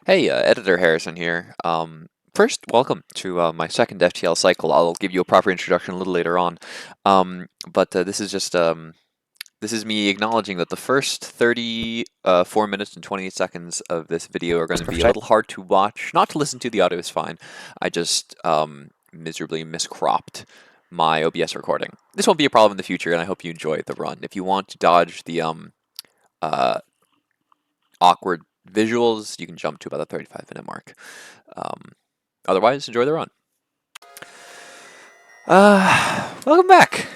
Hey, Editor Harrison here. First, welcome to my second FTL cycle. I'll give you a proper introduction a little later on. But this is just this is me acknowledging that the first 34 minutes and 28 seconds of this video are going to be a little hard to watch. Not to listen to, the audio is fine. I just miserably miscropped my OBS recording. This won't be a problem in the future, and I hope you enjoy the run. If you want to dodge the uh, awkward visuals, you can jump to about the 35-minute mark. Otherwise, enjoy the run. Welcome back.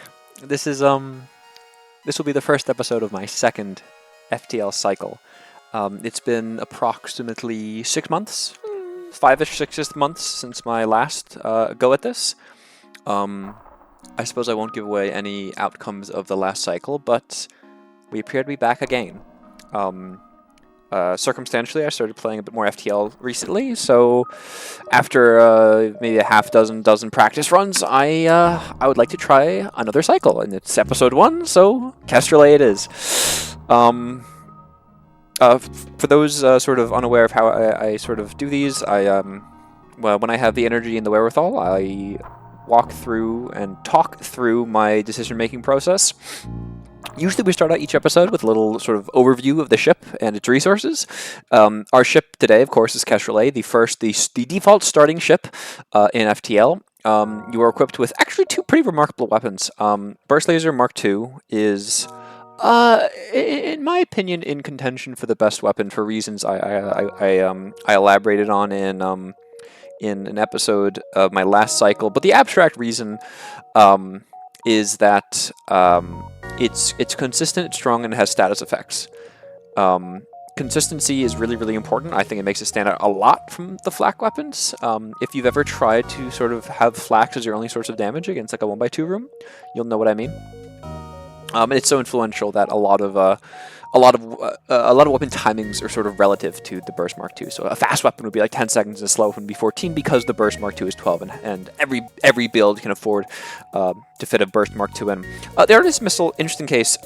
This is this will be the first episode of my second FTL cycle. It's been approximately 6 months, 5-ish, 6-ish months since my last go at this. I suppose I won't give away any outcomes of the last cycle, but we appear to be back again. Circumstantially, I started playing a bit more FTL recently, so after maybe a dozen practice runs, I would like to try another cycle, and it's episode 1, so Kestrel A it is. For those sort of unaware of how I sort of do these, well, when I have the energy and the wherewithal, I walk through and talk through my decision-making process. Usually we start out each episode with a little sort of overview of the ship and its resources. Our ship today, of course, is Kestrel A, the default starting ship in FTL. You are equipped with actually 2 pretty remarkable weapons. Burst Laser Mark II is, in my opinion, in contention for the best weapon for reasons I elaborated on in an episode of my last cycle. But the abstract reason is that it's consistent, it's strong, and it has status effects. Consistency is really important. I think it makes it stand out a lot from the flak weapons. If you've ever tried to sort of have flaks as your only source of damage against like a 1x2 room, you'll know what I mean. And it's so influential that a lot of weapon timings are sort of relative to the Burst Mark II. So a fast weapon would be like 10 seconds, and a slow weapon would be 14 because the Burst Mark II is 12, and every build can afford to fit a Burst Mark II in. The Artist Missile, interesting case.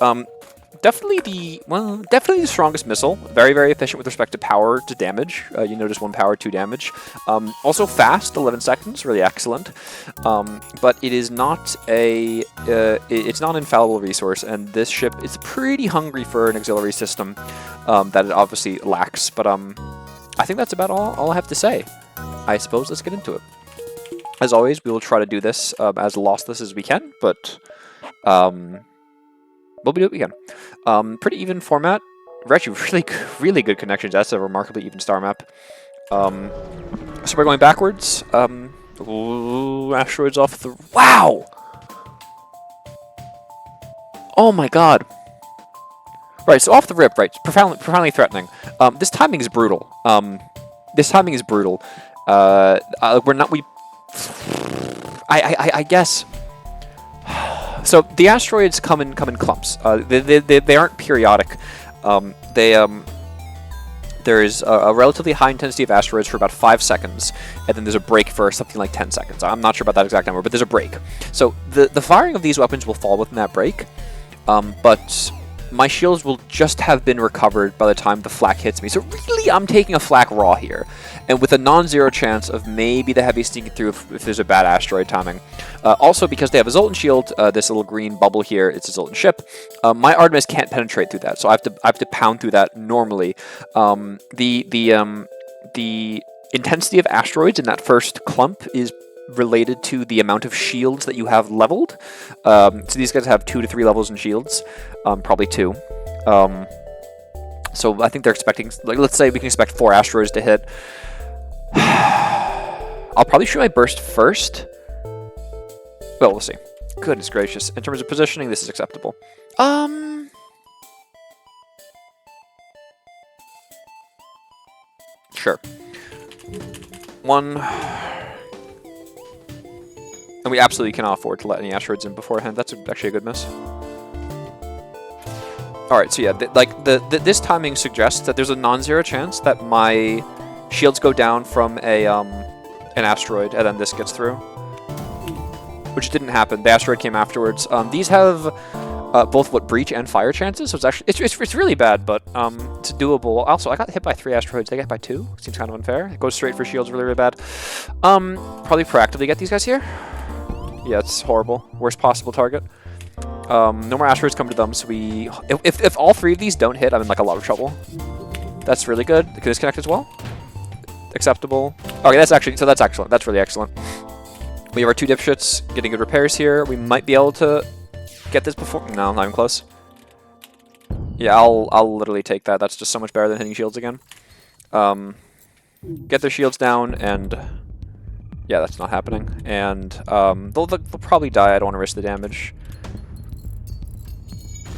Definitely the strongest missile. Very efficient with respect to power to damage. You notice 1 power, 2 damage. Also fast, 11 seconds, really excellent. But it is not it's not an infallible resource, and this ship is pretty hungry for an auxiliary system that it obviously lacks. But I think that's about all I have to say. I suppose let's get into it. As always, we will try to do this as lossless as we can, but we'll do what we can. Pretty even format. We're actually really good connections. That's a remarkably even star map. So we're going backwards. Ooh, asteroids off the... Wow! Oh my god. Right, so off the rip, right, profoundly threatening. This timing is brutal. I guess... So the asteroids come in clumps. They aren't periodic. There is a relatively high intensity of asteroids for about 5 seconds, and then there's a break for something like 10 seconds. I'm not sure about that exact number, but there's a break. So the firing of these weapons will fall within that break, but my shields will just have been recovered by the time the flak hits me. So really, I'm taking a flak raw here, and with a non-zero chance of maybe the heavy sneaking through if there's a bad asteroid timing. Also, because they have a Zoltan shield, this little green bubble here, it's a Zoltan ship. My Artemis can't penetrate through that, so I have to pound through that normally. The intensity of asteroids in that first clump is related to the amount of shields that you have leveled. So these guys have 2 to 3 levels in shields, probably 2. So I think they're expecting, like, let's say we can expect 4 asteroids to hit. I'll probably shoot my burst first. Well, we'll see. Goodness gracious. In terms of positioning, this is acceptable. Sure. 1... And we absolutely cannot afford to let any asteroids in beforehand. That's actually a good miss. Alright, so yeah, this timing suggests that there's a non-zero chance that my shields go down from an asteroid, and then this gets through. Which didn't happen. The asteroid came afterwards. These have both what breach and fire chances. So it's actually it's really bad, but it's doable. Also, I got hit by 3 asteroids. They got hit by 2. Seems kind of unfair. It goes straight for shields, really bad. Probably proactively get these guys here. Yeah, it's horrible. Worst possible target. No more asteroids come to them. So if all 3 of these don't hit, I'm in like a lot of trouble. That's really good. Can this connect as well? Acceptable. Okay, that's excellent. That's really excellent. We have our 2 dipshits getting good repairs here. We might be able to get this before. No, not even close. Yeah, I'll literally take that. That's just so much better than hitting shields again. Get their shields down, and yeah, that's not happening. And they'll probably die. I don't want to risk the damage.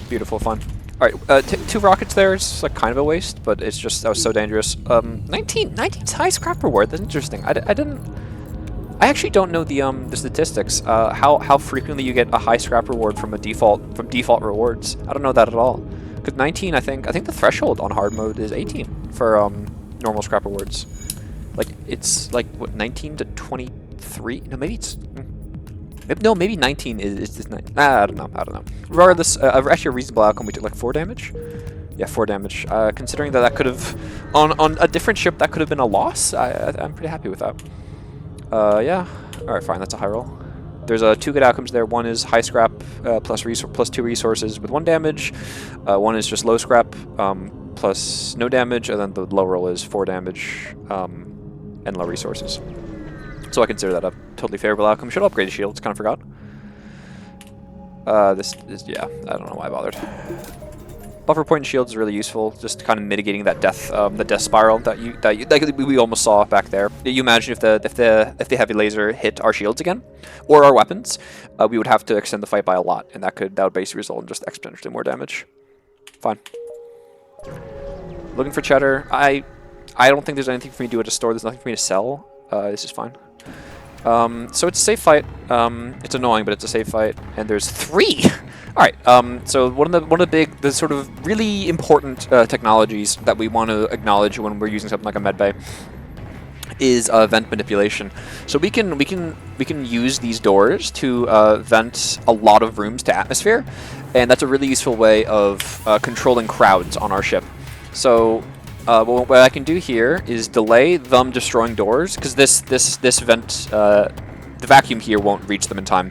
Beautiful, fun. All right, 2 rockets there. It's like kind of a waste, but it's just that was so dangerous. 19's high scrap reward. That's interesting. I actually don't know the statistics. How frequently you get a high scrap reward from default rewards. I don't know that at all. Because 19, I think the threshold on hard mode is 18 for normal scrap rewards. Like it's like what 19 to 23. No, maybe it's. Maybe 19 is this 9. I don't know. Regardless, actually a reasonable outcome. We took like 4 damage. Yeah, 4 damage. Considering that could have on a different ship that could have been a loss. I'm pretty happy with that. Yeah. All right, fine. That's a high roll. There's 2 good outcomes there. One is high scrap plus 2 resources with 1 damage. One is just low scrap plus no damage, and then the low roll is 4 damage and low resources. So I consider that a totally favorable outcome. Should upgrade the shields. Kind of forgot. This is, yeah. I don't know why I bothered. Buffer point and shields is really useful, just kind of mitigating that the death spiral that we almost saw back there. You imagine if the heavy laser hit our shields again, or our weapons, we would have to extend the fight by a lot, and that would basically result in just exponentially more damage. Fine. Looking for cheddar. I don't think there's anything for me to do at a store. There's nothing for me to sell. This is fine. So it's a safe fight. It's annoying, but it's a safe fight. And there's 3. All right. So one of the sort of really important technologies that we want to acknowledge when we're using something like a medbay is vent manipulation. So we can use these doors to vent a lot of rooms to atmosphere, and that's a really useful way of controlling crowds on our ship. So. What I can do here is delay them destroying doors, because this vent, the vacuum here won't reach them in time.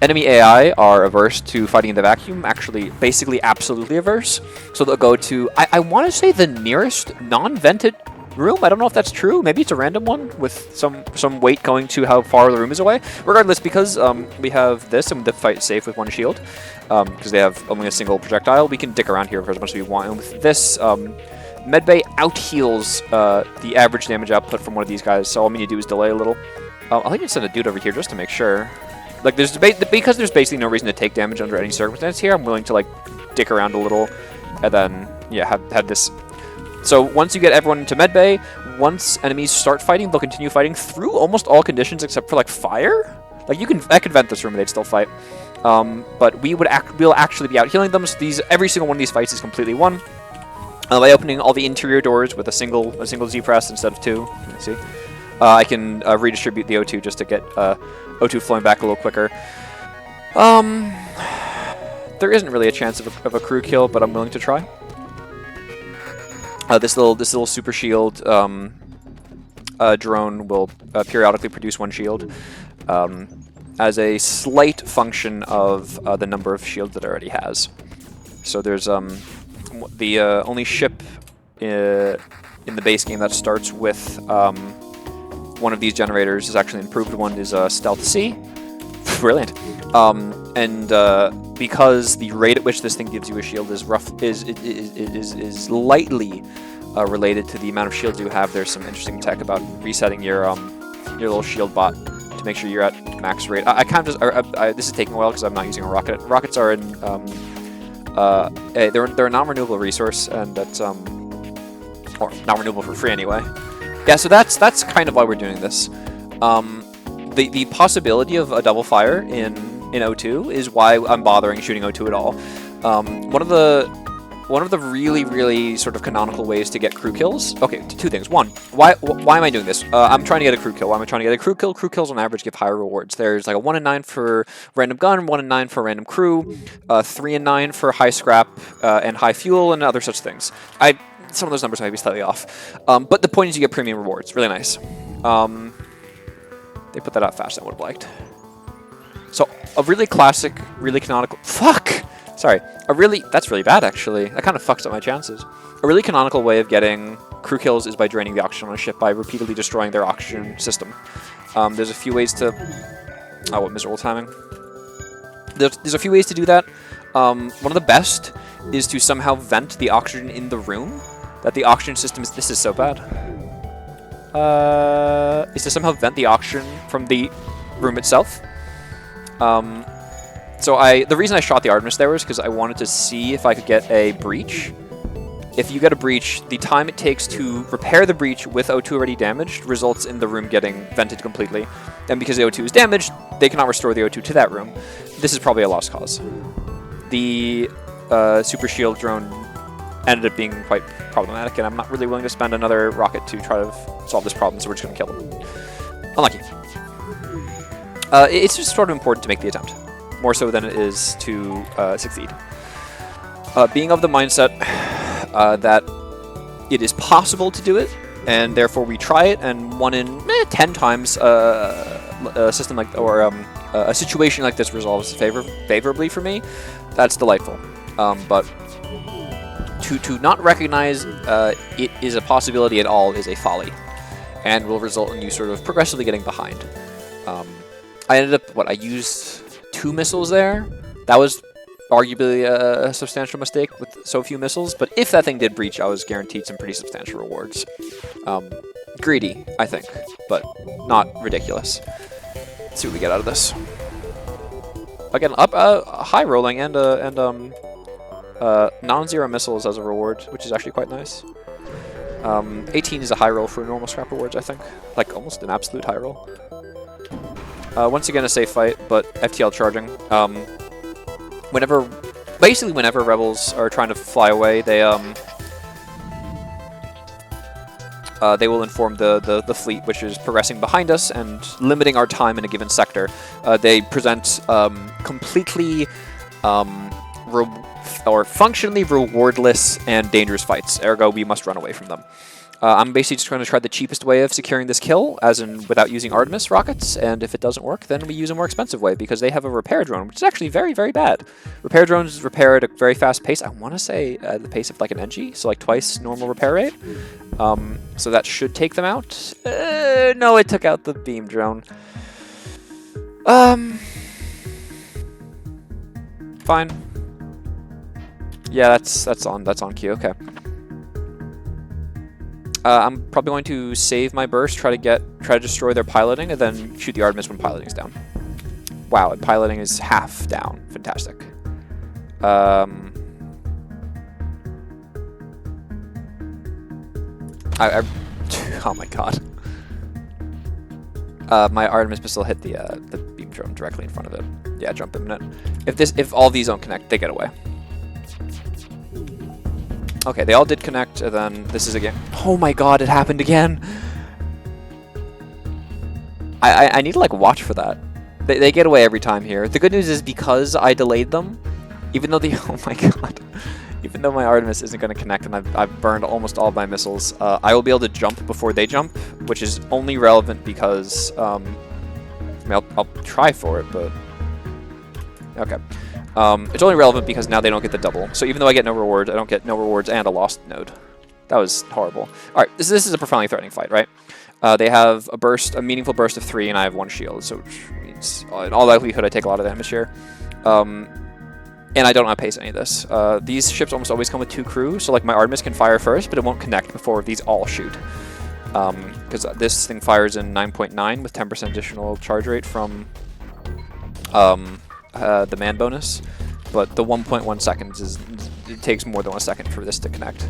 Enemy AI are averse to fighting in the vacuum, actually basically absolutely averse. So they'll go to, I want to say the nearest non-vented room. I don't know if that's true. Maybe it's a random one with some weight going to how far the room is away. Regardless, because we have this and the fight safe with 1 shield, because they have only a single projectile, we can dick around here for as much as we want. And with this, medbay out-heals the average damage output from one of these guys, so all we need to do is delay a little. I'll even send a dude over here just to make sure. Like, because there's basically no reason to take damage under any circumstance here, I'm willing to, like, dick around a little, and then, yeah, have this. So once you get everyone into medbay, once enemies start fighting, they'll continue fighting through almost all conditions except for, like, fire? Like, I could vent this room and they'd still fight. But we'll actually be out-healing them, so every single one of these fights is completely won. By opening all the interior doors with a single Z press instead of 2, you can see, I can redistribute the O2 just to get O2 flowing back a little quicker. There isn't really a chance of a crew kill, but I'm willing to try. This little super shield drone will periodically produce 1 shield as a slight function of the number of shields that it already has. So there's the only ship in the base game that starts with one of these generators is actually an improved one, is Stealth C. Brilliant. And because the rate at which this thing gives you a shield is lightly related to the amount of shields you have, there's some interesting tech about resetting your little shield bot to make sure you're at max rate. I kind of just this is taking a while because I'm not using a rocket. Rockets are in they're a non-renewable resource, and that's or not renewable for free anyway. Yeah, so that's kind of why we're doing this. The possibility of a double fire in O2 is why I'm bothering shooting O2 at all. One one of the really sort of canonical ways to get crew kills. Okay, two things. One, why am I doing this? I'm trying to get a crew kill. Why am I trying to get a crew kill? Crew kills on average give higher rewards. There's like a 1 in 9 for random gun, 1 in 9 for random crew, 3 in 9 for high scrap and high fuel, and other such things. Some of those numbers might be slightly off, but the point is you get premium rewards. Really nice. They put that out faster than I would have liked. So a really classic, really canonical. Fuck. Sorry. That's really bad, actually. That kind of fucks up my chances. A really canonical way of getting crew kills is by draining the oxygen on a ship by repeatedly destroying their oxygen system. There's a few ways to... Oh, what miserable timing. There's a few ways to do that. One of the best is to somehow vent the oxygen in the room. That the oxygen system is... This is so bad. Is to somehow vent the oxygen from the room itself. So the reason I shot the Artemis there was because I wanted to see if I could get a breach. If you get a breach, the time it takes to repair the breach with O2 already damaged results in the room getting vented completely. And because the O2 is damaged, they cannot restore the O2 to that room. This is probably a lost cause. The super shield drone ended up being quite problematic, and I'm not really willing to spend another rocket to try to solve this problem, so we're just going to kill them. Unlucky. It's just sort of important to make the attempt, more so than it is to succeed. Being of the mindset that it is possible to do it, and therefore we try it, and 1 in 10 times a system like, or a situation like this resolves favorably for me, that's delightful. But to not recognize it is a possibility at all is a folly, and will result in you sort of progressively getting behind. I ended up, I used 2 missiles there. That was arguably a substantial mistake with so few missiles, but if that thing did breach, I was guaranteed some pretty substantial rewards. Greedy, I think, but not ridiculous. Let's see what we get out of this. Again, high rolling and non-zero missiles as a reward, which is actually quite nice. 18 is a high roll for normal scrap rewards, I think. Like, almost an absolute high roll. Once again, a safe fight, but FTL charging. Basically whenever rebels are trying to fly away, they will inform the fleet, which is progressing behind us and limiting our time in a given sector. They present completely or functionally rewardless and dangerous fights, ergo we must run away from them. I'm basically just trying to try the cheapest way of securing this kill, as in without using Artemis rockets, and if it doesn't work, then we use a more expensive way, because they have a repair drone, which is actually very, very bad. Repair drones repair at a very fast pace. I want to say the pace of like an NG, so like twice normal repair rate. So that should take them out. No, it took out the beam drone. Fine. Yeah, that's on cue. Okay. I'm probably going to save my burst, try to destroy their piloting, and then shoot the Artemis when piloting's down. Wow, and piloting is half down. Fantastic. Oh my god. My Artemis pistol hit the beam drone directly in front of it. Yeah, jump imminent. If all these don't connect, they get away. Okay, they all did connect, and then this is again. Oh my god, it happened again! I need to, like, watch for that. They get away every time here. The good news is because I delayed them, even though oh my god. Even though my Artemis isn't going to connect and I've burned almost all of my missiles, I will be able to jump before they jump, which is only relevant because, I mean, I'll try for it, but... Okay. It's only relevant because now they don't get the double. So even though I get no reward, I don't get no rewards and a lost node. That was horrible. Alright, this is a profoundly threatening fight, right? They have a meaningful burst of 3, and I have 1 shield, so which means in all likelihood I take a lot of damage here. And I don't outpace any of this. These ships almost always come with 2 crew, so like my Artemis can fire first, but it won't connect before these all shoot. Because this thing fires in 9.9 with 10% additional charge rate from the man bonus, but the 1.1 seconds it takes more than 1 second for this to connect.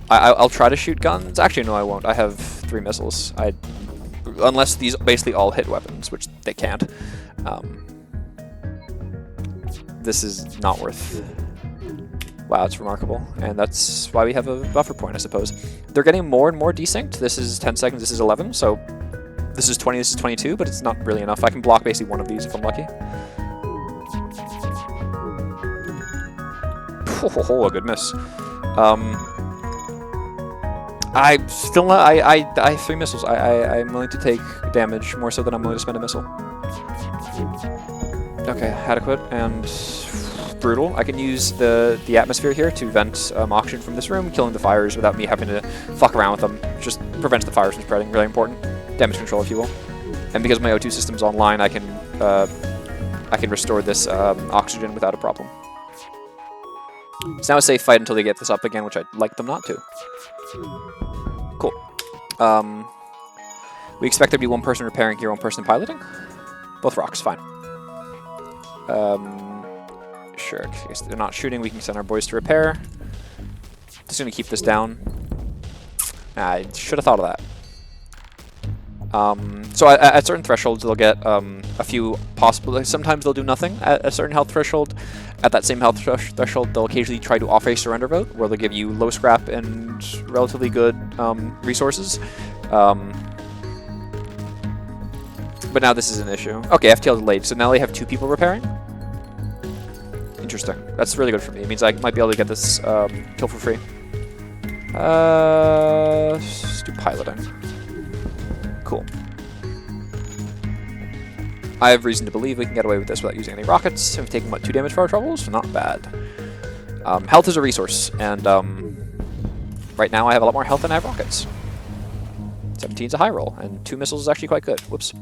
I'll try to shoot guns. Actually, no, I won't. I have 3 missiles. Unless these basically all hit weapons, which they can't. This is not worth Wow, that's remarkable. And that's why we have a buffer point, I suppose. They're getting more and more desynced. This is 10 seconds, this is 11, so this is 20, this is 22, but it's not really enough. I can block basically one of these if I'm lucky. Oh, a good miss. I still not, I have 3 missiles. I'm willing to take damage more so than I'm willing to spend a missile. Okay, adequate and brutal. I can use the atmosphere here to vent oxygen from this room, killing the fires without me having to fuck around with them. Just prevents the fires from spreading. Really important. Damage control, if you will. And because my O2 system's online, I can restore this oxygen without a problem. It's now a safe fight until they get this up again, which I'd like them not to. Cool. We expect there to be one person repairing here, one person piloting. Both rocks, fine. Sure, in case they're not shooting, we can send our boys to repair. Just gonna keep this down. I should have thought of that. So at certain thresholds, they'll get a few possible. Sometimes they'll do nothing at a certain health threshold. At that same health threshold, they'll occasionally try to offer a surrender vote, where they'll give you low scrap and relatively good resources. But now this is an issue. Okay, FTL delayed, so now they have 2 people repairing. Interesting. That's really good for me. It means I might be able to get this kill for free. Let's do piloting. Cool. I have reason to believe we can get away with this without using any rockets. We've taken, what, 2 damage for our troubles? Not bad. Health is a resource, and right now I have a lot more health than I have rockets. 17 is a high roll, and 2 missiles is actually quite good. Whoops.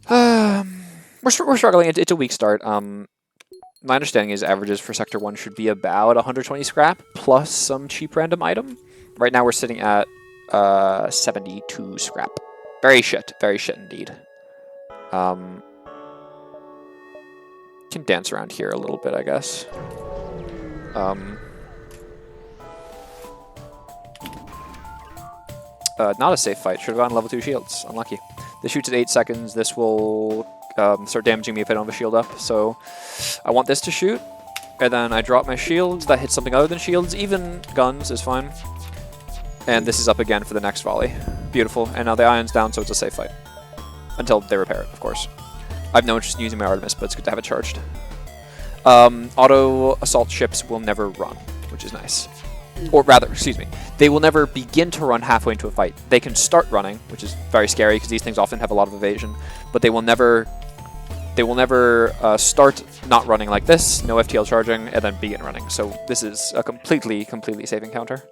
We're struggling. It's a weak start. My understanding is averages for Sector 1 should be about 120 scrap, plus some cheap random item. Right now we're sitting at 72 scrap. Very shit indeed. Can dance around here a little bit, I guess. Not a safe fight. Should have gotten level 2 shields. Unlucky. This shoots at 8 seconds. This will start damaging me if I don't have a shield up. So I want this to shoot, and then I drop my shields. That hits something other than shields. Even guns is fine. And this is up again for the next volley. Beautiful. And now the ion's down, so it's a safe fight. Until they repair it, of course. I've no interest in using my Artemis, but it's good to have it charged. Auto assault ships will never run, which is nice. Or rather, excuse me, they will never begin to run halfway into a fight. They can start running, which is very scary because these things often have a lot of evasion, but they will never start not running like this, no FTL charging, and then begin running. So this is a completely safe encounter.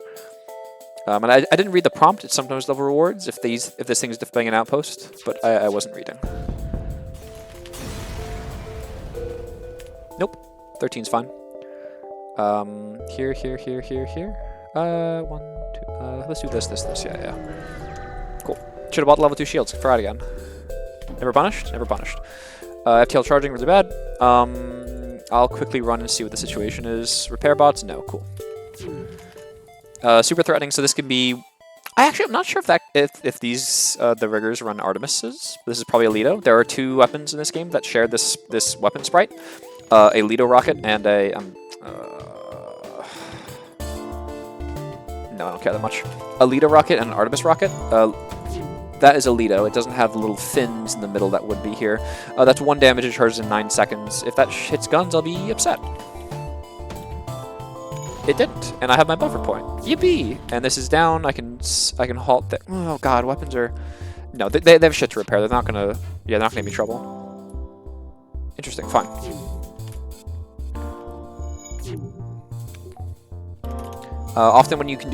And I didn't read the prompt. It's sometimes level rewards if this thing is defending an outpost, but I wasn't reading. Nope. 13's fine. Here. 1, 2. Let's do this. Yeah. Cool. Should have bought level 2 shields. Try it again. Never punished. FTL charging really bad. I'll quickly run and see what the situation is. Repair bots? No. Cool. Super threatening. So this can be. I'm not sure if these the riggers run Artemises. This is probably a Lido. There are 2 weapons in this game that share this weapon sprite. A Lido rocket and a no, I don't care that much. A Lido rocket and an Artemis rocket. That is a Lido. It doesn't have the little fins in the middle that would be here. That's 1 damage. It charges in 9 seconds. If that hits guns, I'll be upset. It didn't, and I have my buffer point. Yippee! And this is down. I can halt that. Oh god, weapons are. No, they have shit to repair. They're not gonna. Yeah, they're not gonna give me trouble. Interesting. Fine. Often when you can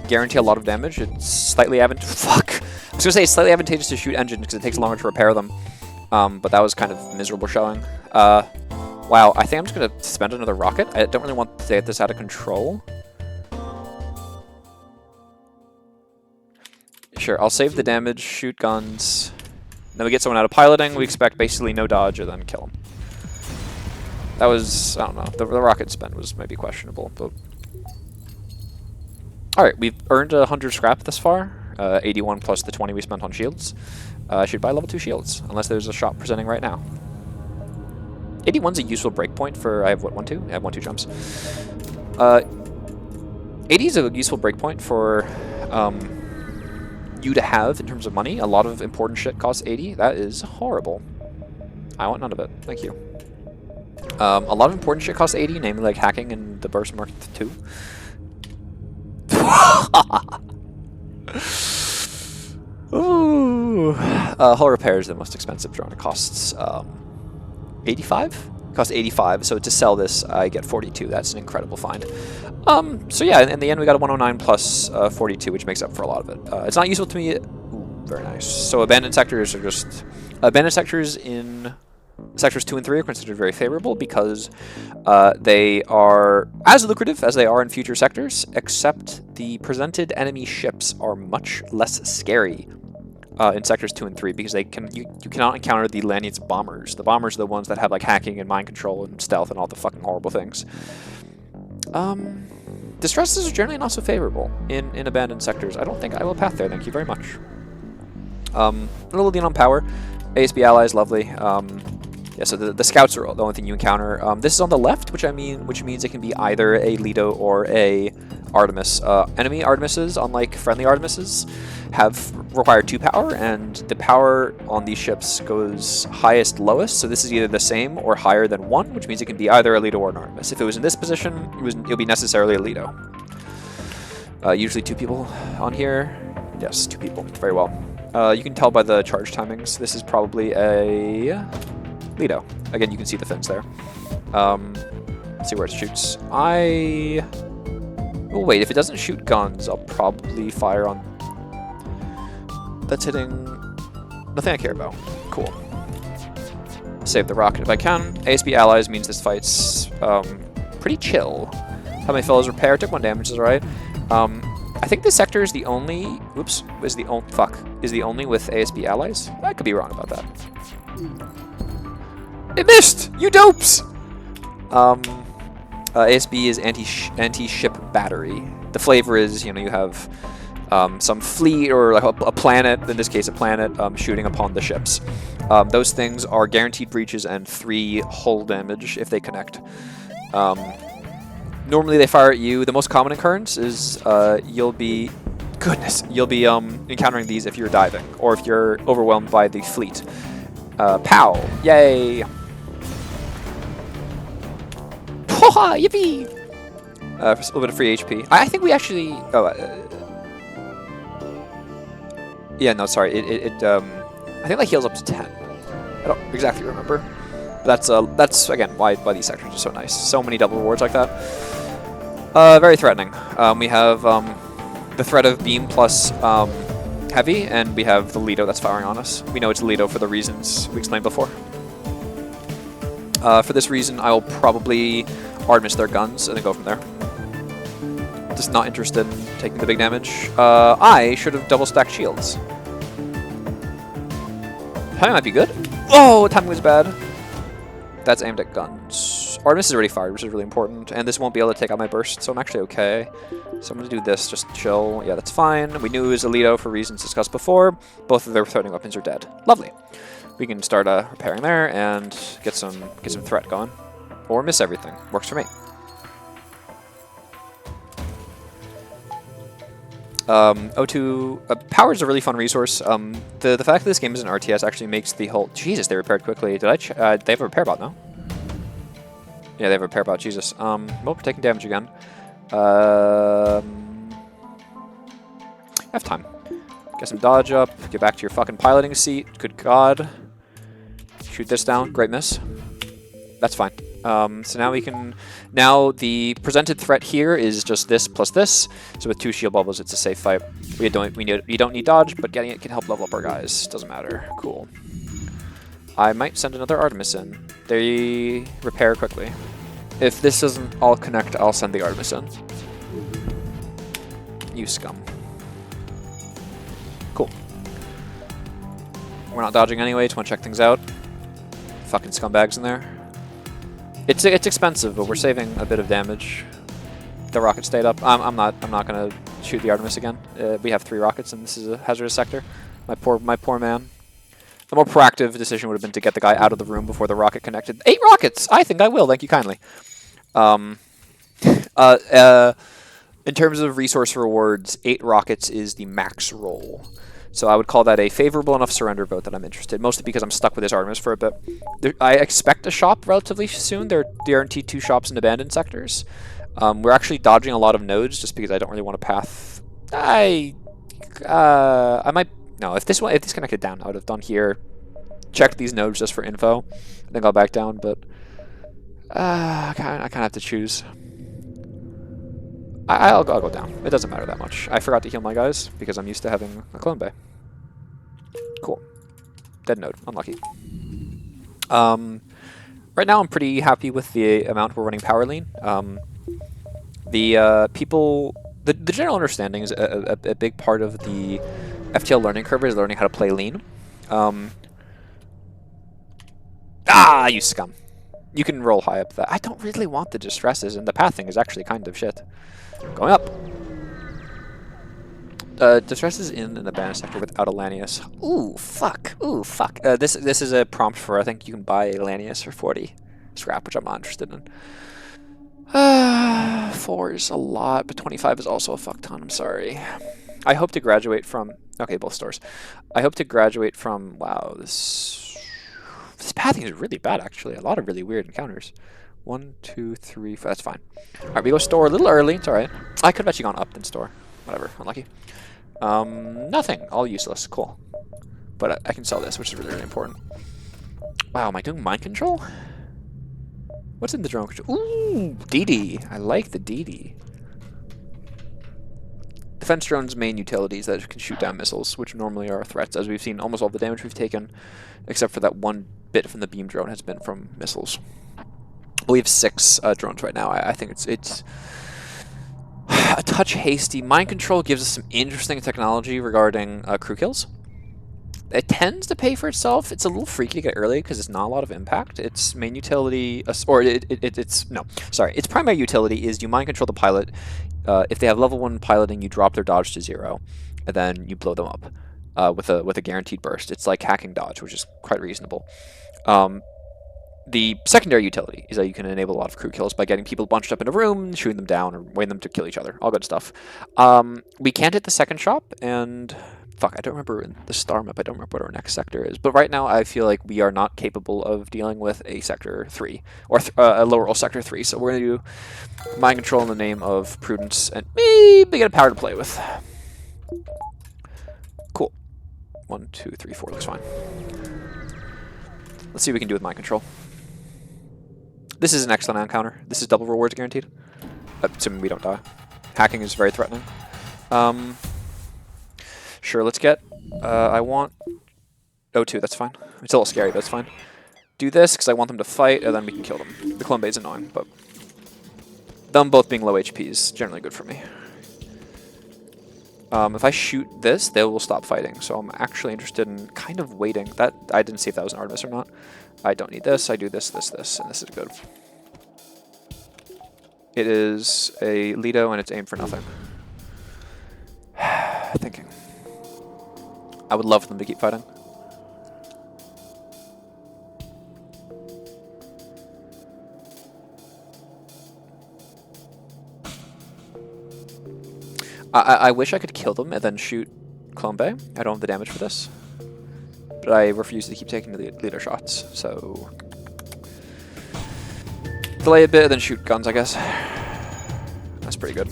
guarantee a lot of damage, it's slightly advantageous. Fuck! I was gonna say it's slightly advantageous to shoot engines because it takes longer to repair them. But that was kind of miserable showing. Wow, I think I'm just gonna spend another rocket. I don't really want to get this out of control. Sure, I'll save the damage, shoot guns. Then we get someone out of piloting. We expect basically no dodge or then kill him. That was, I don't know, the rocket spend was maybe questionable, but. Alright, we've earned 100 scrap thus far. 81 plus the 20 we spent on shields. I should buy level 2 shields, unless there's a shop presenting right now. 81's a useful breakpoint for, I have what, 1, 2? I have 1, 2 jumps. 80 is a useful breakpoint for you to have in terms of money. A lot of important shit costs 80. That is horrible. I want none of it. Thank you. A lot of important shit costs 80, namely like hacking and the burst market 2. Ooh. Hull repair is the most expensive drone. It costs 85? It costs 85, so to sell this, I get 42. That's an incredible find. So yeah, in the end, we got a 109 plus 42, which makes up for a lot of it. It's not useful to me. Ooh, very nice. So abandoned sectors are just... abandoned sectors in sectors 2 and 3 are considered very favorable because they are as lucrative as they are in future sectors, except the presented enemy ships are much less scary in sectors 2 and 3 because you cannot encounter the Lanius bombers. The bombers are the ones that have like hacking and mind control and stealth and all the fucking horrible things. Distresses are generally not so favorable in abandoned sectors. I don't think I will path there, thank you very much. A little lean on power. ASB allies, lovely. Yeah, so the scouts are the only thing you encounter. This is on the left, which means it can be either a Lido or a Artemis. Enemy Artemises, unlike friendly Artemises, require 2 power, and the power on these ships goes highest lowest. So this is either the same or higher than 1, which means it can be either a Lido or an Artemis. If it was in this position, it'll be necessarily a Lido. Usually 2 people on here. Yes, 2 people. Very well. You can tell by the charge timings. This is probably a Lido. Again, you can see the fins there. Let's see where it shoots. Oh wait, if it doesn't shoot guns, I'll probably fire on... That's hitting... nothing I care about. Cool. Save the rocket if I can. ASB allies means this fight's pretty chill. How many fellows repair? Took 1 damage, is alright. I think this sector is the only... Oops. Is the only with ASB allies? I could be wrong about that. It missed! You dopes! ASB is anti-ship battery. The flavor is, you have some fleet or like a planet, in this case a planet, shooting upon the ships. Those things are guaranteed breaches and 3 hull damage if they connect. Normally they fire at you. The most common occurrence is you'll be encountering these if you're diving or if you're overwhelmed by the fleet. Pow! Yay! Poha! Yippee! A little bit of free HP. I think we actually... yeah, no, sorry. I think that heals up to 10. I don't exactly remember. But that's again, why these sectors are so nice. So many double rewards like that. Very threatening. We have the threat of beam plus heavy, and we have the Lido that's firing on us. We know it's Lido for the reasons we explained before. For this reason, I'll probably Artemis their guns and then go from there. Just not interested in taking the big damage. I should have double stacked shields. Timing might be good. Oh, timing was bad. That's aimed at guns. Artemis is already fired, which is really important, and this won't be able to take out my burst, so I'm actually okay. So I'm going to do this, just chill. Yeah, that's fine. We knew it was a Lido for reasons discussed before. Both of their threatening weapons are dead. Lovely. We can start repairing there and get some threat going. Or miss everything. Works for me. O2 power is a really fun resource. The fact that this game is an RTS actually makes the whole... Jesus, they repaired quickly. Did I... they have a repair bot now? Yeah, they have a repair bot. Jesus. Well, we're taking damage again. I have time. Get some dodge up. Get back to your fucking piloting seat. Good God. Shoot this down. Great miss. That's fine. So now we can... Now the presented threat here is just this plus this. So with 2 shield bubbles, it's a safe fight. You don't need dodge, but getting it can help level up our guys. Doesn't matter. Cool. I might send another Artemis in. They repair quickly. If this doesn't all connect, I'll send the Artemis in. You scum. Cool. We're not dodging anyway. Just want to check things out. Fucking scumbags in there. It's expensive, but we're saving a bit of damage. The rocket stayed up. I'm not gonna shoot the Artemis again. We have 3 rockets, and this is a hazardous sector. My poor man. The more proactive decision would have been to get the guy out of the room before the rocket connected. 8 rockets! I think I will, thank you kindly. In terms of resource rewards, 8 rockets is the max roll. So I would call that a favorable enough surrender vote that I'm interested, mostly because I'm stuck with this Artemis for a bit. I expect a shop relatively soon. There are guaranteed 2 shops in abandoned sectors. We're actually dodging a lot of nodes just because I don't really want to path. I might no. If this connected down, I would have done here. Checked these nodes just for info, then go back down. But I kind of have to choose. I'll go down. It doesn't matter that much. I forgot to heal my guys because I'm used to having a clone bay. Cool. Dead node. Unlucky. Right now I'm pretty happy with the amount we're running power lean. The general understanding is a big part of the FTL learning curve is learning how to play lean. You scum. You can roll high up that. I don't really want the distresses, and the pathing is actually kind of shit. Going up. Distresses in an abandoned sector without a Lanius. Ooh, fuck. Ooh, fuck. This is a prompt for, I think you can buy a Lanius for 40 scrap, which I'm not interested in. 4 is a lot, but 25 is also a fuck ton. I'm sorry. I hope to graduate from... Okay, both stores. I hope to graduate from... Wow, this pathing is really bad, actually. A lot of really weird encounters. 1, 2, 3, 4. That's fine. Alright, we go store a little early. It's alright. I could have actually gone up than store. Whatever. Unlucky. Nothing. All useless. Cool. But I can sell this, which is really, really important. Wow, am I doing mind control? What's in the drone control? Ooh, DD. I like the DD. Defense drones' main utilities that can shoot down missiles, which normally are threats, as we've seen almost all the damage we've taken, except for that one bit from the beam drone has been from missiles. We have 6 drones right now. I think it's a touch hasty. Mind control gives us some interesting technology regarding crew kills. It tends to pay for itself. It's a little freaky to get early because it's not a lot of impact. Its main utility, its primary utility is you mind control the pilot. If they have level 1 piloting, you drop their dodge to 0, and then you blow them up with a guaranteed burst. It's like hacking dodge, which is quite reasonable. The secondary utility is that you can enable a lot of crew kills by getting people bunched up in a room, shooting them down, or waiting them to kill each other. All good stuff. We can't hit the second shop, and fuck, I don't remember in the star map. I don't remember what our next sector is. But right now, I feel like we are not capable of dealing with a sector 3 or a lower roll sector 3. So we're gonna do mind control in the name of prudence and maybe get a power to play with. Cool. 1, 2, 3, 4 looks fine. Let's see what we can do with mind control. This is an excellent encounter. This is double rewards guaranteed. Assuming we don't die. Hacking is very threatening. Sure, let's get... I want... O2, that's fine. It's a little scary, but that's fine. Do this, because I want them to fight, and then we can kill them. The clone bait is annoying, but... them both being low HP is generally good for me. If I shoot this, they will stop fighting, so I'm actually interested in kind of waiting. That I didn't see if that was an Artemis or not. I don't need this, I do this, this, this, and this is good. It is a Lido, and it's aimed for nothing. Thinking. I would love them to keep fighting. I wish I could kill them and then shoot Clone Bay. I don't have the damage for this. But I refuse to keep taking the leader shots, so... delay a bit and then shoot guns, I guess. That's pretty good.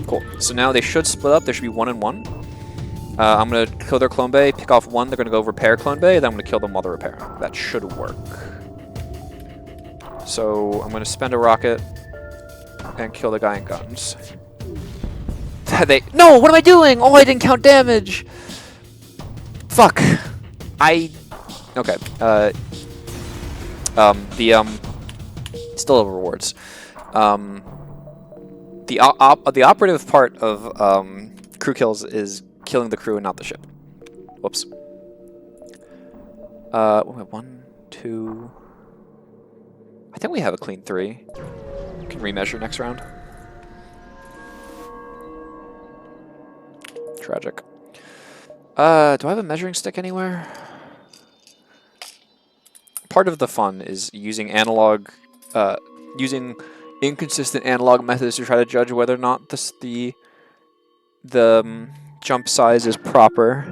Cool. So now they should split up. There should be 1 and 1. I'm going to kill their Clone Bay, pick off 1. They're going to go repair Clone Bay, then I'm going to kill them while they're repairing. That should work. So I'm going to spend a rocket and kill the guy in guns. No! What am I doing? Oh, I didn't count damage! Fuck. Okay. Still have rewards. The operative part of crew kills is killing the crew and not the ship. Whoops. 1, 2... I think we have a clean 3. We can remeasure next round. Tragic. Do I have a measuring stick anywhere? Part of the fun is using using inconsistent analog methods to try to judge whether or not the jump size is proper.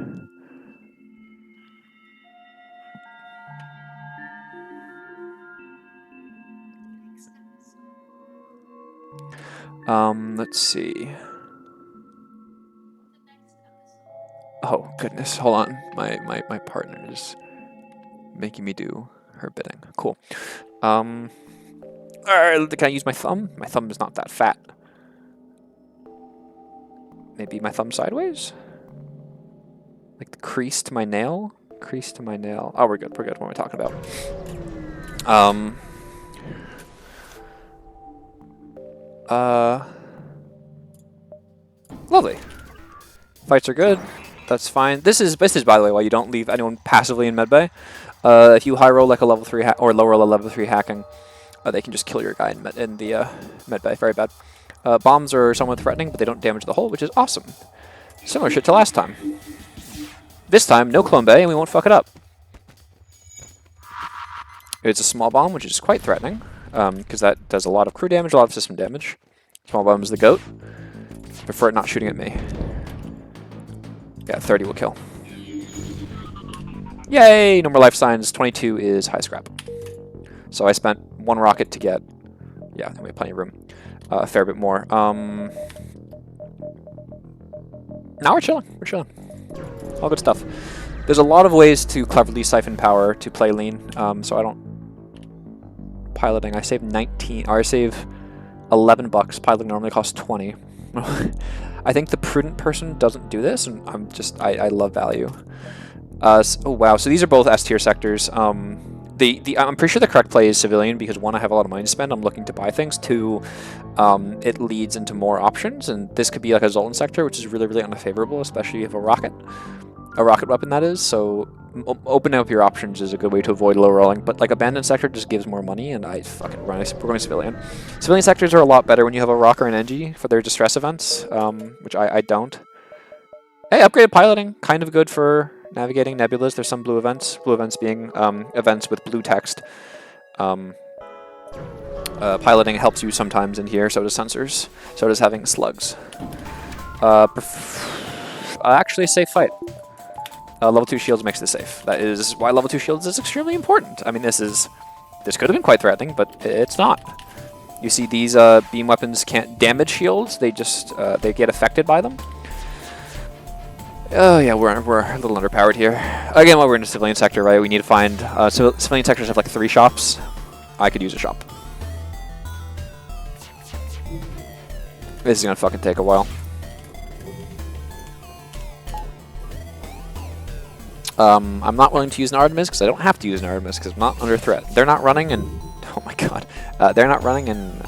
Let's see. Oh, goodness. Hold on. My partner is making me do her bidding. Cool. Alright, can I use my thumb? My thumb is not that fat. Maybe my thumb sideways? Like the crease to my nail? Crease to my nail. Oh, we're good. We're good. What am I talking about? Lovely. Fights are good. That's fine. This is by the way why you don't leave anyone passively in medbay. If you high roll like a level 3 or low roll a level 3 hacking, they can just kill your guy in the medbay. Very bad. Bombs are somewhat threatening, but they don't damage the hull, which is awesome. Similar shit to last time. This time, no clone bay, and we won't fuck it up. It's a small bomb, which is quite threatening, because that does a lot of crew damage, a lot of system damage. Small bomb is the goat. Prefer it not shooting at me. Yeah, 30 will kill. Yay! No more life signs. 22 is high scrap. So I spent 1 rocket to get... Yeah, we have plenty of room. A fair bit more. Now we're chilling. We're chilling. All good stuff. There's a lot of ways to cleverly siphon power to play lean, so I don't... Piloting, I save 19... Or I save 11 bucks. Piloting normally costs 20. I think the prudent person doesn't do this, and I love value. Oh wow, so these are both S tier sectors. I'm pretty sure the correct play is civilian because 1, I have a lot of money to spend. I'm looking to buy things. 2, it leads into more options, and this could be like a Zoltan sector, which is really, really unfavorable, especially if you have a rocket weapon that is. So opening up your options is a good way to avoid low rolling. But like abandoned sector just gives more money, and we're going civilian. Civilian sectors are a lot better when you have a rocker and NG for their distress events, which I don't. Hey, upgraded piloting, kind of good for navigating nebulas. There's some blue events being events with blue text. Piloting helps you sometimes in here, so does sensors, so does having slugs. Actually, safe fight. Level 2 shields makes this safe. That is why level 2 shields is extremely important. I mean, this could have been quite threatening, but it's not. You see, these beam weapons can't damage shields. They just they get affected by them. Oh yeah, we're a little underpowered here. Again, while we're in the civilian sector, right? We need to find civilian sectors have like 3 shops. I could use a shop. This is gonna fucking take a while. I'm not willing to use an Artemis because I don't have to use an Artemis because I'm not under threat. They're not running, and oh my god, they're not running, and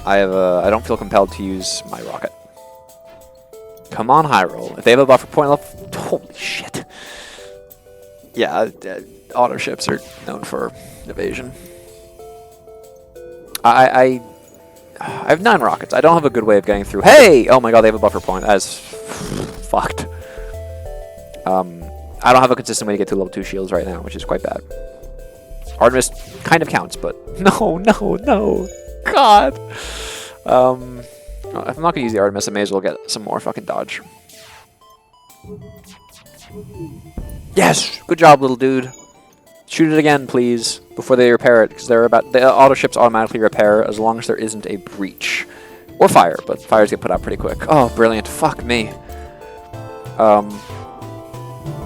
I don't feel compelled to use my rocket. Come on, high roll. If they have a buffer point left, holy shit. Yeah, auto ships are known for evasion. I have 9 rockets. I don't have a good way of getting through. Hey! Oh my god, they have a buffer point. That is fucked. I don't have a consistent way to get to level 2 shields right now, which is quite bad. Artemis kind of counts, but no. God! If I'm not going to use the Artemis, I may as well get some more fucking dodge. Yes! Good job, little dude. Shoot it again, please, before they repair it, because the auto ships automatically repair as long as there isn't a breach. Or fire, but fires get put out pretty quick. Oh, brilliant. Fuck me.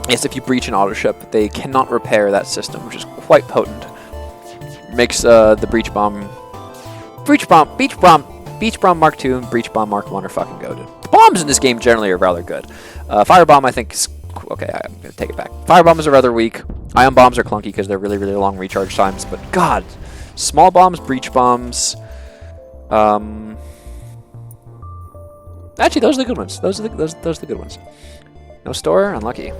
Yes, if you breach an auto ship, they cannot repair that system, which is quite potent. Makes the Breach Bomb Mark II and Breach Bomb Mark I are fucking goated. The bombs in this game generally are rather good. Firebomb, I think, is... Okay, I'm going to take it back. Firebombs are rather weak. Ion bombs are clunky because they're really, really long recharge times. But god, small bombs, breach bombs... Actually, those are the good ones. Those are the good ones. No store? Unlucky.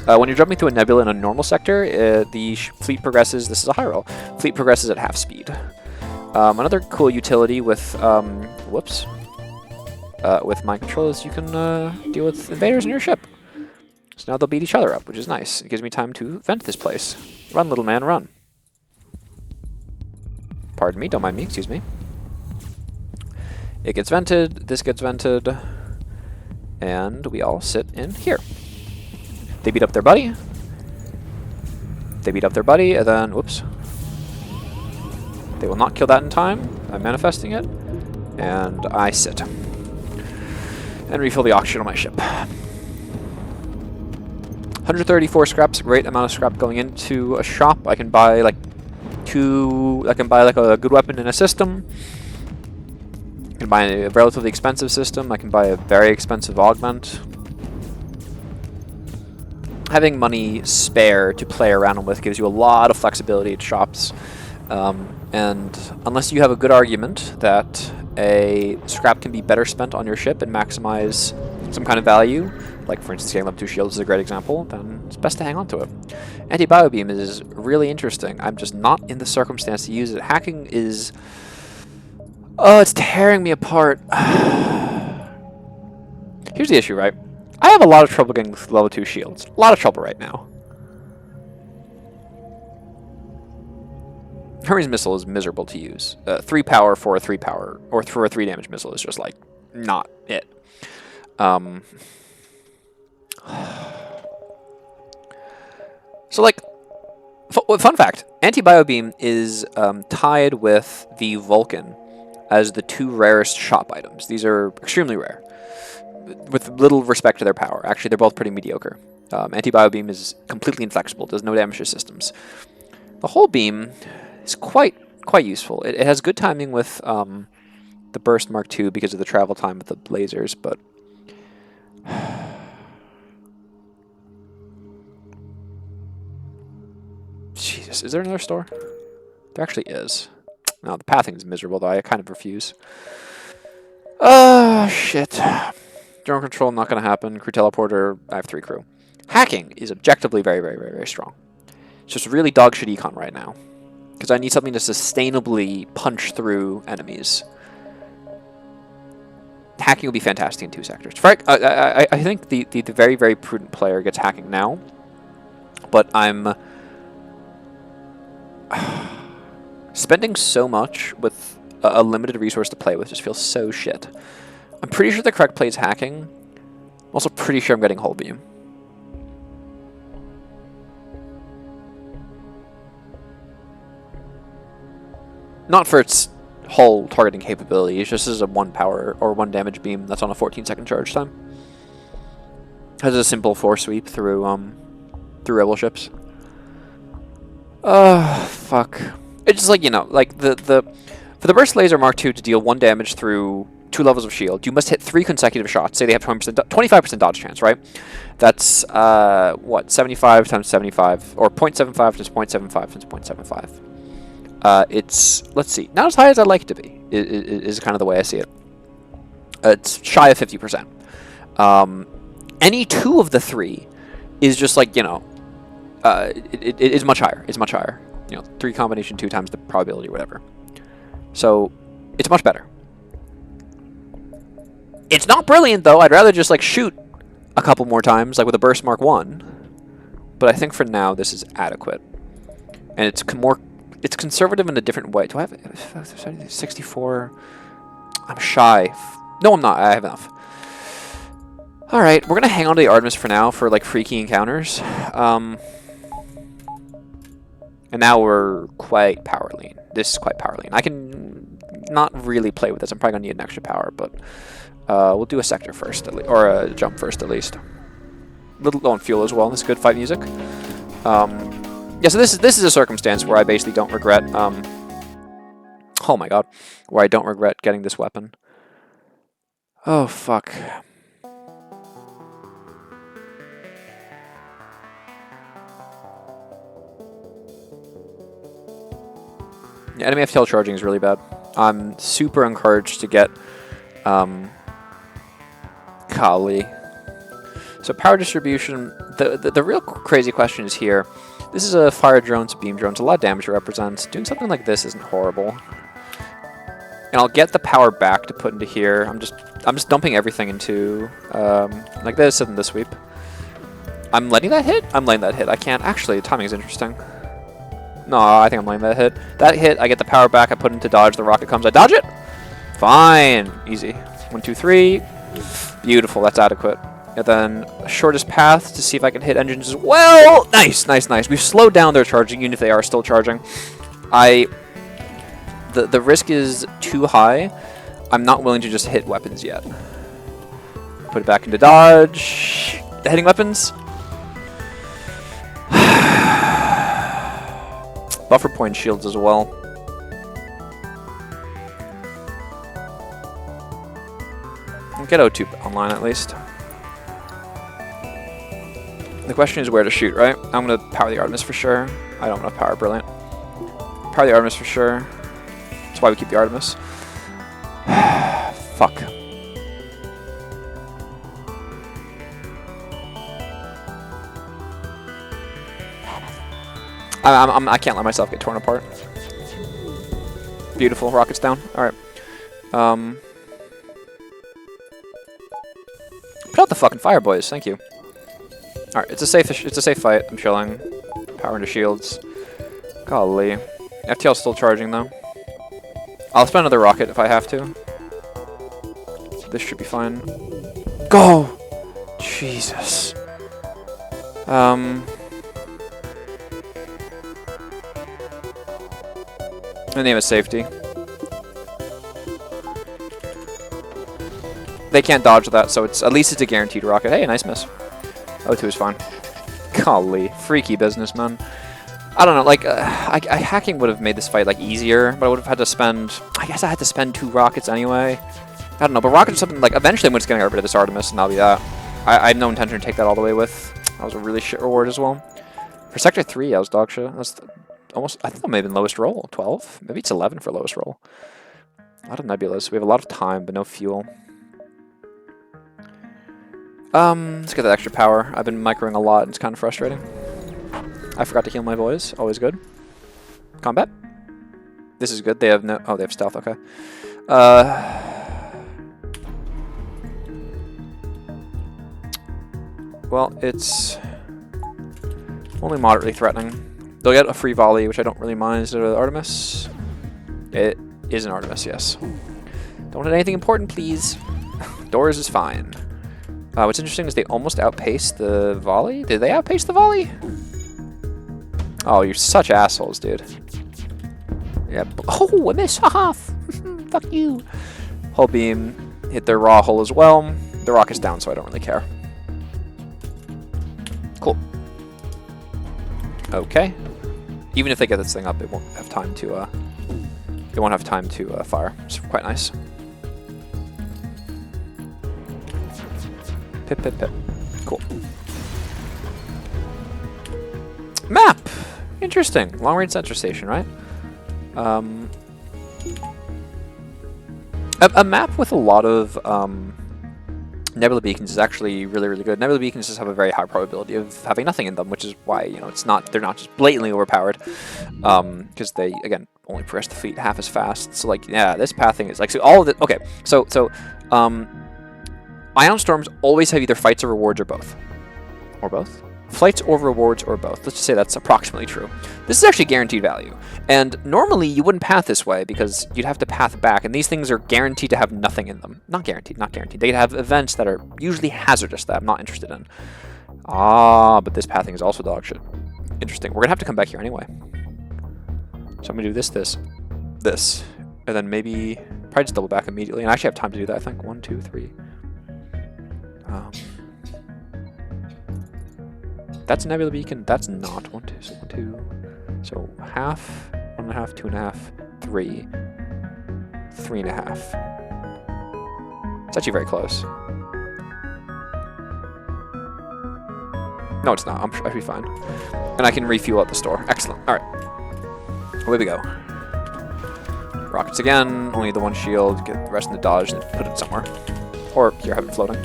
When you're jumping through a nebula in a normal sector, the fleet progresses... This is a high roll. Fleet progresses at half speed. Another cool utility with... whoops. with mind control is you can deal with invaders in your ship. So now they'll beat each other up, which is nice. It gives me time to vent this place. Run, little man, run. Pardon me, don't mind me, excuse me. It gets vented, this gets vented, and we all sit in here. They beat up their buddy. They beat up their buddy, and then, whoops. They will not kill that in time. I'm manifesting it. And I sit. And refill the oxygen on my ship. 134 scraps, great amount of scrap going into a shop. I can buy like a good weapon in a system. I can buy a relatively expensive system. I can buy a very expensive augment. Having money spare to play around with gives you a lot of flexibility at shops. And unless you have a good argument that a scrap can be better spent on your ship and maximize some kind of value, like for instance getting level 2 shields is a great example, then it's best to hang on to it. Anti-bio beam is really interesting. I'm just not in the circumstance to use it. Hacking is... oh, it's tearing me apart. Here's the issue, right? I have a lot of trouble getting level 2 shields. A lot of trouble right now. Hermes missile is miserable to use. 3 power for a 3 power, or for a 3 damage missile is just like, not it. So like, fun fact, anti-bio beam is tied with the Vulcan as the 2 rarest shop items. These are extremely rare, with little respect to their power. Actually, they're both pretty mediocre. Anti-bio beam is completely inflexible, does no damage to systems. The whole beam is quite useful. It has good timing with the Burst Mark II because of the travel time with the lasers, but... Jesus, is there another store? There actually is. No, the pathing is miserable, though. I kind of refuse. Oh, shit. Drone control, not going to happen. Crew teleporter, I have 3 crew. Hacking is objectively very strong. It's just really dog shit econ right now. Because I need something to sustainably punch through enemies. Hacking will be fantastic in 2 sectors. I think the very prudent player gets hacking now. But I'm... spending so much with a limited resource to play with just feels so shit. I'm pretty sure the correct play is hacking. I'm also pretty sure I'm getting hull beam. Not for its hull targeting capability, it's just as a 1 power or 1 damage beam that's on a 14-second charge time. Has a simple 4 sweep through rebel ships. Fuck. It's just like, you know, like for the Burst Laser Mark II to deal 1 damage through 2 levels of shield, you must hit 3 consecutive shots. Say they have 25% dodge chance, right? That's, what, 75 times 75, or 0.75 times 0.75 times 0.75. It's, let's see, not as high as I'd like it to be, is kind of the way I see it. It's shy of 50%. Any 2 of the 3 is just like, you know, it is much higher. It's much higher. You know, 3 combination 2 times the probability or whatever. So, it's much better. It's not brilliant, though. I'd rather just, like, shoot a couple more times, like with a Burst Mark I. But I think for now, this is adequate. And it's it's conservative in a different way. Do I have 64? I'm shy. No, I'm not. I have enough. Alright, we're going to hang on to the Artemis for now for, like, freaky encounters. And now we're quite power lean. This is quite power lean. I can not really play with this. I'm probably going to need an extra power, but we'll do a sector first, or a jump first at least. Little low on fuel as well. This is good fight music. Yeah, so this is a circumstance where I basically don't regret. Oh my god, where I don't regret getting this weapon. Oh fuck. Yeah, enemy FTL charging is really bad. I'm super encouraged to get Kali. So power distribution, the real crazy question is here. This is a fire drone to beam drone. It's a lot of damage it represents. Doing something like this isn't horrible. And I'll get the power back to put into here. I'm just dumping everything into like this and the sweep. I'm letting that hit? I'm letting that hit. I can't. Actually, the timing is interesting. No, I think I'm letting that hit. That hit, I get the power back, I put into dodge, the rocket comes, I dodge it! Fine. Easy. 1, 2, 3. Beautiful, that's adequate. And then shortest path to see if I can hit engines as well. Nice, nice, nice. We've slowed down their charging, even if they are still charging. The risk is too high. I'm not willing to just hit weapons yet. Put it back into dodge. The hitting weapons. Buffer point shields as well. I'll get O2 online at least. The question is where to shoot, right? I'm going to power the Artemis for sure. I don't want to power Brilliant. Power the Artemis for sure. That's why we keep the Artemis. Fuck. I can't let myself get torn apart. Beautiful. Rockets down. Alright. Put out the fucking fire, boys. Thank you. Alright, it's a safe fight. I'm chilling. Power into shields. Golly. FTL's still charging though. I'll spend another rocket if I have to. This should be fine. Go! Jesus. In the name of safety. They can't dodge that, so at least it's a guaranteed rocket. Hey, a nice miss. O2 is fine. Golly, freaky business, man. I don't know, like, hacking would have made this fight, like, easier, but I would have had to spend... I guess I had to spend 2 rockets anyway. I don't know, but rockets or something, like, eventually I'm just going to get rid of this Artemis, and that'll be that. I have no intention to take that all the way with. That was a really shit reward as well. For Sector 3, I was dog shit. That's almost... I think that may have been lowest roll. 12? Maybe it's 11 for lowest roll. A lot of nebulas. We have a lot of time, but no fuel. Let's get that extra power. I've been microing a lot, and it's kind of frustrating. I forgot to heal my boys. Always good. Combat. This is good. They have no... Oh, they have stealth. Okay. Well, it's only moderately threatening. They'll get a free volley, which I don't really mind. Is it an Artemis? It is an Artemis, yes. Don't hit anything important, please. Doors is fine. What's interesting is they almost outpaced the volley. Did they outpace the volley? Oh, you're such assholes, dude. Yeah. Oh, I missed. Haha. Fuck you. Hull beam hit their raw hull as well. The rocket's down, so I don't really care. Cool. Okay. Even if they get this thing up, it won't have time to. It won't have time to fire. It's quite nice. Pip, pip, pip. Cool. Map! Interesting. Long-range sensor station, right? A map with a lot of nebula beacons is actually really, really good. Nebula beacons just have a very high probability of having nothing in them, which is why, you know, they're not just blatantly overpowered. Because they, again, only progress the fleet half as fast. So, like, yeah, this pathing is like, so all of it. Okay, so Ion Storms always have either fights or rewards or both. Or both? Flights or rewards or both. Let's just say that's approximately true. This is actually guaranteed value. And normally you wouldn't path this way because you'd have to path back. And these things are guaranteed to have nothing in them. Not guaranteed, not guaranteed. They have events that are usually hazardous that I'm not interested in. Ah, but this pathing is also dog shit. Interesting. We're going to have to come back here anyway. So I'm going to do this. And then maybe probably just double back immediately. And I actually have time to do that, I think. 1, 2, 3. That's a nebula beacon. That's not 1, 2. So 1, 2. So half, 1.5, 2.5, 3, 3.5. It's actually very close. No, it's not. I should be fine. And I can refuel at the store. Excellent. All right. Away we go. Rockets again. Only the one shield. Get the rest in the dodge and put it somewhere. Or here, have it floating.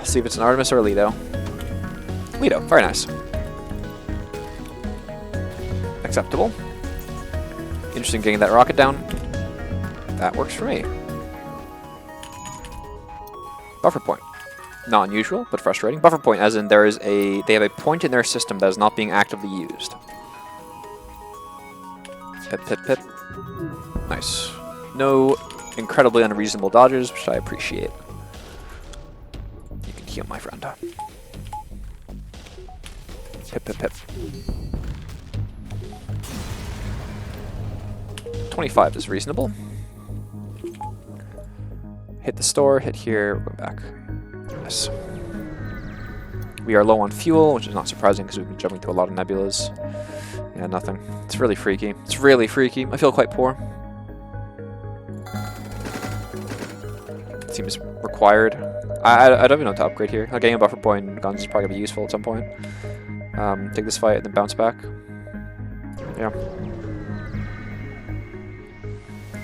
See if it's an Artemis or a Lido. Lido, very nice. Acceptable. Interested in getting that rocket down. That works for me. Buffer point. Not unusual, but frustrating. Buffer point, as in they have a point in their system that is not being actively used. Pip, pip, pip. Nice. No incredibly unreasonable dodges, which I appreciate. You can heal, my friend. Pip, pip, pip. 25 is reasonable. Hit the store, hit here, we're going back. Yes. We are low on fuel, which is not surprising because we've been jumping through a lot of nebulas. Yeah, nothing. It's really freaky. It's really freaky. I feel quite poor. Seems required. I don't even know to upgrade here. Getting a buffer point and guns is probably going to be useful at some point. Take this fight and then bounce back. Yeah.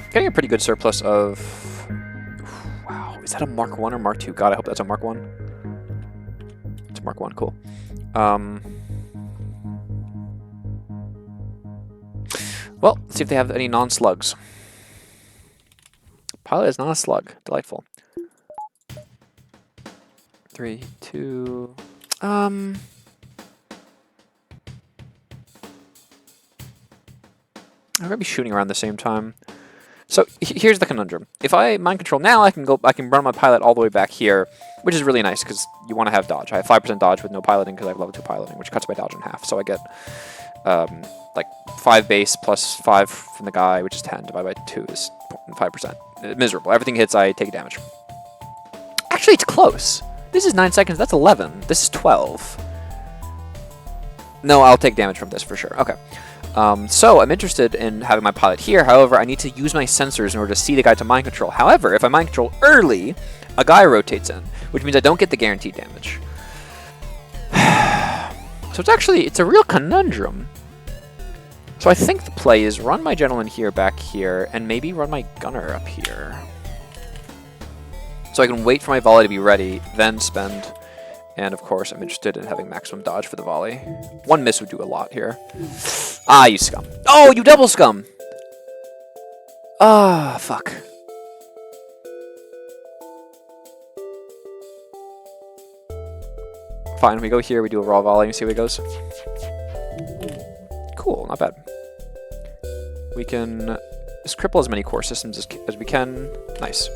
Getting a pretty good surplus of... Wow, is that a Mark 1 or Mark 2? God, I hope that's a Mark 1. It's a Mark 1, cool. Well, let's see if they have any non-slugs. Pilot is not a slug. Delightful. 3, 2... I'm gonna be shooting around the same time. So here's the conundrum. If I mind control now, I can run my pilot all the way back here, which is really nice because you want to have dodge. I have 5% dodge with no piloting because I have level 2 piloting, which cuts my dodge in half. So I get like 5 base plus 5 from the guy, which is 10 divided by 2 is 5%. Miserable. Everything hits, I take damage. Actually, it's close. This is 9 seconds. That's 11. This is 12. No, I'll take damage from this for sure. Okay. So I'm interested in having my pilot here. However, I need to use my sensors in order to see the guy to mind control. However, if I mind control early, a guy rotates in, which means I don't get the guaranteed damage. So it's a real conundrum. So I think the play is run my gentleman here back here, and maybe run my gunner up here. So I can wait for my volley to be ready, then spend. And of course, I'm interested in having maximum dodge for the volley. 1 miss would do a lot here. Ah, you scum. Oh, you double scum! Ah, fuck. Fine, we go here, we do a raw volley, and see where it goes. Cool, not bad. We can just cripple as many core systems as we can. Nice.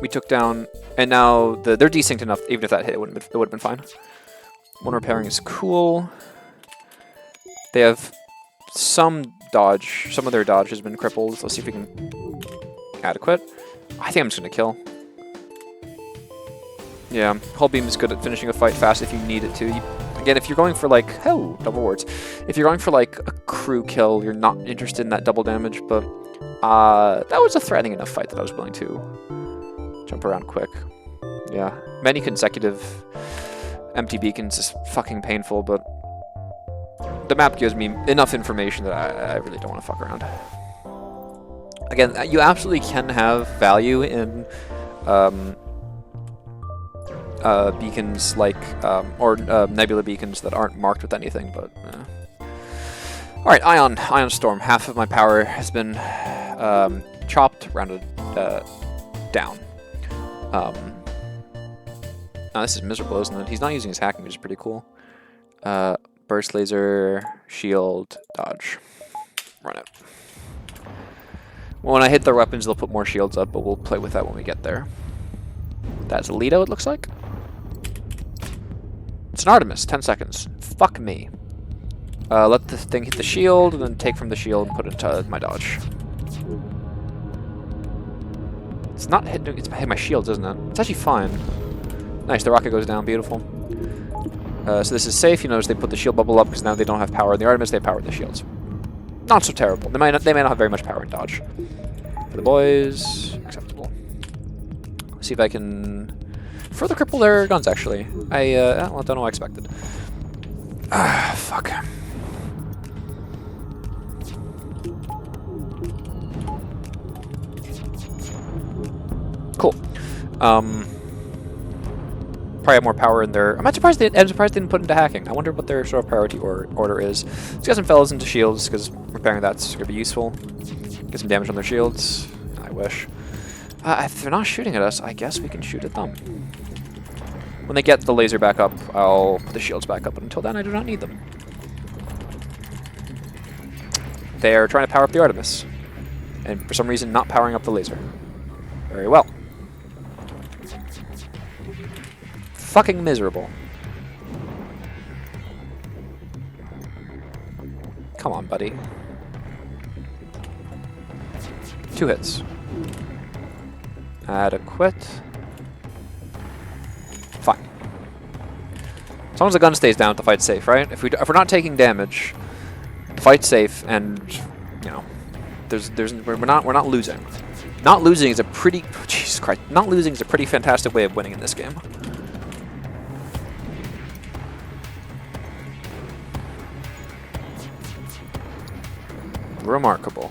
We took down, and now they're desynced enough. Even if that hit, it would have been fine. 1 repairing is cool. They have some dodge. Some of their dodge has been crippled. Let's see if we can adequate. I think I'm just gonna kill. Yeah, hull beam is good at finishing a fight fast if you need it to. Again, if you're going for like, oh, double wards. If you're going for like a crew kill, you're not interested in that double damage. But that was a threatening enough fight that I was willing to jump around quick. Yeah, many consecutive empty beacons is fucking painful, but the map gives me enough information that I really don't want to fuck around. Again, you absolutely can have value in beacons like, or nebula beacons that aren't marked with anything, but... Alright, Ion Storm. Half of my power has been chopped, rounded down. Oh, this is miserable, isn't it? He's not using his hacking, which is pretty cool. Burst laser, shield, dodge. Run it. Well, when I hit their weapons, they'll put more shields up, but we'll play with that when we get there. That's Alito, it looks like. It's an Artemis, 10 seconds. Fuck me. Let the thing hit the shield, and then take from the shield and put it into my dodge. It's not hitting, it's hitting my shields, isn't it? It's actually fine. Nice, the rocket goes down, beautiful. So this is safe. You notice they put the shield bubble up because now they don't have power in the Artemis, they have power in the shields. Not so terrible. They may not have very much power in dodge. For the boys, acceptable. Let's see if I can further cripple their guns, actually. Well, I don't know what I expected. Ah, fuck. Cool. probably have more power in their... I'm surprised they didn't put into hacking. I wonder what their sort of priority order is. Let's get some fellas into shields, because repairing that's going to be useful. Get some damage on their shields. I wish. If they're not shooting at us, I guess we can shoot at them. When they get the laser back up, I'll put the shields back up, but until then I do not need them. They are trying to power up the Artemis, and for some reason not powering up the laser. Very well. Fucking miserable. Come on, buddy. 2 hits. Adequate. Fine. As long as the gun stays down, the fight's safe, right? If we're not taking damage, the fight's safe, and you know, we're not losing. Not losing is a pretty Jesus Christ. Not losing is a pretty fantastic way of winning in this game. Remarkable.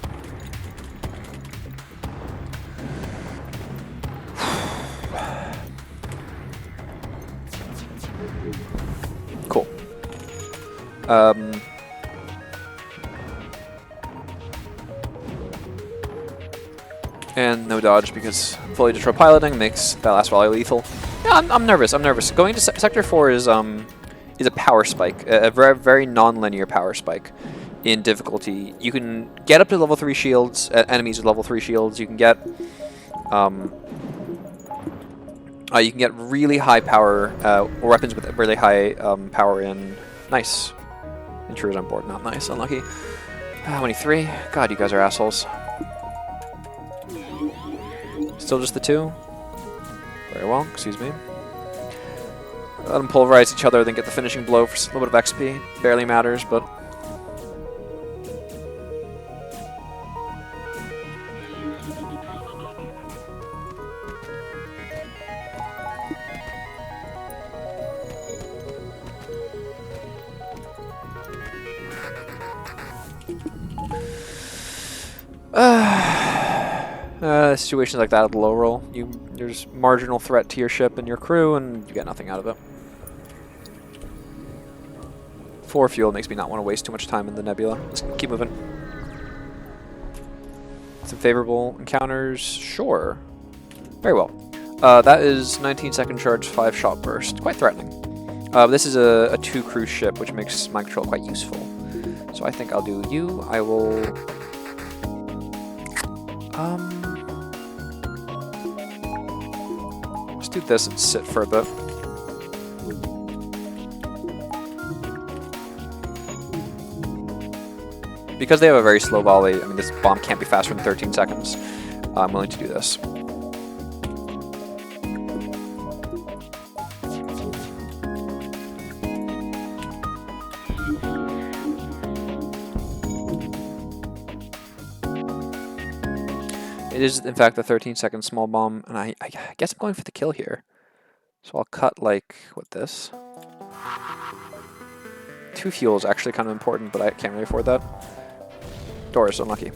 Cool. And no dodge because fully destroy piloting makes that last volley lethal. Yeah, I'm nervous. I'm nervous. Going to Sector 4 is a power spike, a very, very non-linear power spike in difficulty. You can get up to level 3 shields, enemies with level 3 shields. You can get really high power weapons with really high power in. Nice. Intruders on board, not nice. Unlucky. How many? 3? God, you guys are assholes. Still just the 2? Very well, excuse me. Let them pulverize each other, then get the finishing blow for a little bit of XP. Barely matters, but... situations like that at the low roll, there's marginal threat to your ship and your crew, and you get nothing out of it. 4 fuel makes me not want to waste too much time in the nebula. Let's keep moving. Some favorable encounters, sure. Very well. That is 19-second charge, 5 shot burst. Quite threatening. This is a 2 cruise ship, which makes mind control quite useful. So I think I'll do you. I will... let's do this and sit for a bit. Because they have a very slow volley, I mean, this bomb can't be faster than 13 seconds. I'm willing to do this. It is, in fact, the 13-second small bomb, and I guess I'm going for the kill here. So I'll cut, like, with this. 2 fuel is actually kind of important, but I can't really afford that. Doors, unlucky.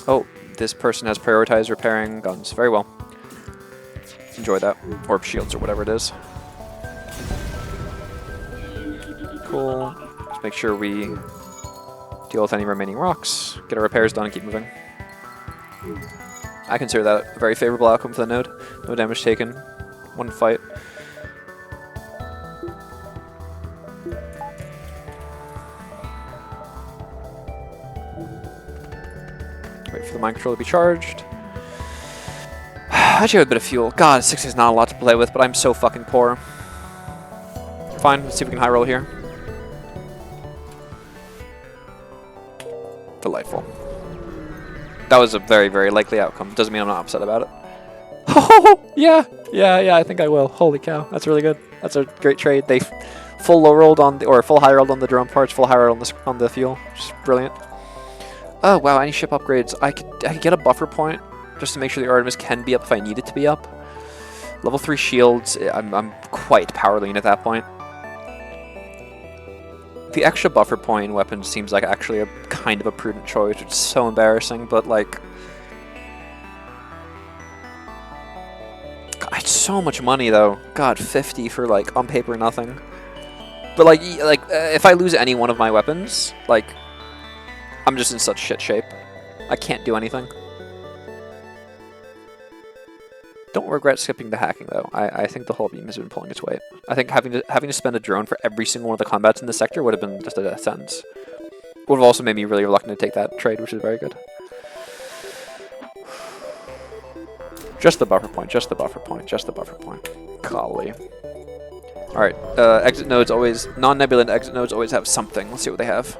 Oh, this person has prioritized repairing guns. Very well. Enjoy that. Or shields, or whatever it is. Cool. Just make sure we deal with any remaining rocks, get our repairs done, and keep moving. I consider that a very favorable outcome for the node. No damage taken. 1 fight. Wait for the mind control to be charged. I actually have a bit of fuel. God, 6 is not a lot to play with, but I'm so fucking poor. Fine, let's see if we can high roll here. Delightful. That was a very, very likely outcome. Doesn't mean I'm not upset about it. Oh, yeah, I think I will. Holy cow, that's really good. That's a great trade. They full low rolled on the, or full high rolled on the drone parts, full high rolled on the fuel. Just brilliant. Oh wow, any ship upgrades. I could get a buffer point just to make sure the Artemis can be up if I need it to be up. Level 3 shields. I'm quite power lean at that point. The extra buffer point weapon seems like actually a kind of a prudent choice, which is so embarrassing, but like... God, It's so much money though. God, 50 for like on paper nothing. But like if I lose any one of my weapons, like I'm just in such shit shape. I can't do anything. Don't regret skipping the hacking though. I think the whole beam has been pulling its weight. I think having to spend a drone for every single one of the combats in this sector would have been just a death sentence. Would have also made me really reluctant to take that trade, which is very good. Just the buffer point, just the buffer point, just the buffer point. Golly. Alright, exit nodes always, non-nebulant exit nodes always have something. Let's see what they have.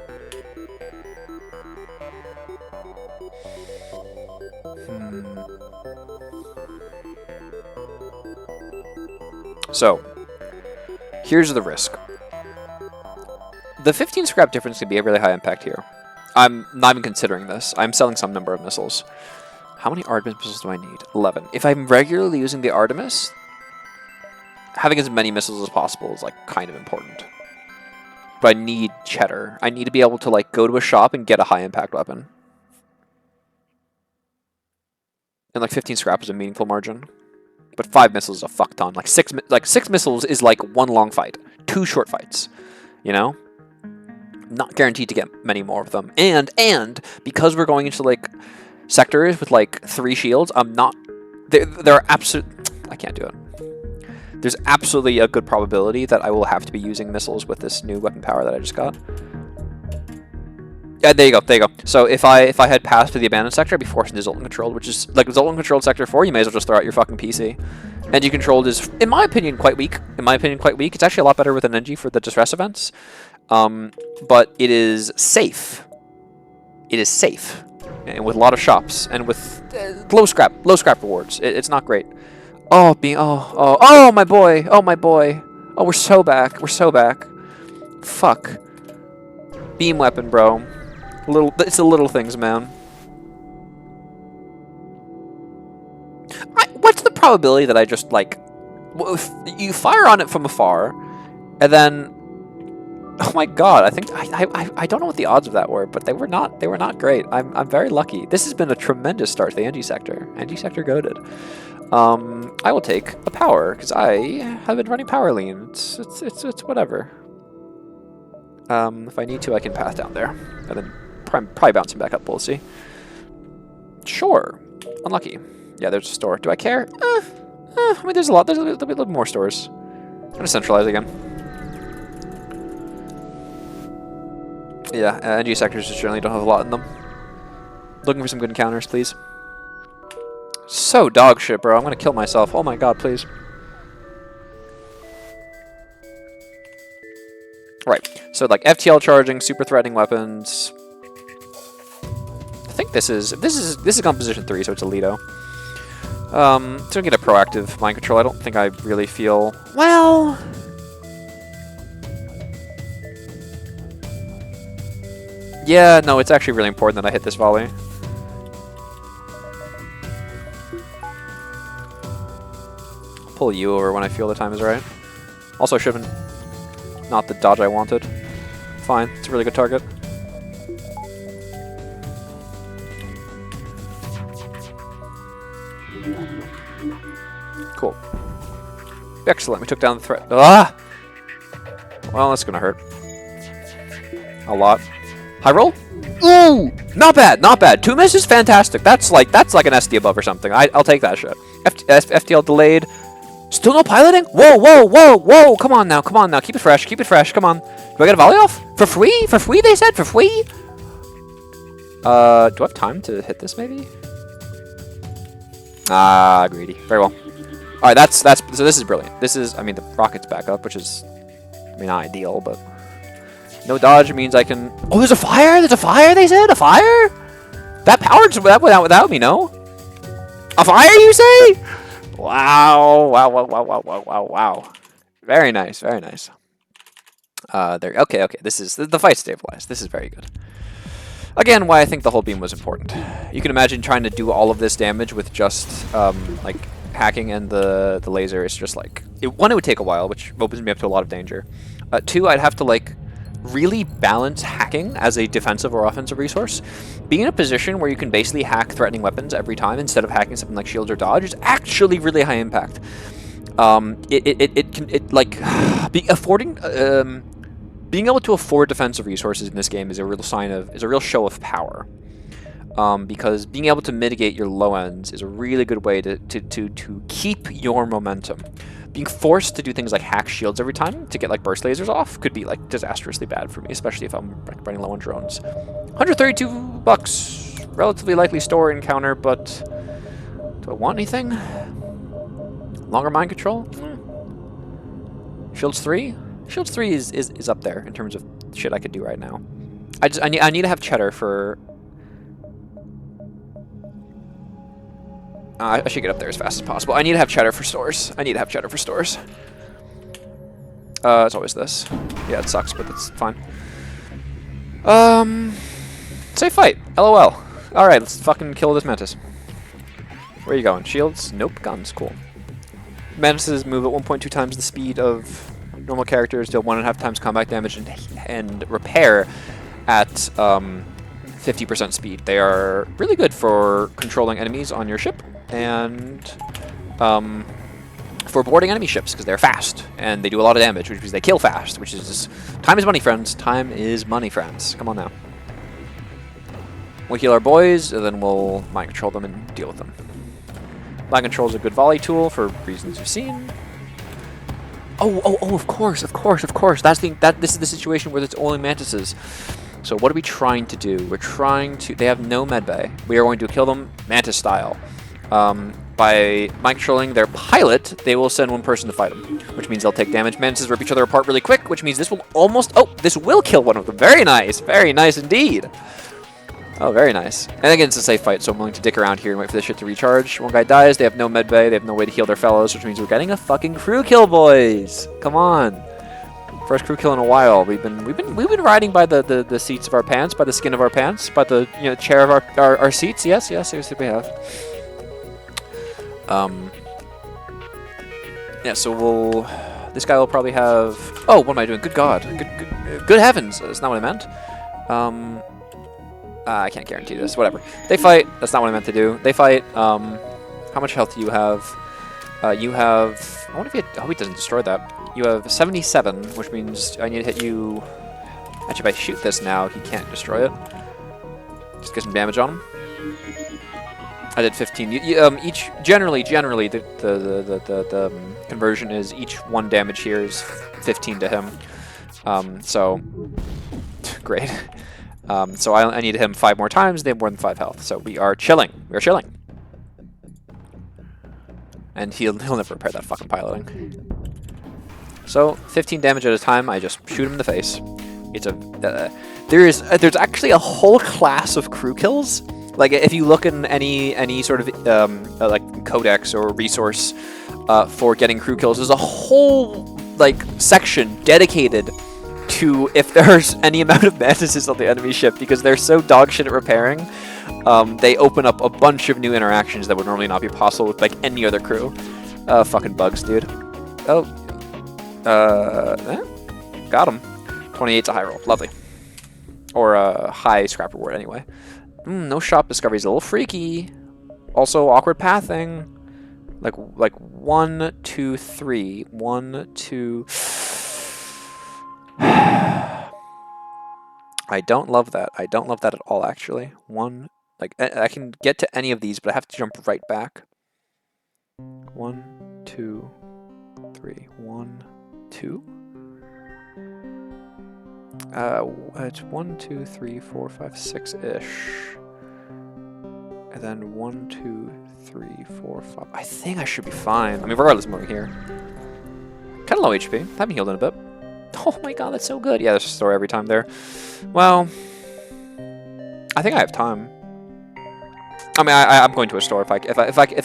So, here's the risk. The 15 scrap difference could be a really high impact here. I'm not even considering this. I'm selling some number of missiles. How many Artemis missiles do I need? 11. If I'm regularly using the Artemis, having as many missiles as possible is like kind of important. But I need cheddar. I need to be able to like go to a shop and get a high impact weapon. And like 15 scrap is a meaningful margin. But 5 missiles is a fuck ton. Like six missiles is like 1 long fight. 2 short fights. You know? Not guaranteed to get many more of them. And because we're going into like sectors with like 3 shields, I'm not... There are absolute... I can't do it. There's absolutely a good probability that I will have to be using missiles with this new weapon power that I just got. Yeah, there you go, there you go. So if I had passed to the abandoned sector, I'd be forced into Zoltan controlled, which is like Zoltan controlled sector 4. You may as well just throw out your fucking PC. NG controlled is, in my opinion, quite weak. It's actually a lot better with an NG for the distress events, but it is safe. It is safe, and with a lot of shops and with low scrap rewards. It's not great. Oh my boy, oh we're so back, Fuck. Beam weapon, bro. It's the little things, man. What's the probability that I just like, if you fire on it from afar, and then, oh my god, I think I don't know what the odds of that were, but they were not great. I'm very lucky. This has been a tremendous start to the NG sector. NG sector goated. I will take a power because I have been running power lean. It's whatever. If I need to, I can path down there, and then probably bouncing back up. We'll see. Sure. Unlucky. Yeah, there's a store. Do I care? I mean, there's a lot. There'll be a little more stores. I'm gonna centralize again. Yeah, NG sectors just generally don't have a lot in them. Looking for some good encounters, please. So dog shit, bro. I'm gonna kill myself. Oh my god, please. Right. So like FTL charging, super threatening weapons. I think this is composition 3, so it's a Lido. So we get a proactive mind control. I don't think I really feel well. Yeah, no, it's actually really important that I hit this volley. I'll pull you over when I feel the time is right. Also, should have been not the dodge I wanted. Fine, it's a really good target. Cool. Excellent, we took down the threat. Ah! Well, that's gonna hurt. A lot. High roll? Ooh! Not bad, not bad. 2 misses? Fantastic. That's like an SD above or something. I'll take that shit. FTL delayed. Still no piloting? Whoa, whoa, whoa, whoa! Come on now, come on now. Keep it fresh, come on. Do I get a volley off? For free? For free, they said? For free? Do I have time to hit this, maybe? Ah, greedy. Very well. Alright, so this is brilliant. This is, I mean, the rocket's back up, which is, I mean, not ideal, but... No dodge means I can... Oh, there's a fire? There's a fire, they said? A fire? That powered that without me, no? A fire, you say? Wow. Wow, wow, wow, wow, wow, wow, wow. Very nice, very nice. There. Okay, okay. This is... The fight stabilized. This is very good. Again, why I think the whole beam was important. You can imagine trying to do all of this damage with just, like, hacking and the laser. It's just like... One, it would take a while, which opens me up to a lot of danger. 2, I'd have to, like... really balance hacking as a defensive or offensive resource. Being in a position where you can basically hack threatening weapons every time instead of hacking something like shields or dodge is actually really high impact. it can like being able to afford defensive resources in this game is a real show of power. Because being able to mitigate your low ends is a really good way to keep your momentum. Being forced to do things like hack shields every time to get like burst lasers off could be like disastrously bad for me, especially if I'm running low on drones. $132, relatively likely store encounter, but do I want anything? Longer mind control? Shields 3? Shields 3 is up there in terms of shit I could do right now. I need to have cheddar for. I should get up there as fast as possible. I need to have cheddar for stores. It's always this. Yeah, it sucks, but it's fine. Safe fight. LOL. Alright, let's fucking kill this mantis. Where are you going? Shields? Nope. Guns. Cool. Mantises move at 1.2 times the speed of normal characters, deal 1.5 times combat damage, and repair at 50% speed. They are really good for controlling enemies on your ship and for boarding enemy ships because they're fast and they do a lot of damage, which means they kill fast, which is time is money, friends. Time is money, friends. Come on now. We'll heal our boys and then we'll mind control them and deal with them. Mind control is a good volley tool for reasons you've seen. Oh, of course. This is the situation where it's only mantises. So what are we trying to do? They have no medbay. We are going to kill them mantis style. By mind controlling their pilot, they will send one person to fight them, which means they'll take damage. Mantises rip each other apart really quick, which means this will this will kill one of them. Very nice indeed. Oh, very nice. And again, it's a safe fight, so I'm willing to dick around here and wait for this shit to recharge. One guy dies, they have no medbay, they have no way to heal their fellows, which means we're getting a fucking crew kill, boys! Come on. First crew kill in a while. We've been riding by the seats of our pants, by the skin of our pants, by the chair of our seats. Yes, seriously we have. Yeah, so this guy will probably have. Oh, what am I doing? Good God, good heavens! That's not what I meant. I can't guarantee this. Whatever. They fight. That's not what I meant to do. They fight. How much health do you have? You have. I wonder if I hope he doesn't destroy that. You have 77, which means I need to hit you. Actually, if I shoot this now, he can't destroy it. Just get some damage on him. I did 15. Each generally the conversion is each 1 damage here is 15 to him. So great. So I need to hit him 5 more times. They have more than 5 health. So we are chilling. And he'll never repair that fucking piloting. So 15 damage at a time. I just shoot him in the face. It's a there's actually a whole class of crew kills. Like if you look in any sort of like codex or resource for getting crew kills, there's a whole like section dedicated to if there's any amount of mantises on the enemy ship, because they're so dog shit at repairing. They open up a bunch of new interactions that would normally not be possible with like any other crew. Fucking bugs, dude. Oh, got him. 28's a high roll, lovely, or a high scrap reward anyway. No shop discovery is a little freaky. Also awkward pathing. Like 1, 2, 3. 1, 2. I don't love that. I don't love that at all, actually. I can get to any of these, but I have to jump right back. 1, 2, 3. 1, 2. It's 1, 2, 3, 4, 5, 6-ish. And then 1, 2, 3, 4, 5. I think I should be fine. I mean, regardless, I'm over here. Kind of low HP. Haven't healed in a bit. Oh my god, that's so good. Yeah, there's a store every time there. Well, I think I have time. I mean, I'm going to a store if I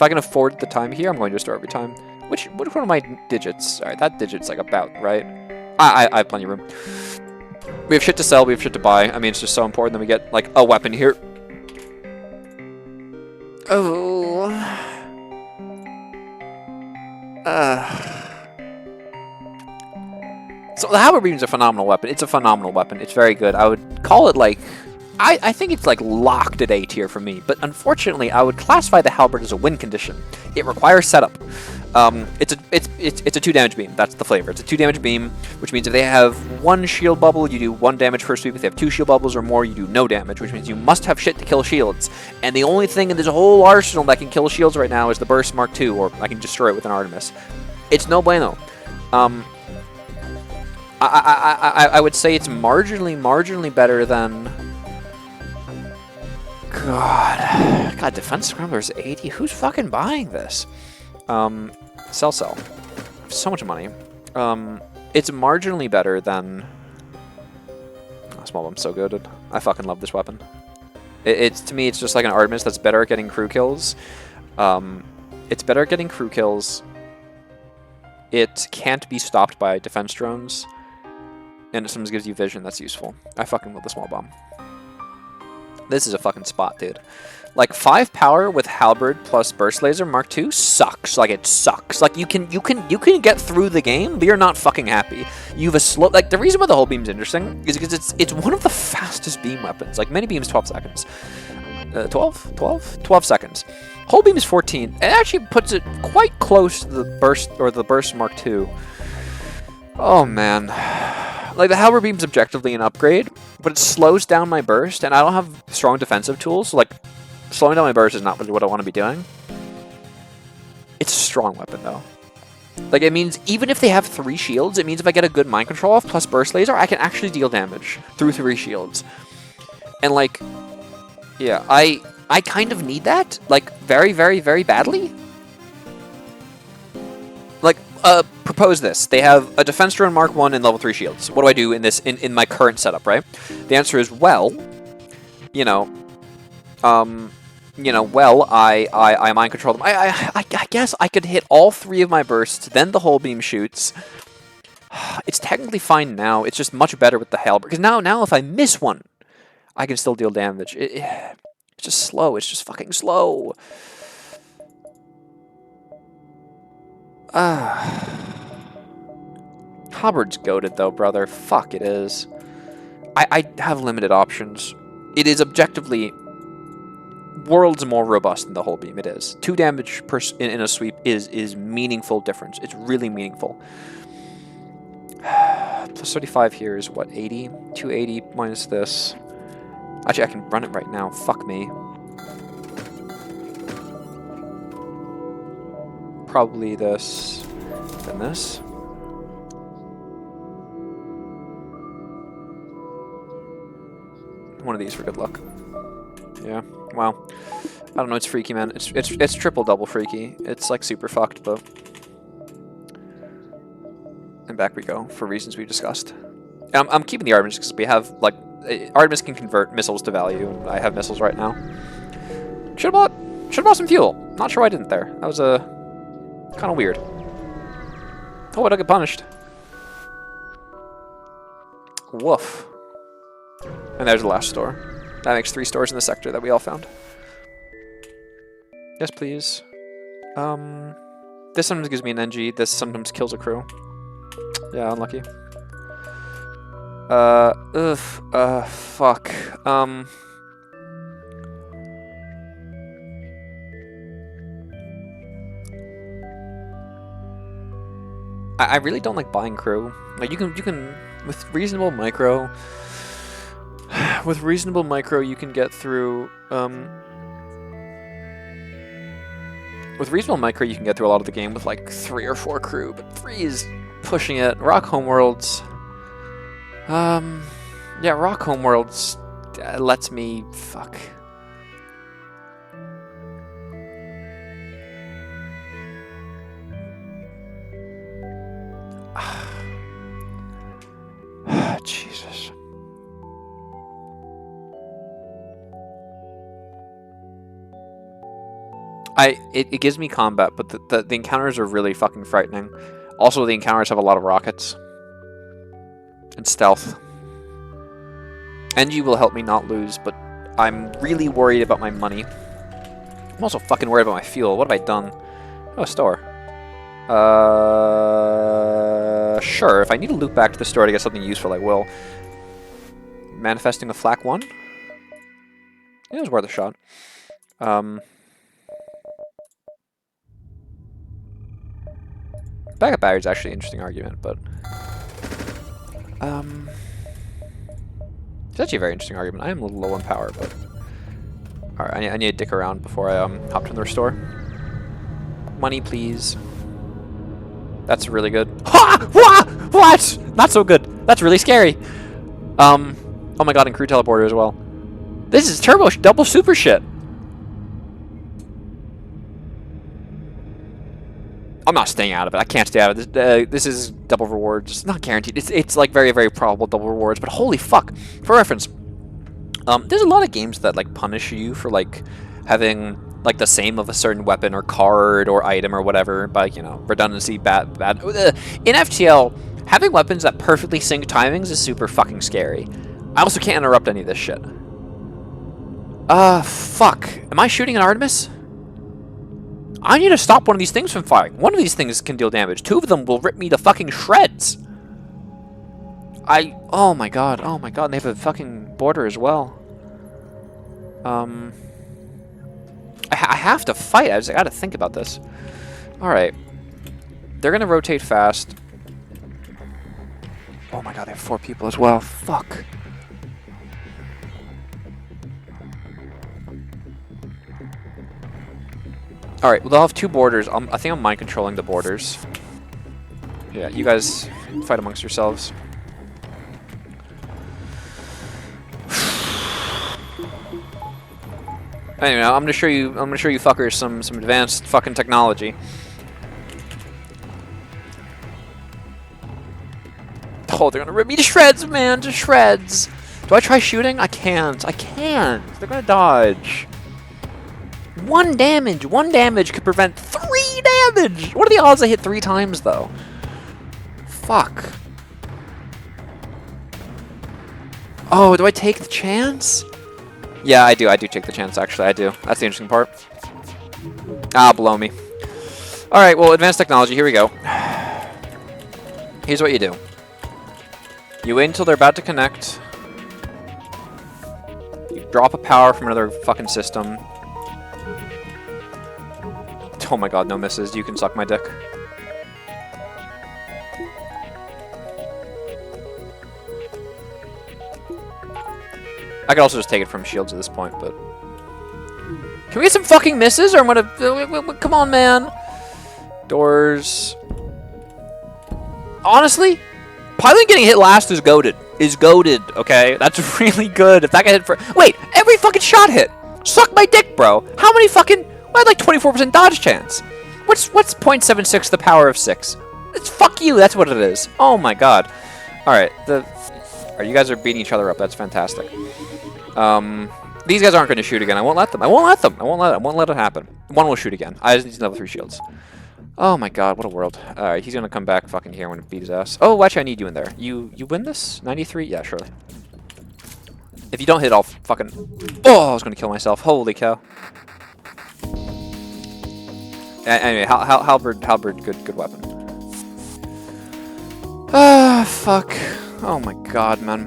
can afford the time here. I'm going to a store every time. Which one of my digits? All right, that digit's like about right. I have plenty of room. We have shit to sell. We have shit to buy. I mean, it's just so important that we get like a weapon here. Oh. So the halberd beam is a phenomenal weapon. It's a phenomenal weapon. It's very good. I would call it like I think it's like locked at A tier for me, but unfortunately I would classify the halberd as a win condition. It requires setup. It's a 2 damage beam. That's the flavor. It's a 2 damage beam, which means if they have 1 shield bubble, you do 1 damage per sweep. If they have 2 shield bubbles or more, you do no damage, which means you must have shit to kill shields. And the only thing in this whole arsenal that can kill shields right now is the Burst Mark II, or I can destroy it with an Artemis. It's no bueno. I would say it's marginally better than... God, Defense Scrambler's 80? Who's fucking buying this? Sell. So much money. It's marginally better than... Oh, Small Bomb's so good. I fucking love this weapon. To me, it's just like an Artemis that's better at getting crew kills. It's better at getting crew kills. It can't be stopped by defense drones. And it sometimes gives you vision that's useful. I fucking love the Small Bomb. This is a fucking spot, dude. Like 5 power with halberd plus burst laser Mark II sucks. Like it sucks. Like you can get through the game, but you're not fucking happy. You have a slow. Like the reason why the whole beam's interesting is because it's one of the fastest beam weapons. Like many beams 12 seconds. 12 seconds. Whole beam is 14. It actually puts it quite close to the burst Mark II. Oh man. Like the halberd beam's objectively an upgrade, but it slows down my burst, and I don't have strong defensive tools, so like slowing down my burst is not really what I want to be doing. It's a strong weapon though. Like it means even if they have 3 shields, it means if I get a good mind control off plus burst laser, I can actually deal damage through 3 shields. And like, yeah, I kind of need that, like very badly. Like, propose this. They have a defense drone Mark 1 and level 3 shields. What do I do in this in my current setup, right? The answer is, well, I mind control them. I guess I could hit all 3 of my bursts, then the whole beam shoots. It's technically fine now. It's just much better with the halberd. Because now if I miss one, I can still deal damage. It's just slow. It's just fucking slow. Halberd's goated though, brother. Fuck, it is. I have limited options. It is objectively worlds more robust than the whole beam. It is. 2 damage in a sweep is meaningful difference. It's really meaningful. Plus 35 here is what, 80? 280 minus this. Actually, I can run it right now. Fuck me. Probably this, then this. One of these for good luck. Yeah. Wow. I don't know. It's freaky, man. It's triple double freaky. It's like super fucked, but. And back we go for reasons we discussed. I'm keeping the Artemis because we have like Artemis can convert missiles to value, and I have missiles right now. Should have bought some fuel. Not sure why I didn't there. That was a. Kind of weird. Oh, I don't get punished. Woof. And there's the last store. That makes 3 stores in the sector that we all found. Yes, please. This sometimes gives me an NG. This sometimes kills a crew. Yeah, unlucky. Fuck. I really don't like buying crew. Like you can with reasonable micro you can get through with reasonable micro you can get through a lot of the game with like 3 or 4 crew, but 3 is pushing it. Rock Homeworlds. Yeah, Rock Homeworlds lets me fuck. Jesus. It gives me combat, but the encounters are really fucking frightening. Also, the encounters have a lot of rockets. And stealth. NG will help me not lose, but I'm really worried about my money. I'm also fucking worried about my fuel. What have I done? Oh, a store. Sure. If I need to loop back to the store to get something useful, I will. Manifesting a flak 1? It was worth a shot. Backup battery is actually an interesting argument, but it's actually a very interesting argument. I am a little low on power, but all right, I need to dick around before I hop to the restore. Money, please. That's really good. Ha! What? Not so good. That's really scary. Oh my god, and crew teleporter as well. This is turbo double super shit. I'm not staying out of it. I can't stay out of this. This is double rewards. It's not guaranteed. It's like very, very probable double rewards. But holy fuck! For reference, there's a lot of games that like punish you for like having like the same of a certain weapon or card or item or whatever, by, you know, redundancy, bad. In FTL, having weapons that perfectly sync timings is super fucking scary. I also can't interrupt any of this shit. Fuck. Am I shooting an Artemis? I need to stop one of these things from firing. One of these things can deal damage. Two of them will rip me to fucking shreds. Oh my god, and they have a fucking border as well. I have to fight. I gotta think about this. Alright. They're gonna rotate fast. Oh my god, they have 4 people as well. Fuck. Alright, well, they'll have 2 borders. I think I'm mind controlling the borders. Yeah, you guys fight amongst yourselves. Anyway, I'm gonna show you fuckers some advanced fucking technology. Oh, they're gonna rip me to shreds, man, to shreds. Do I try shooting? I can't. They're gonna dodge. 1 damage. 1 damage could prevent 3 damage. What are the odds I hit 3 times though? Fuck. Oh, do I take the chance? Yeah, I do. I do take the chance, actually. I do. That's the interesting part. Ah, blow me. Alright, well, advanced technology. Here we go. Here's what you do. You wait until they're about to connect. You drop a power from another fucking system. Oh my god, no misses. You can suck my dick. I could also just take it from shields at this point, but... Can we get some fucking misses, or I'm gonna... Come on, man. Doors... Honestly, Pilot getting hit last is goated. Okay? That's really good. If that got hit for... Wait, every fucking shot hit! Suck my dick, bro! How many fucking... I had like 24% dodge chance. What's 0.76 to the power of 6? It's fuck you, that's what it is. Oh my god. Alright, you guys are beating each other up, that's fantastic. These guys aren't going to shoot again. I won't let them. I won't let it happen. One will shoot again. I just need level 3 shields. Oh my god, what a world. Alright, he's going to come back fucking here when it beat his ass. Oh, actually, I need you in there. You win this? 93? Yeah, surely. If you don't hit, I'll fucking... Oh, I was going to kill myself. Holy cow. Anyway, halberd, good weapon. Ah, fuck. Oh my god, man.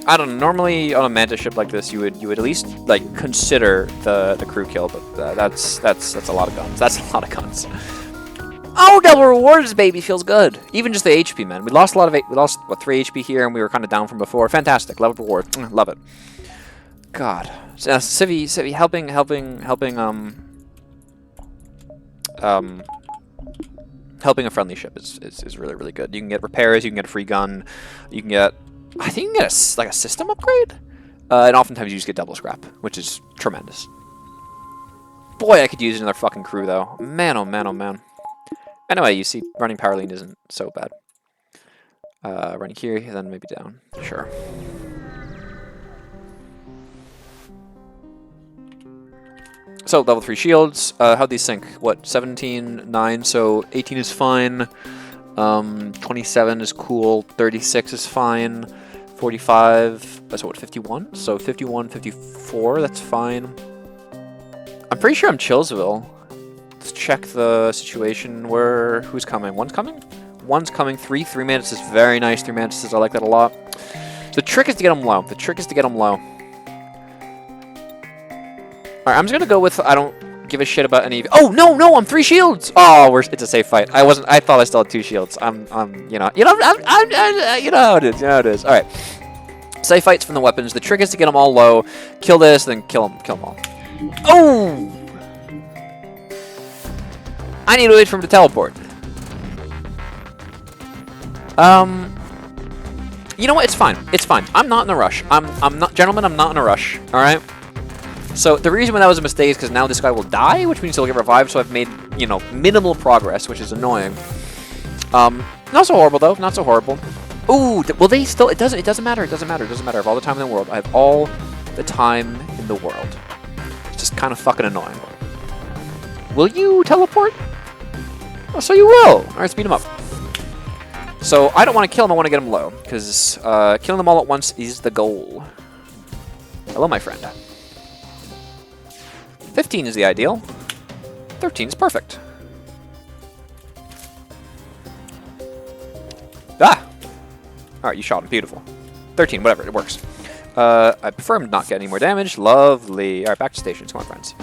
I don't know. Normally on a Manta ship like this, you would at least like consider the crew kill, but that's a lot of guns. That's a lot of guns. Oh, double rewards, baby, feels good. Even just the HP, man. We lost a lot of we lost what 3 HP here, and we were kind of down from before. Fantastic, level reward, love it. God, Civi, helping a friendly ship is really, really good. You can get repairs, you can get a free gun, you can get, I think you can get a system upgrade, and oftentimes you just get double scrap, which is tremendous. Boy, I could use another fucking crew though. Man, oh man, oh man. Anyway, you see, running power lean isn't so bad. Running here, then maybe down. Sure. So, level 3 shields. How'd these sync? What, 17, 9, so 18 is fine. 27 is cool. 36 is fine. 45, so what, 51? So 51, 54, that's fine. I'm pretty sure I'm Chillsville. Let's check the situation where... Who's coming? One's coming? One's coming. 3 minutes is very nice. 3 minutes is, I like that a lot. The trick is to get them low. Alright, I'm just gonna go with I don't give a shit about any. Oh no, I'm 3 shields. Oh, it's a safe fight. I thought I still had 2 shields. I'm you know you know how it is. You know how it is. All right. Safe fights from the weapons. The trick is to get them all low. Kill this, then kill them all. Oh! I need to wait for him to teleport. You know what? It's fine. It's fine. I'm not in a rush. I'm not, gentlemen. I'm not in a rush. All right. So the reason why that was a mistake is because now this guy will die, which means he'll get revived. So I've made, you know, minimal progress, which is annoying. Not so horrible though. Not so horrible. Ooh, will they still? It doesn't matter. It doesn't matter. It doesn't matter. I have all the time in the world. I have all the time in the world. It's just kind of fucking annoying. Will you teleport? Oh, so you will. All right, speed him up. So I don't want to kill him. I want to get him low because killing them all at once is the goal. Hello, my friend. 15 is the ideal. 13 is perfect. Ah! Alright, you shot him. Beautiful. 13, whatever. It works. I prefer him not get any more damage. Lovely. Alright, back to stations. Come on, friends.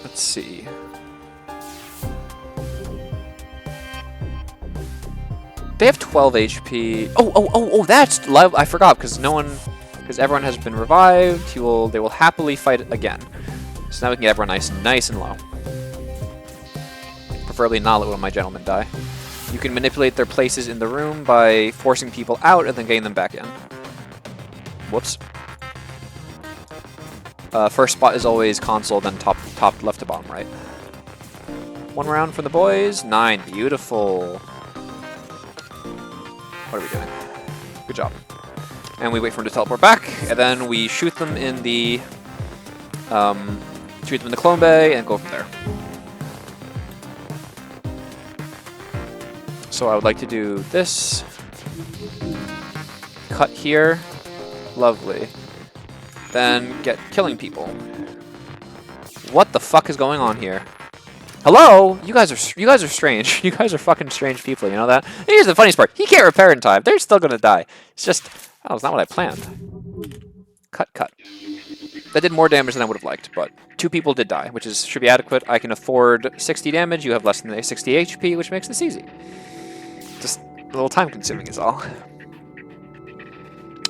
Let's see. They have 12 HP. Oh, that's live. I forgot because everyone has been revived. They will happily fight again. So now we can get everyone nice and low. Preferably not let one of my gentlemen die. You can manipulate their places in the room by forcing people out and then getting them back in. Whoops. First spot is always console, then top left to bottom right. 1 round for the boys. 9. Beautiful. What are we doing? Good job. And we wait for him to teleport back, and then we shoot them in the clone bay and go from there. So I would like to do this. Cut here. Lovely. Then get killing people. What the fuck is going on here? Hello? You guys are strange. You guys are fucking strange people, you know that? And here's the funniest part. He can't repair in time. They're still gonna die. It's just, oh, it's not what I planned. Cut. That did more damage than I would have liked, but 2 people did die, which should be adequate. I can afford 60 damage. You have less than 60 HP, which makes this easy. Just a little time consuming is all.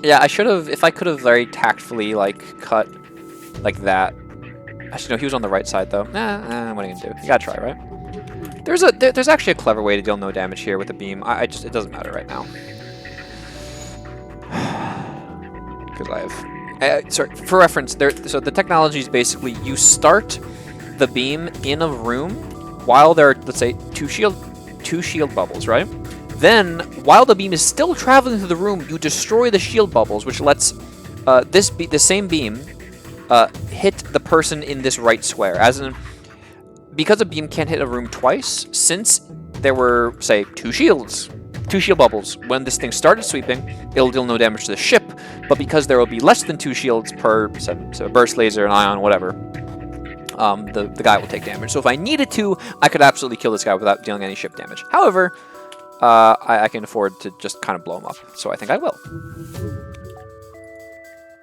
Yeah, I should have, if I could have very tactfully, like, cut like that. Actually, no, he was on the right side, though. What are you gonna do? You gotta try, right? There's actually a clever way to deal no damage here with the beam. It doesn't matter right now. Because I have... sorry, for reference, so the technology is basically you start the beam in a room while there are, let's say, two shield bubbles, right? Then, while the beam is still traveling through the room, you destroy the shield bubbles, which lets the same beam hit the person in this right square. As in, because a beam can't hit a room twice, since there were, say, 2 shield bubbles, when this thing started sweeping, it'll deal no damage to the ship, but because there will be less than 2 shields per so a burst laser, an ion, whatever, the guy will take damage. So if I needed to, I could absolutely kill this guy without dealing any ship damage. However, I can afford to just kind of blow him up, so I think I will.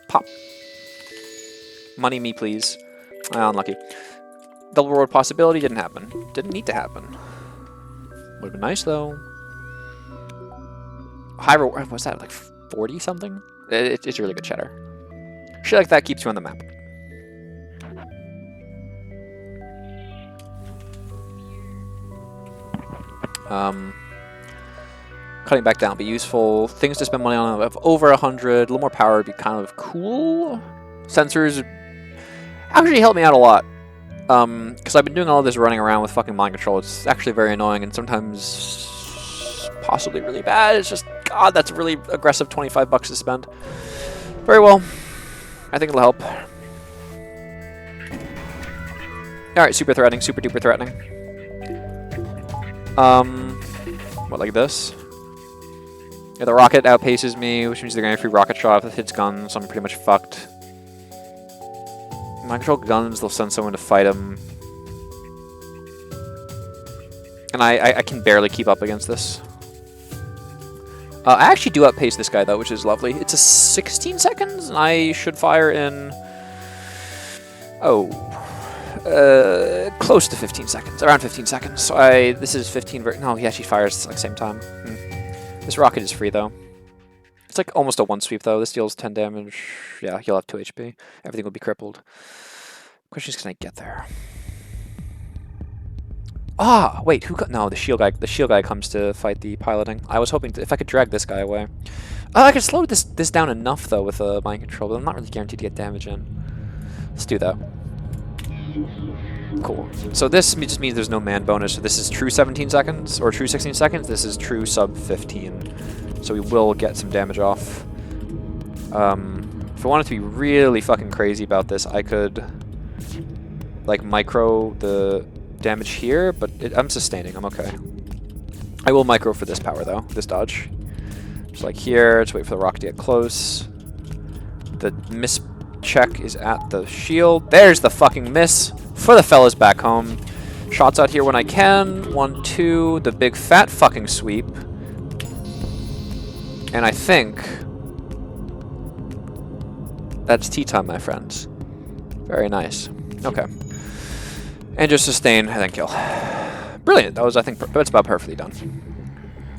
Pop. Money me, please. Unlucky. Double reward possibility didn't happen. Didn't need to happen. Would have been nice, though. High reward, what's that, like 40 something? It's really good cheddar. Shit like that keeps you on the map. Cutting back down would be useful. Things to spend money on of over 100. A little more power would be kind of cool. Sensors actually help me out a lot. Because I've been doing all this running around with fucking mind control. It's actually very annoying and sometimes possibly really bad. It's just, God, that's a really aggressive 25 bucks to spend. Very well. I think it'll help. Alright, super threatening, super duper threatening. What, like this? Yeah, the rocket outpaces me, which means they're getting a free rocket shot if it hits guns, so I'm pretty much fucked. Mind control guns, they'll send someone to fight them. And I can barely keep up against this. I actually do outpace this guy, though, which is lovely. It's a 16 seconds, and I should fire in... Oh. Close to 15 seconds. Around 15 seconds. So this is 15... No, he actually fires at the same time. This rocket is free, though. It's like almost a one-sweep, though. This deals 10 damage. Yeah, he'll have 2 HP. Everything will be crippled. Question is, can I get there? Ah, wait, who? No, the shield guy. The shield guy comes to fight the piloting. I was hoping if I could drag this guy away. Oh, I could slow this down enough though with mind control, but I'm not really guaranteed to get damage in. Let's do that. Cool. So this just means there's no man bonus. So this is true 17 seconds or true 16 seconds. This is true sub 15. So we will get some damage off. If I wanted to be really fucking crazy about this, I could like micro the damage here, but I'm sustaining. I'm okay. I will micro for this power though, this dodge. Just like here, just wait for the rocket to get close. The miss check is at the shield. There's the fucking miss for the fellas back home. Shots out here when I can. 1, 2, the big fat fucking sweep. And I think that's tea time, my friends. Very nice. Okay. And just sustain and then kill. Brilliant. That was, I think, that's about perfectly done.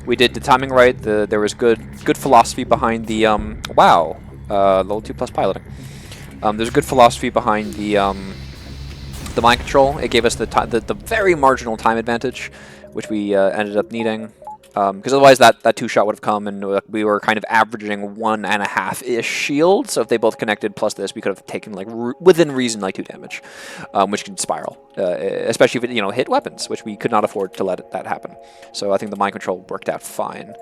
We did the timing right. There was good philosophy behind the wow, level 2+ piloting. There's good philosophy behind the mind control. It gave us the very marginal time advantage, which we ended up needing. Because otherwise that 2-shot would have come and we were kind of averaging 1.5-ish shield. So if they both connected plus this, we could have taken like within reason like 2 damage, which can spiral, especially if it hit weapons, which we could not afford to let that happen. So I think the mind control worked out fine.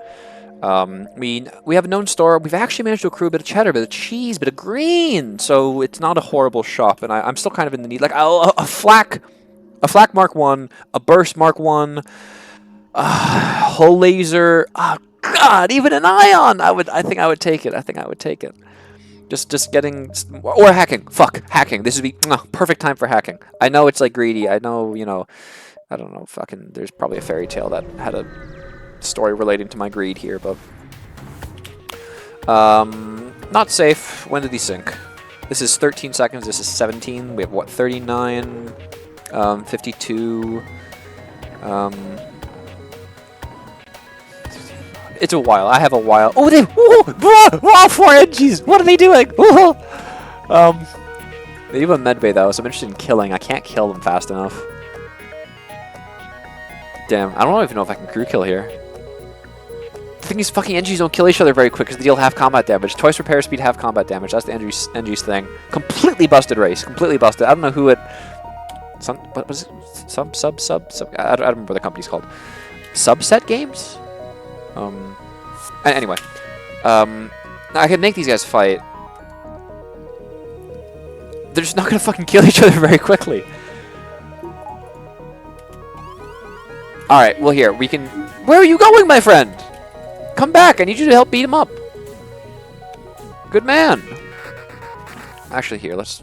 We have a known store. We've actually managed to accrue a bit of cheddar, a bit of cheese, a bit of green. So it's not a horrible shop, and I'm still kind of in the need. Like a flak Mark 1, a burst Mark 1. Whole laser. Oh God, even an ion. I think I would take it. I think I would take it. Just getting or hacking. Fuck hacking. This would be perfect time for hacking. I know it's like greedy. I know I don't know. Fucking. There's probably a fairy tale that had a story relating to my greed here, but not safe. When did these sink? This is 13 seconds. This is 17. We have what? 39, 52. It's a while. I have a while. Oh, they... Whoa, 4 NGs! What are they doing? They do have a medbay, though, so I'm interested in killing. I can't kill them fast enough. Damn, I don't even know if I can crew kill here. The thing is, fucking NGs don't kill each other very quick because they deal half combat damage. Twice repair speed, half combat damage. That's the NG's thing. Completely busted race. Completely busted. I don't know who it... What was it? Sub? I don't remember what the company's called. Subset Games? Anyway, I can make these guys fight. They're just not gonna fucking kill each other very quickly. Alright, well here, we can... Where are you going, my friend? Come back, I need you to help beat him up. Good man. Actually, here, let's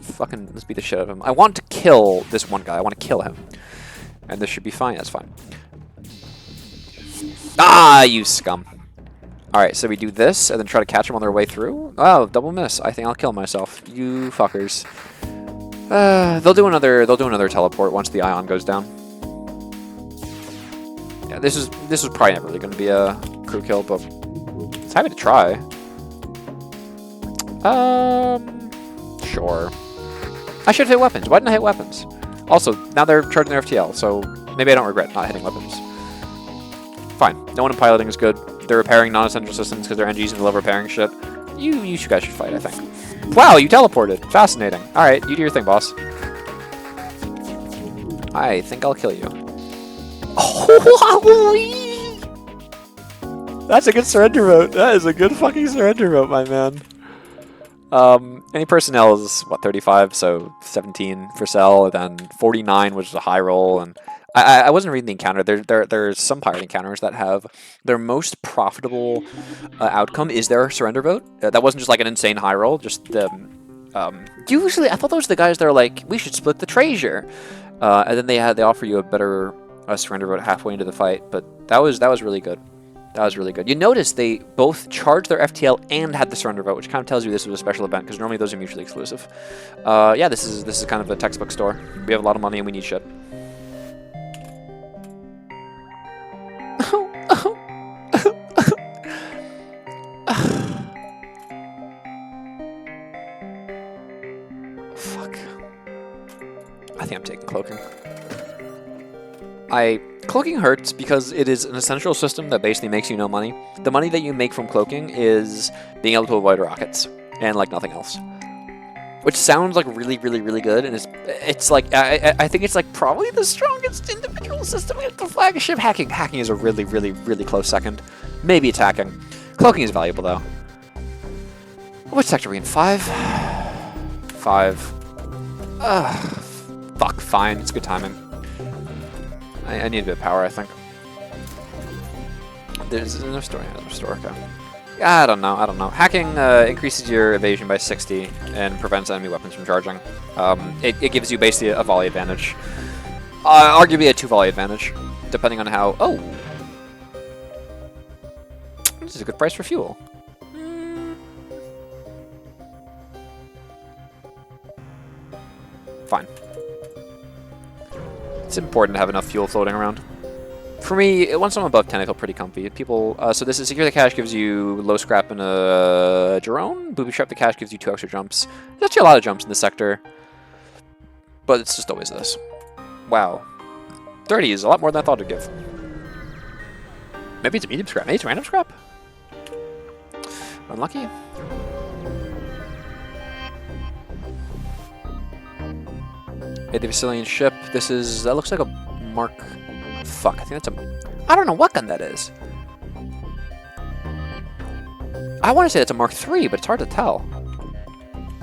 beat the shit out of him. I want to kill this one guy. I want to kill him. And this should be fine. That's fine. Ah, you scum. Alright, so we do this, and then try to catch them on their way through. Oh, double miss. I think I'll kill myself. You fuckers. They'll do another teleport once the ion goes down. Yeah, this was probably never really going to be a crew kill, but it's happy to try. Sure. I should have hit weapons. Why didn't I hit weapons? Also, now they're charging their FTL, so maybe I don't regret not hitting weapons. Fine. No one in piloting is good. They're repairing non-essential systems because they're NGs and love repairing shit. You guys should fight, I think. Wow, you teleported. Fascinating. Alright, you do your thing, boss. I think I'll kill you. That's a good surrender vote. That is a good fucking surrender vote, my man. Any personnel is, what, 35, so 17 for cell, and then 49, which is a high roll, and I wasn't reading the encounter. There's some pirate encounters that have their most profitable outcome is their surrender vote. That wasn't just like an insane high roll, just usually I thought those were the guys that are like, we should split the treasure. And then they offer you a better a surrender vote halfway into the fight, but that was really good. That was really good. You notice they both charged their FTL and had the surrender vote, which kind of tells you this was a special event, because normally those are mutually exclusive. Yeah, this is kind of a textbook store. We have a lot of money and we need shit. Fuck. I think I'm taking cloaking. Cloaking hurts because it is an essential system that basically makes you no money. The money that you make from cloaking is being able to avoid rockets and like nothing else. Which sounds like really, really, really good, and it's like I think it's like probably the strongest individual system with the flagship. Hacking is a really, really, really close second. Maybe it's hacking. Cloaking is valuable though. Which sector are we in? 5? 5. Fuck, fine. It's good timing. I need a bit of power, I think. There's another store. Okay. I don't know. Hacking increases your evasion by 60 and prevents enemy weapons from charging. It gives you basically a volley advantage. Arguably a 2 volley advantage, depending on how... Oh! This is a good price for fuel. Fine. It's important to have enough fuel floating around. For me, once I'm above 10, I feel pretty comfy. People, so this is Secure the Cache gives you low scrap and a drone. Booby Trap the Cache gives you 2 extra jumps. There's actually a lot of jumps in this sector. But it's just always this. Wow. 30 is a lot more than I thought it'd give. Maybe it's a medium scrap. Maybe it's random scrap. Unlucky. The Vasilian ship. This is... That looks like a Mark... Fuck, I think that's a... I don't know what gun that is. I want to say that's a Mark III, but it's hard to tell.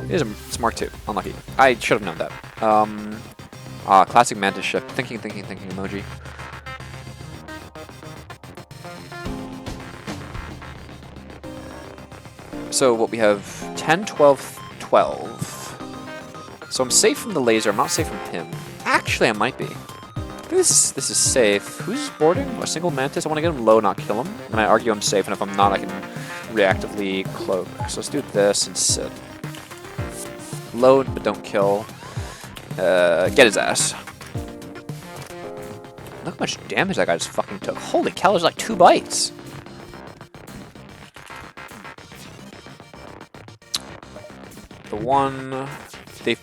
It's Mark II. Unlucky. I should have known that. Classic Mantis ship. Thinking emoji. So what we have... 10, 12, 12. So I'm safe from the laser. I'm not safe from him. Actually, I might be. I think this is safe. Who's boarding? A single Mantis? I want to get him low, not kill him. And I argue I'm safe, and if I'm not, I can reactively cloak. So let's do this and sit. Load, but don't kill. Get his ass. Look how much damage that guy just fucking took. Holy cow, there's like 2 bites. The one...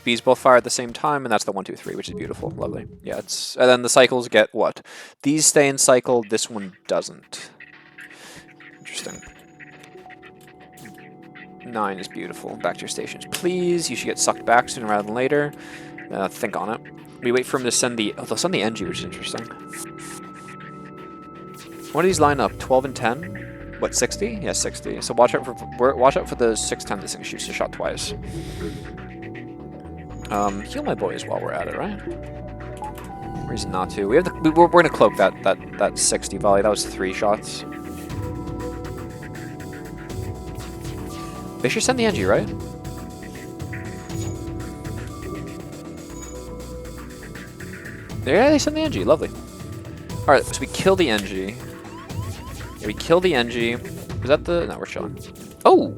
These both fire at the same time, and that's the 1, 2, 3, which is beautiful. Lovely. Yeah, it's... And then the cycles get what? These stay in cycle, this one doesn't. Interesting. 9 is beautiful. Back to your stations, please. You should get sucked back sooner rather than later. Think on it. We wait for him to send the... Oh, they'll send the NG, which is interesting. When do these line up? 12 and 10? What, 60? Yeah, 60. So watch out for the 610 this thing shoots the shot twice. Heal my boys while we're at it, right? Reason not to. We have the, we're gonna cloak that 60 volley. That was 3 shots. They should send the NG, right? Yeah, they send the NG. Lovely. All right, so we kill the NG. Yeah, we kill the NG. Is that the... No, we're chilling. Oh!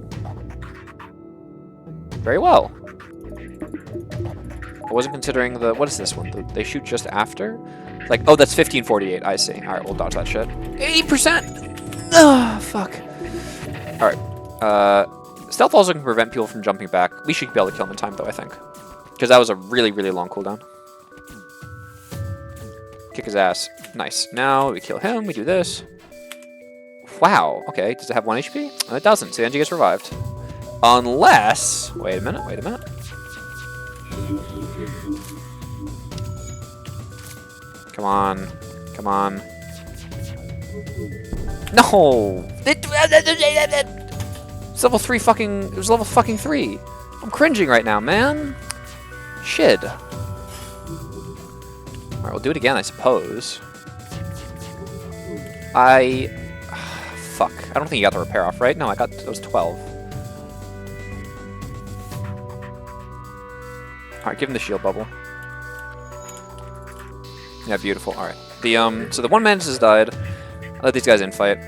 Very well. I wasn't considering the... What is this one? They shoot just after? Like, oh, that's 1548. I see. All right, we'll dodge that shit. 80%! Ugh, fuck. All right. Stealth also can prevent people from jumping back. We should be able to kill him in time, though, I think. Because that was a really, really long cooldown. Kick his ass. Nice. Now we kill him. We do this. Wow. Okay. Does it have 1 HP? It doesn't. So the NG gets revived. Unless... Wait a minute. Wait a minute. Come on. Come on. No! It's level 3 fucking... It was level fucking 3. I'm cringing right now, man. Shit. Alright, we'll do it again, I suppose. Fuck. I don't think you got the repair off, right? No, I got... It was 12. Alright, give him the shield bubble. Yeah, beautiful. Alright. So the one mantis has died. I'll let these guys infight.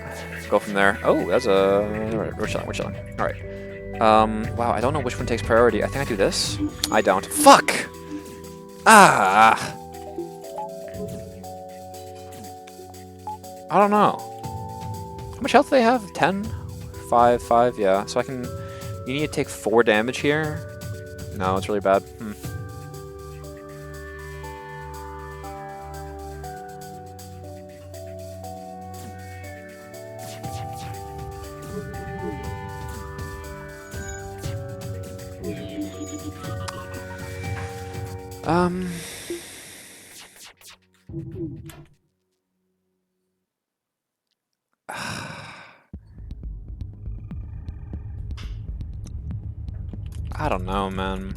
Go from there. Oh, that's a... Alright, we're chilling, we're chilling. Alright. Wow, I don't know which one takes priority. I think I do this. I don't. Fuck! Ah! I don't know. How much health do they have? 10? 5, 5, yeah. So I can... You need to take 4 damage here? No, it's really bad. I don't know, man.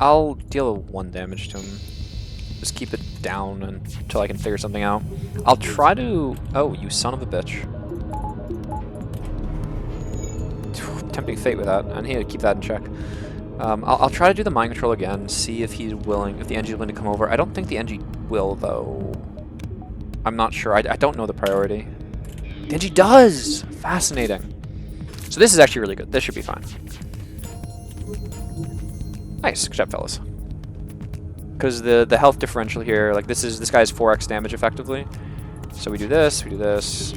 I'll deal 1 damage to him. Just keep it down until I can figure something out. I'll try to... Oh, you son of a bitch. Tempting fate with that. I need to keep that in check. I'll try to do the mind control again, see if he's willing, if the NG's willing to come over. I don't think the NG will, though. I'm not sure. I don't know the priority. The NG does! Fascinating. So this is actually really good. This should be fine. Nice. Good job, fellas. Because the health differential here, like this guy's 4x damage effectively. So we do this, we do this.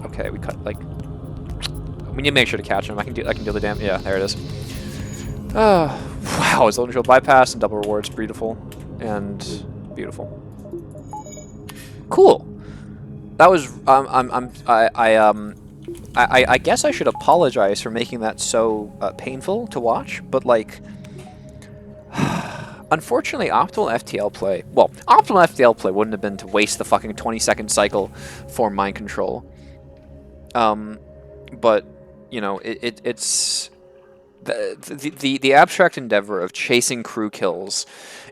Okay, we cut like... We need to make sure to catch him. I can deal the damage. Yeah, there it is. Oh, wow, his initial bypass and double rewards, beautiful. And beautiful. Cool. That was I guess I should apologize for making that so painful to watch, but like unfortunately optimal FTL play, well, optimal FTL play wouldn't have been to waste the fucking 20-second cycle for mind control. But you know, it's the abstract endeavor of chasing crew kills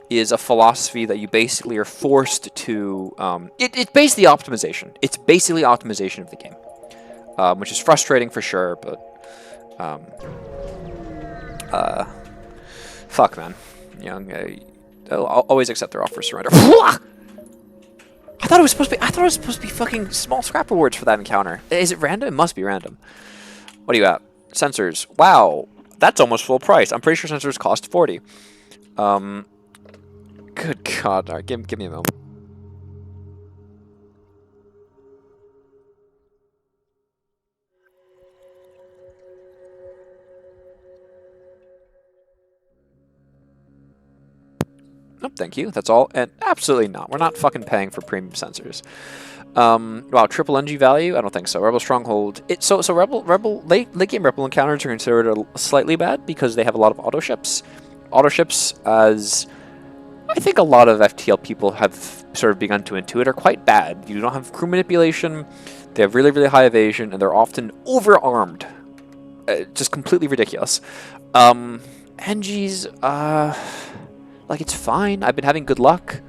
is a philosophy that you basically are forced to... it's basically optimization. It's basically optimization of the game. Which is frustrating for sure, but... fuck, man. I'll always accept their offer of surrender. I thought it was supposed to be fucking small scrap rewards for that encounter. Is it random? It must be random. What do you got? Sensors. Wow. That's almost full price. I'm pretty sure sensors cost 40. Good God. All right, give me a moment. Nope, thank you. That's all. And absolutely not. We're not fucking paying for premium sensors. Wow, triple NG value? I don't think so. Rebel Stronghold. So late game Rebel encounters are considered slightly bad because they have a lot of auto ships. Auto ships, as I think a lot of FTL people have sort of begun to intuit, are quite bad. You don't have crew manipulation. They have really, really high evasion, and they're often overarmed. Just completely ridiculous. NGs, like, it's fine. I've been having good luck.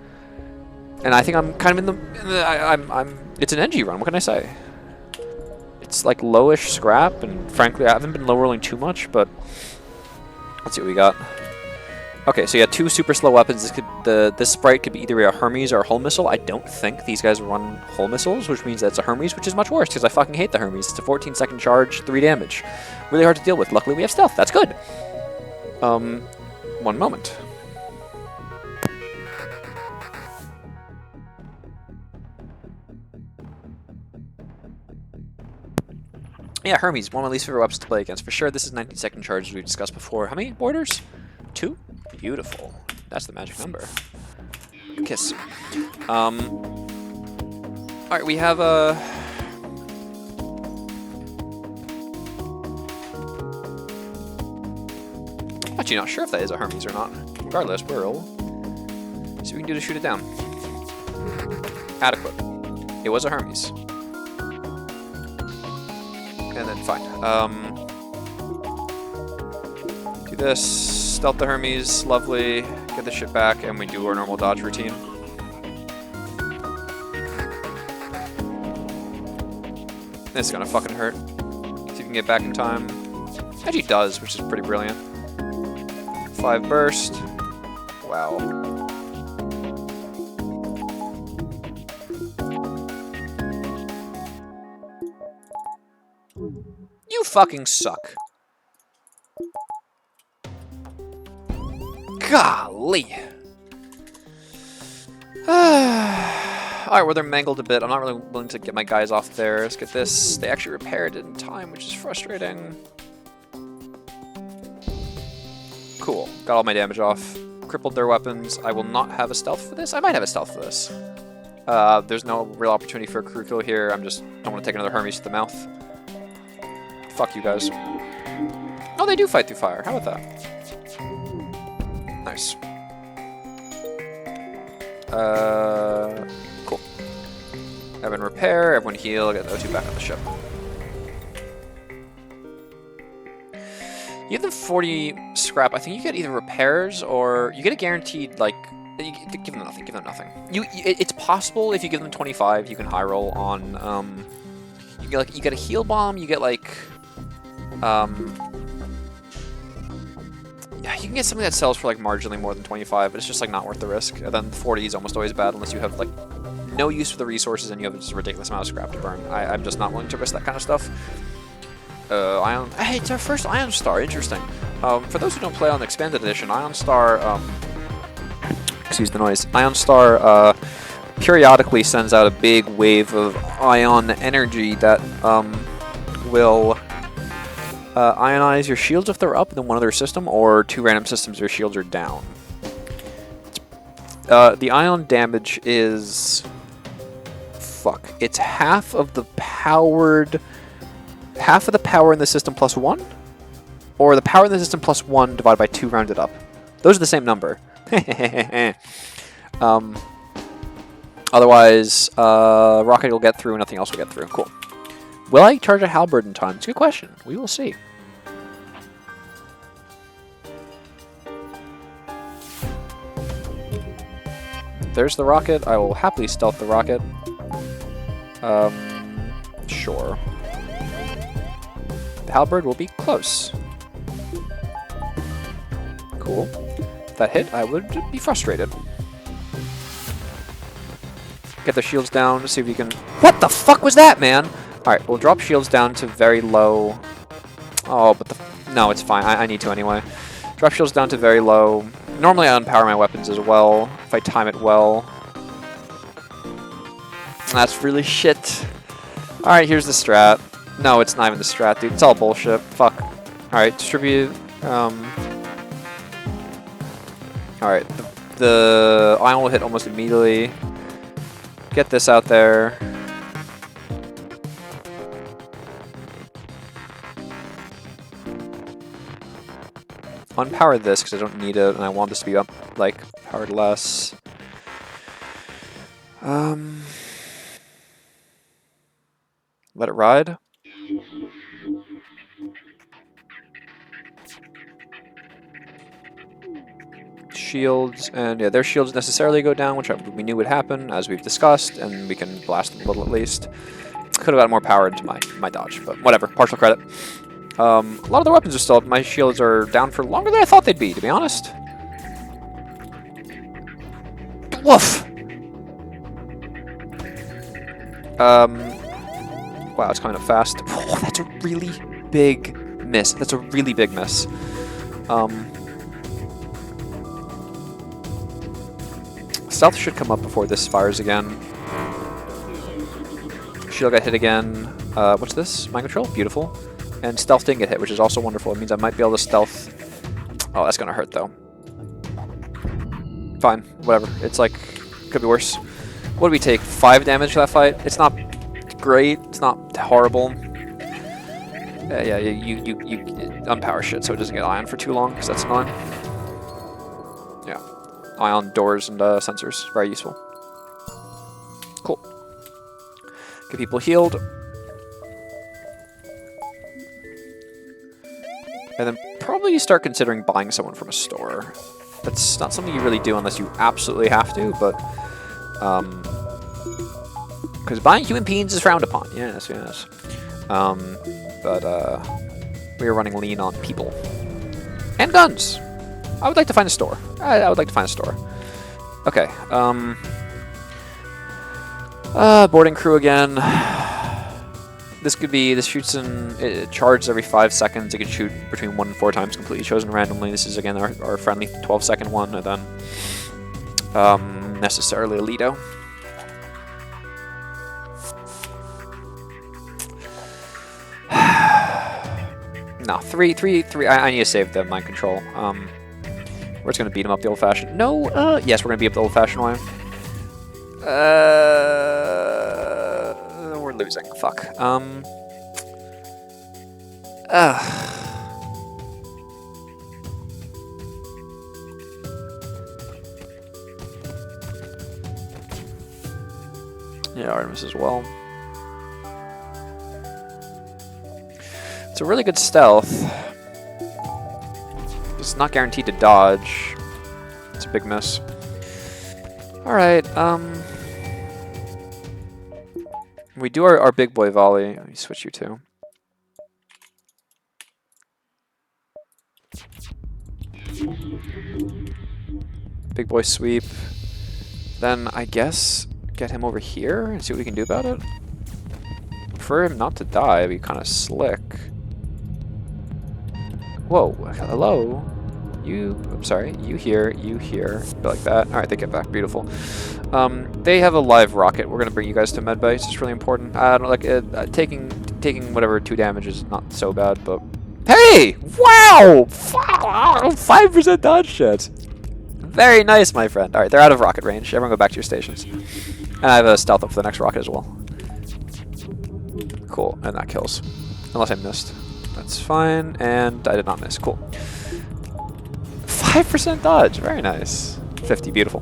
And I think I'm kind of it's an NG run, what can I say? It's like lowish scrap, and frankly I haven't been low rolling too much, but let's see what we got. Okay, so you got 2 super slow weapons. This sprite could be either a Hermes or a hull missile. I don't think these guys run hull missiles, which means that it's a Hermes, which is much worse, because I fucking hate the Hermes. It's a 14-second charge, 3 damage. Really hard to deal with. Luckily we have stealth, that's good. One moment. Yeah, Hermes, one of my least favorite weapons to play against. For sure, this is 19-second charge, as we discussed before. How many borders? 2? Beautiful. That's the magic number. Kiss. Alright, we have a... I'm actually not sure if that is a Hermes or not. Regardless, we'll roll. See what we can do to shoot it down. Adequate. It was a Hermes. And then fine. Do this, stealth the Hermes, lovely, get the shit back, and we do our normal dodge routine. This is gonna fucking hurt. See if we can get back in time. Actually does, which is pretty brilliant. 5 burst. Wow. You fucking suck. Golly. Alright, well, they're mangled a bit. I'm not really willing to get my guys off there. Let's get this. They actually repaired it in time, which is frustrating. Cool. Got all my damage off. Crippled their weapons. I will not have a stealth for this. I might have a stealth for this. There's no real opportunity for a crew kill here. I'm just don't want to take another Hermes to the mouth. Fuck you guys. Oh, they do fight through fire. How about that? Nice. Cool. Everyone repair, everyone heal, get the O2 back on the ship. You get the 40 scrap. I think you get either repairs or you get a guaranteed, like, give them nothing, give them nothing. It's possible if you give them 25, you can high roll on, you get a heal bomb, you get like, yeah, you can get something that sells for like marginally more than 25, but it's just like not worth the risk. And then the 40 is almost always bad unless you have like no use for the resources and you have just a ridiculous amount of scrap to burn. I'm just not willing to risk that kind of stuff. Ion. Hey, it's our first Ion Star. Interesting. For those who don't play on the Expanded Edition, Ion Star. Excuse the noise. Ion Star periodically sends out a big wave of ion energy that will ionize your shields if they're up in one other system, or 2 random systems your shields are down. The ion damage is... Fuck. It's half of the power in the system plus 1, or the power in the system plus 1 divided by 2 rounded up. Those are the same number. Otherwise, rocket will get through and nothing else will get through. Cool. Will I charge a halberd in time? It's a good question. We will see. There's the rocket. I will happily stealth the rocket. Sure. The halberd will be close. Cool. If that hit, I would be frustrated. Get the shields down, see if we can... What the fuck was that, man? Alright, we'll drop shields down to very low. Oh, but the... No, it's fine. I need to anyway. Drop shields down to very low. Normally I unpower my weapons as well, if I time it well. That's really shit. Alright, here's the strat. No, it's not even the strat, dude. It's all bullshit. Fuck. Alright, distribute... Alright, the ion will hit almost immediately. Get this out there. Unpower this because I don't need it, and I want this to be up, like, powered less. Let it ride. Shields, and yeah, their shields necessarily go down, which we knew would happen, as we've discussed, and we can blast them a little at least. Could have got more power into my dodge, but whatever, partial credit. A lot of the weapons are still up. My shields are down for longer than I thought they'd be, to be honest. Woof! Wow, it's coming up fast. Oh, that's a really big miss. That's a really big miss. Stealth should come up before this fires again. Shield got hit again. What's this? Mind control? Beautiful. And stealth didn't get hit, which is also wonderful. It means I might be able to stealth. Oh, that's gonna hurt though. Fine, whatever. It's like, could be worse. What do we take? 5 damage to that fight? It's not great. It's not horrible. Yeah, you unpower shit so it doesn't get ion for too long, because that's annoying. Yeah. Ion doors and sensors. Very useful. Cool. Get people healed. And then probably start considering buying someone from a store. That's not something you really do unless you absolutely have to, but... because buying human beings is frowned upon. Yes, yes. But we are running lean on people. And guns! I would like to find a store. I would like to find a store. Okay, boarding crew again. This could be, this shoots in, it charges every 5 seconds. It can shoot between 1 and 4 times, completely chosen randomly. This is, again, our friendly 12-second one, and then necessarily a Lido. No, three. I need to save the mind control. We're just gonna beat him up the old-fashioned. No, yes, we're gonna beat up the old-fashioned way. We're losing. Fuck. Yeah, Artemis as well. It's a really good stealth. It's not guaranteed to dodge. It's a big miss. Alright, we do our big boy volley. Let me switch you to. Big boy sweep. Then I guess get him over here and see what we can do about it. For him not to die, it'd be kind of slick. Whoa, hello? I'm sorry, you here, like that. Alright, they get back, beautiful. They have a live rocket. We're gonna bring you guys to medbay. It's really important. I don't like taking whatever 2 damage is not so bad, but hey! Wow! 5% dodge shot. Very nice, my friend. Alright, they're out of rocket range. Everyone go back to your stations. And I have a stealth up for the next rocket as well. Cool, and that kills. Unless I missed. That's fine, and I did not miss. Cool. 5% dodge, very nice. 50, beautiful.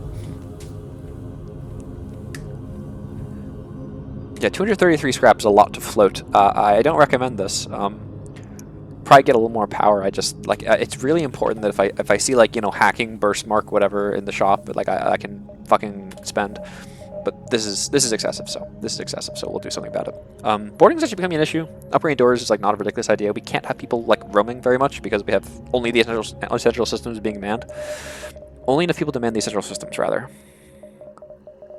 Yeah, 233 scrap is a lot to float. I don't recommend this. Probably get a little more power. I just like it's really important that if I see like, you know, hacking, burst mark, whatever in the shop, like I can fucking spend. But this is excessive, so we'll do something about it. Boarding is actually becoming an issue. Upgrading doors is like not a ridiculous idea. We can't have people like roaming very much because we have only the essential systems being manned. Only enough people to man the essential systems, rather.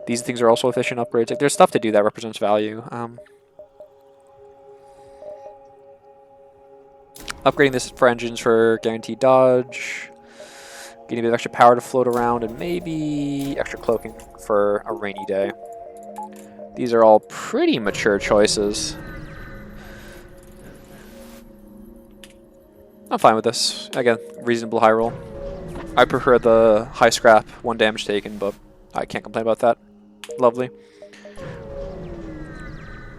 These things are also efficient upgrades. Like, there's stuff to do that represents value. Upgrading this for engines for guaranteed dodge. Getting a bit of extra power to float around, and maybe extra cloaking for a rainy day. These are all pretty mature choices. I'm fine with this. Again, reasonable high roll. I prefer the high scrap, 1 damage taken, but I can't complain about that. Lovely.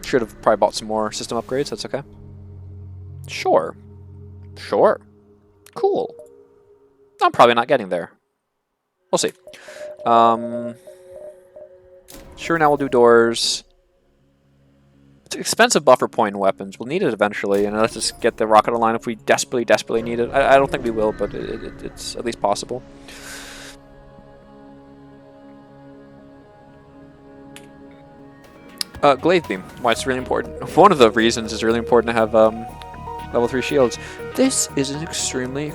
Should have probably bought some more system upgrades, that's okay. Sure. Sure. Cool. I'm probably not getting there. We'll see. Sure, now we'll do doors. It's an expensive buffer point in weapons. We'll need it eventually, and let's just get the rocket online if we desperately need it. I don't think we will, but it's at least possible. Glaive beam. Why it's really important. One of the reasons it's really important to have level 3 shields. This is an extremely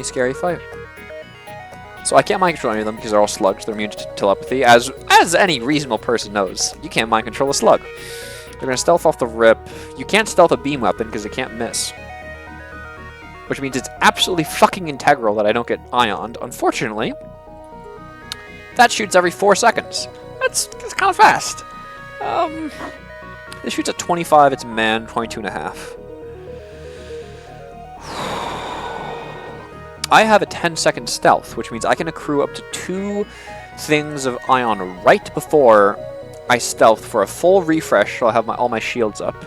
scary fight. So I can't mind control any of them because they're all slugs. They're immune to telepathy, as any reasonable person knows. You can't mind control a slug. They're gonna stealth off the rip. You can't stealth a beam weapon because it can't miss. Which means it's absolutely fucking integral that I don't get ioned. Unfortunately, that shoots every 4 seconds. That's kind of fast. This shoots at 25, it's manned, 22.5. I have a 10-second stealth, which means I can accrue up to 2 things of ion right before I stealth for a full refresh, so I'll have all my shields up.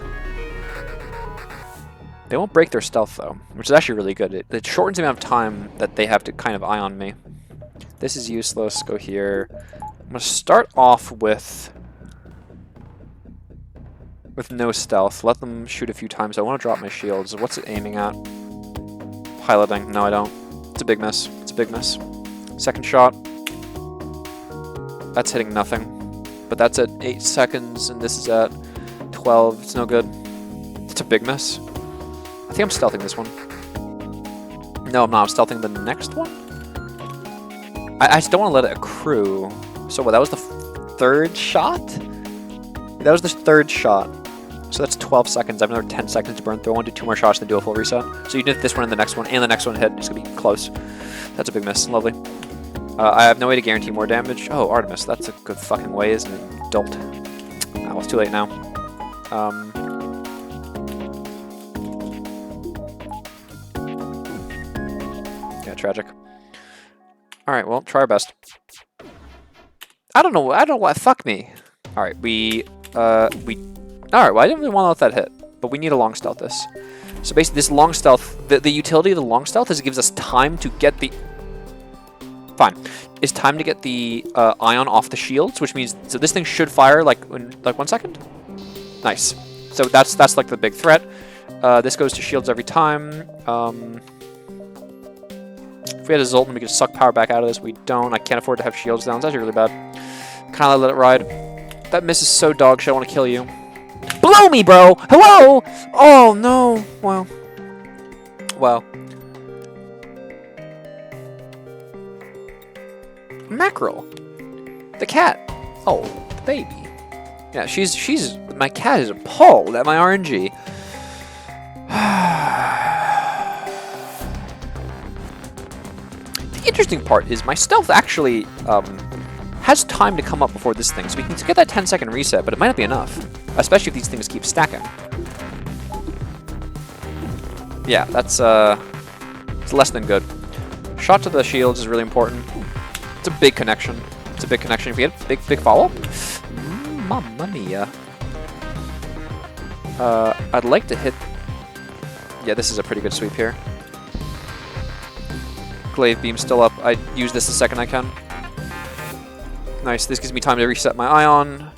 They won't break their stealth, though, which is actually really good. It shortens the amount of time that they have to kind of ion me. This is useless. Go here. I'm going to start off with no stealth. Let them shoot a few times. I want to drop my shields. What's it aiming at? Piloting. No, I don't. It's a big miss. It's a big miss. Second shot. That's hitting nothing. But that's at 8 seconds, and this is at 12. It's no good. It's a big miss. I think I'm stealthing this one. No, I'm not. I'm stealthing the next one? I just don't want to let it accrue. So what, that was the 3rd shot? That was the 3rd shot. So that's 12 seconds. I have another 10 seconds to burn through. I want to do 2 more shots and do a full reset. So even if this one and the next one hit, it's going to be close. That's a big miss. Lovely. I have no way to guarantee more damage. Oh, Artemis. That's a good fucking way, isn't it? Dolt. Oh, it's too late now. Yeah, tragic. Alright, well, try our best. I don't know what. Fuck me. Alright, Alright, well, I didn't really want to let that hit, but we need to long stealth this. So basically, this long stealth, the utility of the long stealth is it gives us time to get the... Fine. It's time to get the ion off the shields, which means... So this thing should fire, like, in, like 1 second? Nice. So that's like, the big threat. This goes to shields every time. If we had a Zoltan, we could suck power back out of this. We don't. I can't afford to have shields down. It's actually really bad. Kind of let it ride. That miss is so dog shit. I want to kill you. Blow me, bro! Hello! Oh, no. Well. Well. Mackerel. The cat. Oh, the baby. Yeah, she's... My cat is appalled at my RNG. The interesting part is my stealth actually has time to come up before this thing, so we can get that 10-second reset, but it might not be enough, especially if these things keep stacking. Yeah, that's it's less than good. Shot to the shields is really important. It's a big connection. It's a big connection. If we get big follow-up, mamma mia. I'd like to hit. Yeah, this is a pretty good sweep here. Glaive beam still up. I use this the second I can. Nice. This gives me time to reset my ion.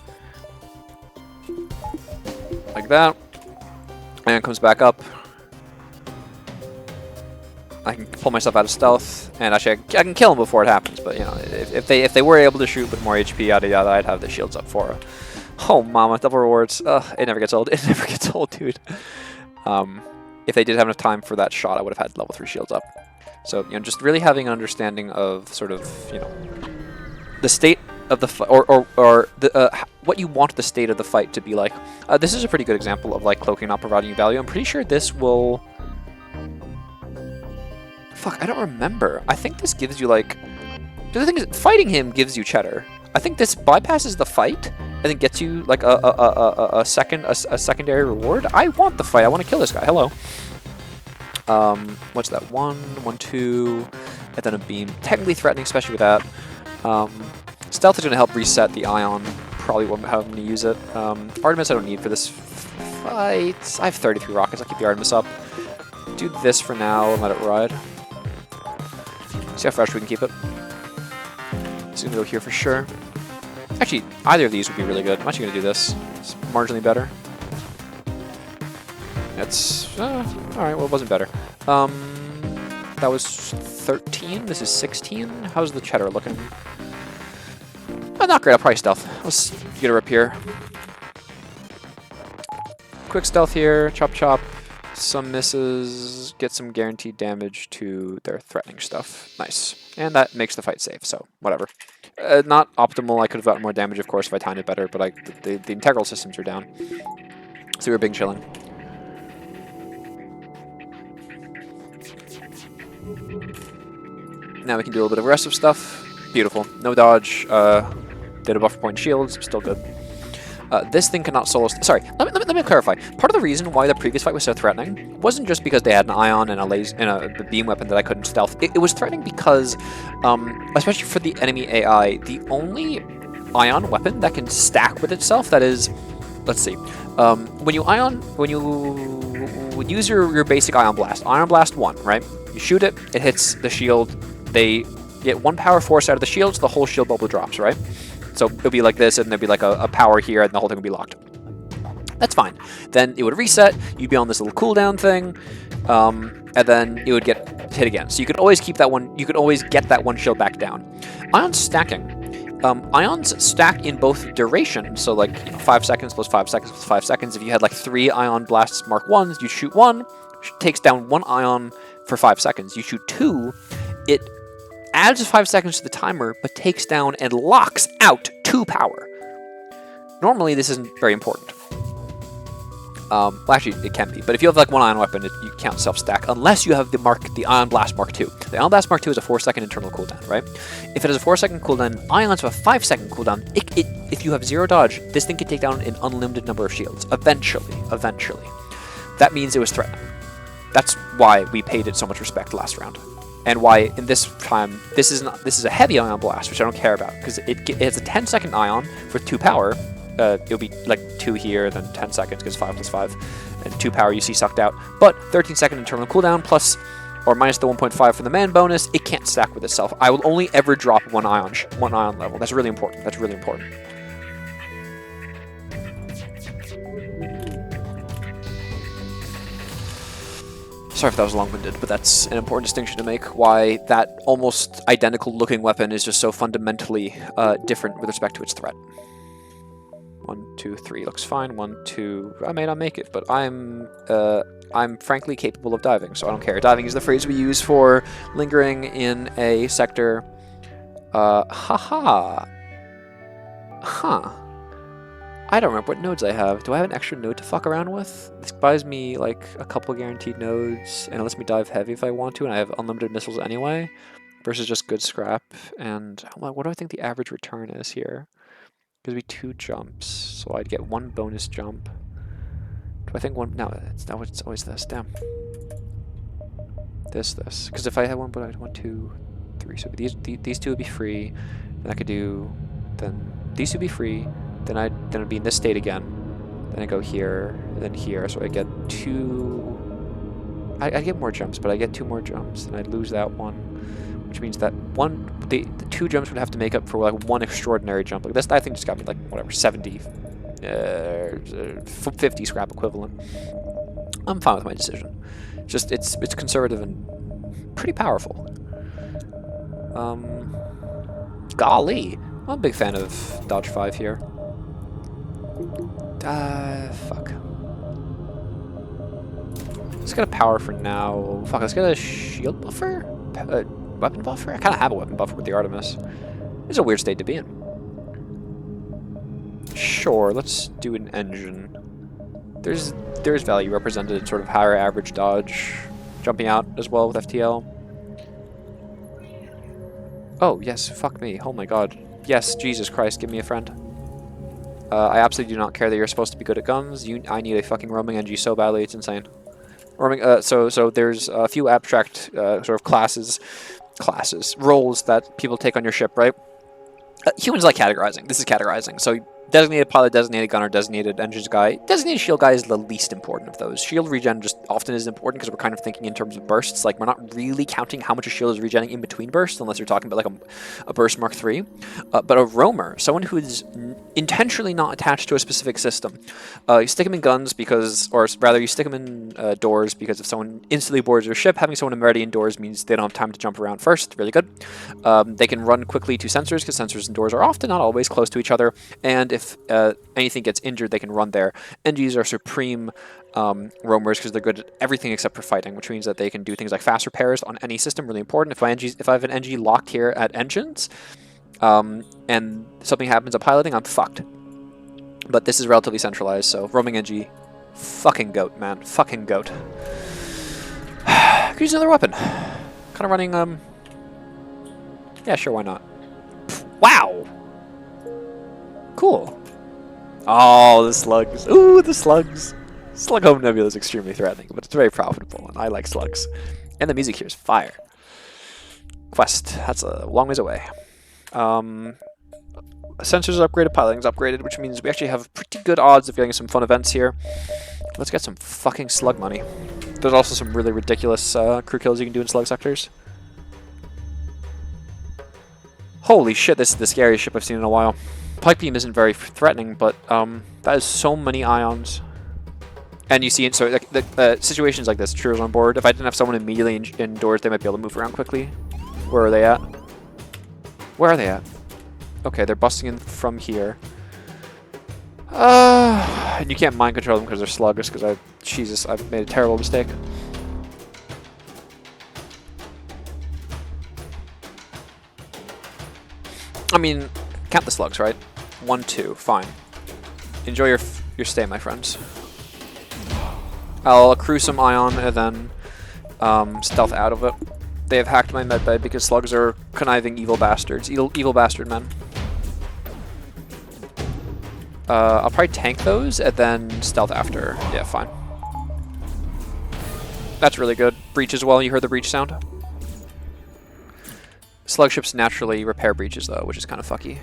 Like that. And it comes back up. I can pull myself out of stealth, and actually I can kill him before it happens. But you know, if they were able to shoot with more HP, yada yada, I'd have the shields up for her. Oh mama, double rewards. Ugh, it never gets old. It never gets old, dude. If they did have enough time for that shot, I would have had level 3 shields up. So, you know, just really having an understanding of sort of, you know, the state of the fight, or the what you want the state of the fight to be like. This is a pretty good example of like cloaking not providing you value. I'm pretty sure this will. Fuck, I don't remember. I think this gives you like. The thing is, fighting him gives you cheddar. I think this bypasses the fight and then gets you like a secondary reward. I want the fight. I want to kill this guy. Hello. What's that? 1, 2, and then a beam. Technically threatening, especially with that. Stealth is going to help reset the ion. Probably won't have to use it. Artemis I don't need for this fight. I have 33 rockets. I'll keep the Artemis up. Do this for now and let it ride. See how fresh we can keep it. It's going to go here for sure. Actually, either of these would be really good. I'm actually going to do this. It's marginally better. It's alright, well, it wasn't better. That was 13. This is 16. How's the cheddar looking? Not great. I'll probably stealth. Let's get a rip here. Quick stealth here. Chop chop. Some misses. Get some guaranteed damage to their threatening stuff. Nice. And that makes the fight safe, so whatever. Not optimal. I could have gotten more damage, of course, if I timed it better, but the integral systems are down. So we were big chilling. Now we can do a little bit of aggressive stuff. Beautiful. No dodge. Did a buffer point shields. Still good. This thing cannot solo... Sorry, let me clarify. Part of the reason why the previous fight was so threatening wasn't just because they had an ion and a beam weapon that I couldn't stealth. It was threatening because, especially for the enemy AI, the only ion weapon that can stack with itself, that is... Let's see. When you use your basic Ion Blast 1, right? You shoot it, it hits the shield, they get 1 power force out of the shield, so the whole shield bubble drops, right? So it'll be like this, and there'll be like a power here, and the whole thing will be locked. That's fine. Then it would reset, you'd be on this little cooldown thing, and then it would get hit again. So you could always keep that one, you could always get that 1 shield back down. Ion stacking. Ions stack in both duration, so like 5 seconds plus 5 seconds plus 5 seconds. If you had like 3 Ion Blasts Mark 1s, you shoot 1, takes down 1 ion for 5 seconds. You shoot 2, it adds 5 seconds to the timer, but takes down and locks out 2 power. Normally, this isn't very important. Well, actually, it can be. But if you have like one ion weapon, you can't self-stack unless you have the Ion Blast Mark II. The Ion Blast Mark II is a 4-second internal cooldown, right? If it has a 4-second cooldown, ions have a 5-second cooldown. If you have 0 dodge, this thing can take down an unlimited number of shields. Eventually. That means it was threatening. That's why we paid it so much respect last round. And why in this time, this is a heavy ion blast, which I don't care about, because it has a 10-second ion for 2 power. It'll be like 2 here, then 10 seconds, because 5 plus 5, and 2 power you see sucked out. But 13-second internal cooldown plus or minus the 1.5 from the man bonus, it can't stack with itself. I will only ever drop one ion level. That's really important. Sorry if that was long-winded, but that's an important distinction to make, why that almost identical looking weapon is just so fundamentally different with respect to its threat. 1, 2, 3 looks fine. 1, 2, I may not make it, but I'm frankly capable of diving, so I don't care. Diving is the phrase we use for lingering in a sector. Huh. I don't remember what nodes I have. Do I have an extra node to fuck around with? This buys me like a couple guaranteed nodes, and it lets me dive heavy if I want to, and I have unlimited missiles anyway, versus just good scrap. And what do I think the average return is here? Gives me 2 jumps, so I'd get 1 bonus jump. Do I think one? No, it's always this. Damn. This. Because if I had 1, but I'd 1, 2, 3. So these 2 would be free. Then I could do. Then these 2 would be free. Then it'd be in this state again. Then I go here, then here. So I get 2. I get more jumps, but I get 2 more jumps, and I'd lose that one. Which means that the 2 jumps would have to make up for like 1 extraordinary jump. Like this, I think, just got me like whatever 70, 50 scrap equivalent. I'm fine with my decision. Just it's conservative and pretty powerful. Golly, I'm a big fan of dodge 5 here. Fuck. Let's get a power for now. Fuck, let's get a shield buffer. Weapon buffer? I kind of have a weapon buffer with the Artemis. It's a weird state to be in. Sure, let's do an engine. There's value represented in sort of higher average dodge, jumping out as well with FTL. Oh yes, fuck me. Oh my god. Yes, Jesus Christ, give me a friend. I absolutely do not care that you're supposed to be good at guns. I need a fucking roaming NG so badly, it's insane. Roaming. So there's a few abstract sort of roles that people take on your ship, right? Humans like categorizing. This is categorizing. So designated pilot, designated gunner, designated engines guy. Designated shield guy is the least important of those. Shield regen just often is important because we're kind of thinking in terms of bursts. Like, we're not really counting how much a shield is regenerating in between bursts, unless you're talking about like a burst Mark III. But a roamer, someone who is intentionally not attached to a specific system. You stick them in guns because, or rather you stick them in doors because if someone instantly boards your ship, having someone already indoors means they don't have time to jump around first. Really good. They can run quickly to sensors because sensors and doors are often, not always, close to each other. And if anything gets injured, they can run there. NGs are supreme roamers because they're good at everything except for fighting, which means that they can do things like fast repairs on any system, really important. If I have an NG locked here at engines, and something happens at piloting, I'm fucked. But this is relatively centralized, so roaming NG, fucking goat, man. Fucking goat. Could use another weapon. Kind of running, yeah, sure, why not? Wow! Cool. Oh, the slugs. Ooh, the slugs. Slug Home Nebula is extremely threatening, but it's very profitable, and I like slugs. And the music here is fire. Quest. That's a long ways away. Sensors upgraded, piloting's upgraded, which means we actually have pretty good odds of getting some fun events here. Let's get some fucking slug money. There's also some really ridiculous crew kills you can do in slug sectors. Holy shit, this is the scariest ship I've seen in a while. Pike beam isn't very threatening, but that is so many ions. And you see, so like, situations like this, Truers on board, if I didn't have someone immediately indoors, they might be able to move around quickly. Where are they at? Where are they at? Okay, they're busting in from here. And you can't mind control them because they're sluggish, because Jesus, I've made a terrible mistake. I mean, count the slugs, right? 1, 2, fine. Enjoy your stay, my friends. I'll accrue some ion and then stealth out of it. They have hacked my medbay because slugs are conniving evil bastards. Evil bastard men. I'll probably tank those and then stealth after. Yeah, fine. That's really good. Breach as well. You heard the breach sound? Slug ships naturally repair breaches though, which is kind of fucky.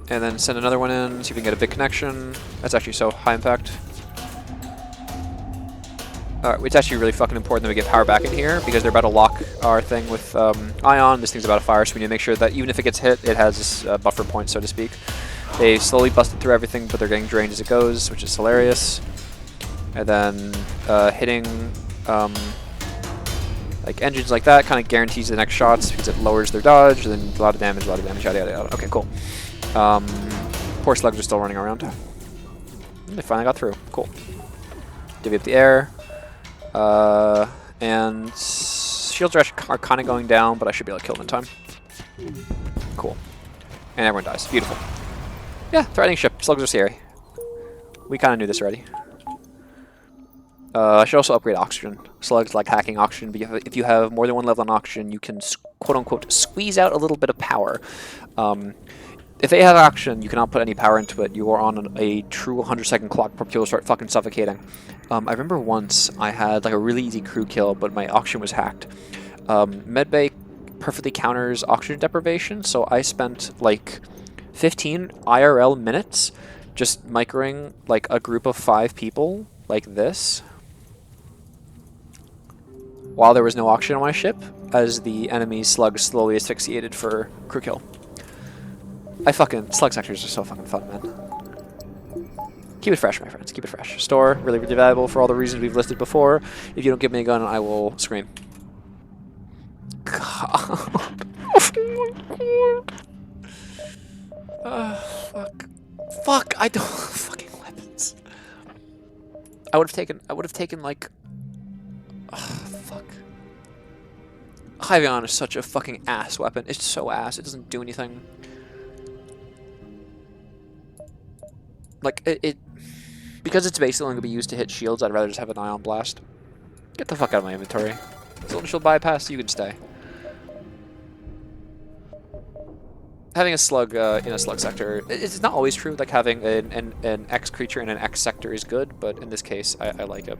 And then send another one in, see if we can get a big connection. That's actually so high impact. Alright, it's actually really fucking important that we get power back in here because they're about to lock our thing with ion. This thing's about to fire, so we need to make sure that even if it gets hit, it has buffer points, so to speak. They slowly busted through everything, but they're getting drained as it goes, which is hilarious. And then hitting like engines like that kind of guarantees the next shots because it lowers their dodge, and then a lot of damage, yada yada yada. Okay, cool. Poor slugs are still running around. They finally got through. Cool. Divvy up the air. And shields are kind of going down, but I should be able to kill them in time. Cool. And everyone dies. Beautiful. Yeah, threatening ship. Slugs are scary. We kind of knew this already. I should also upgrade oxygen. Slugs like hacking oxygen, because if you have more than one level on oxygen, you can quote-unquote squeeze out a little bit of power. If they have oxygen, you cannot put any power into it. You are on a true 100-second clock before people start fucking suffocating. I remember once I had like a really easy crew kill, but my oxygen was hacked. Medbay perfectly counters oxygen deprivation, so I spent like 15 IRL minutes just microing like a group of 5 people like this, while there was no oxygen on my ship, as the enemy slug slowly asphyxiated for crew kill. Slug sectors are so fucking fun, man. Keep it fresh, my friends. Keep it fresh. Store, really, really valuable for all the reasons we've listed before. If you don't give me a gun, I will scream. God. Fuck. Fuck, I don't have fucking weapons. I would have taken like... fuck. Hyvion is such a fucking ass weapon. It's so ass. It doesn't do anything. Like, because it's basically going to be used to hit shields, I'd rather just have an ion blast. Get the fuck out of my inventory. Zone shield bypass, you can stay. Having a slug in a slug sector, it's not always true. Like, having an X creature in an X sector is good, but in this case, I like it.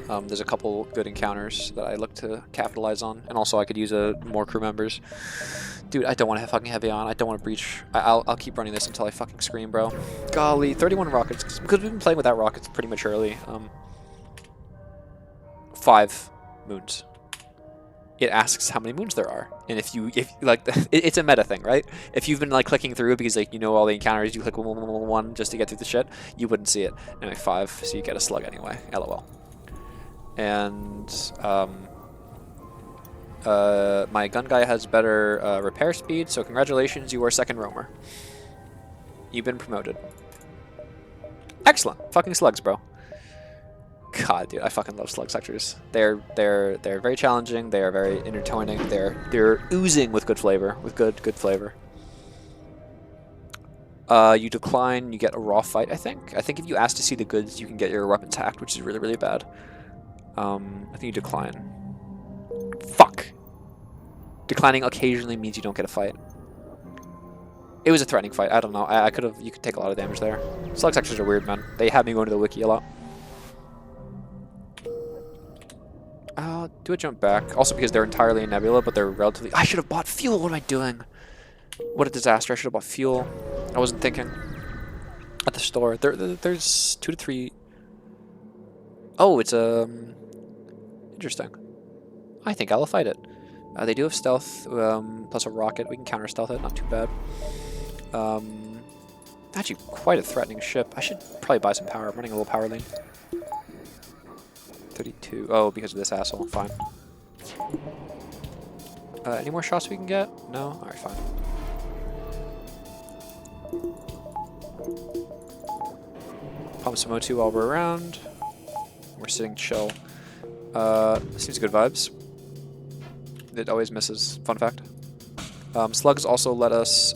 There's a couple good encounters that I look to capitalize on, and also I could use more crew members. Dude, I don't want to have fucking heavy on. I don't want to breach. I'll keep running this until I fucking scream, bro. Golly, 31 rockets. Because we've been playing without rockets pretty maturely. 5 moons. It asks how many moons there are, and if like, it's a meta thing, right? If you've been like clicking through because like you know all the encounters, you click 1 just to get through the shit, you wouldn't see it. Anyway, 5, so you get a slug anyway. LOL. And my gun guy has better repair speed, so congratulations, you are second roamer. You've been promoted. Excellent. Fucking slugs, bro. God, dude, I fucking love slug sectors. They're very challenging. They are very entertaining. They're oozing with good flavor. Good flavor. You decline, you get a raw fight. I think if you ask to see the goods, you can get your weapons hacked, which is really, really bad. I think you decline. Fuck. Declining occasionally means you don't get a fight. It was a threatening fight. I don't know. You could take a lot of damage there. Slug sectors are weird, man. They have me going to the wiki a lot. Do a jump back. Also because they're entirely in Nebula, but they're relatively... I should have bought fuel! What am I doing? What a disaster. I should have bought fuel. I wasn't thinking. At the store. There's 2 to 3... Oh, it's interesting. I think I'll fight it. They do have stealth, plus a rocket. We can counter stealth it, not too bad. Actually, quite a threatening ship. I should probably buy some power. I'm running a little power lean. 32. Oh, because of this asshole. Fine. Any more shots we can get? No? Alright, fine. Pump some O2 while we're around. We're sitting chill. Seems good vibes. It always misses. Fun fact. Slugs also let us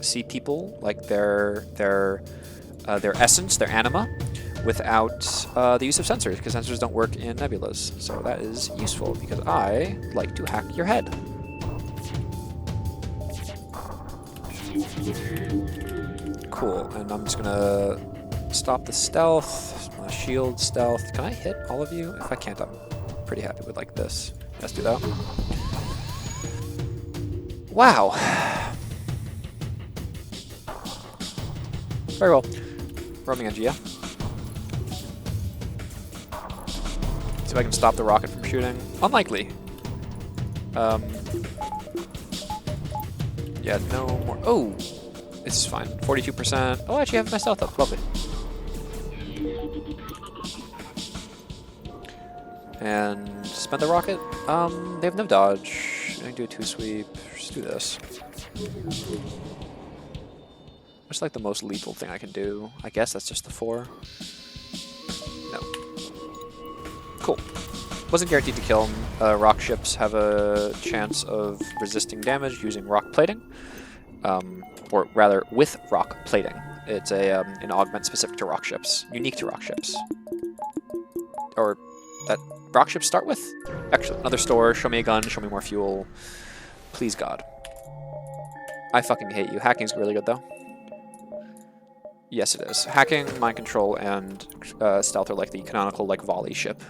see people, like their their essence, their anima, without the use of sensors, because sensors don't work in nebulas. So that is useful, because I like to hack your head. Cool, and I'm just gonna stop the stealth, shield stealth. Can I hit all of you? If I can't, I'm pretty happy with like this. Let's do that. Wow. Very well. Roaming NG, yeah. See if I can stop the rocket from shooting. Unlikely. Yeah, no more. Oh! This is fine. 42%. Oh, I actually have my stealth up. Lovely. And spend the rocket. They have no dodge. I can do a 2-sweep. Just do this. What's like the most lethal thing I can do? I guess that's just the 4. No. Cool. Wasn't guaranteed to kill him. Rock ships have a chance of resisting damage using rock plating. Or rather, with rock plating. It's an augment specific to rock ships. Unique to rock ships. Or that rock ships start with? Actually, another store. Show me a gun. Show me more fuel. Please, God. I fucking hate you. Hacking's really good, though. Yes, it is. Hacking, mind control, and stealth are like the canonical like volley ship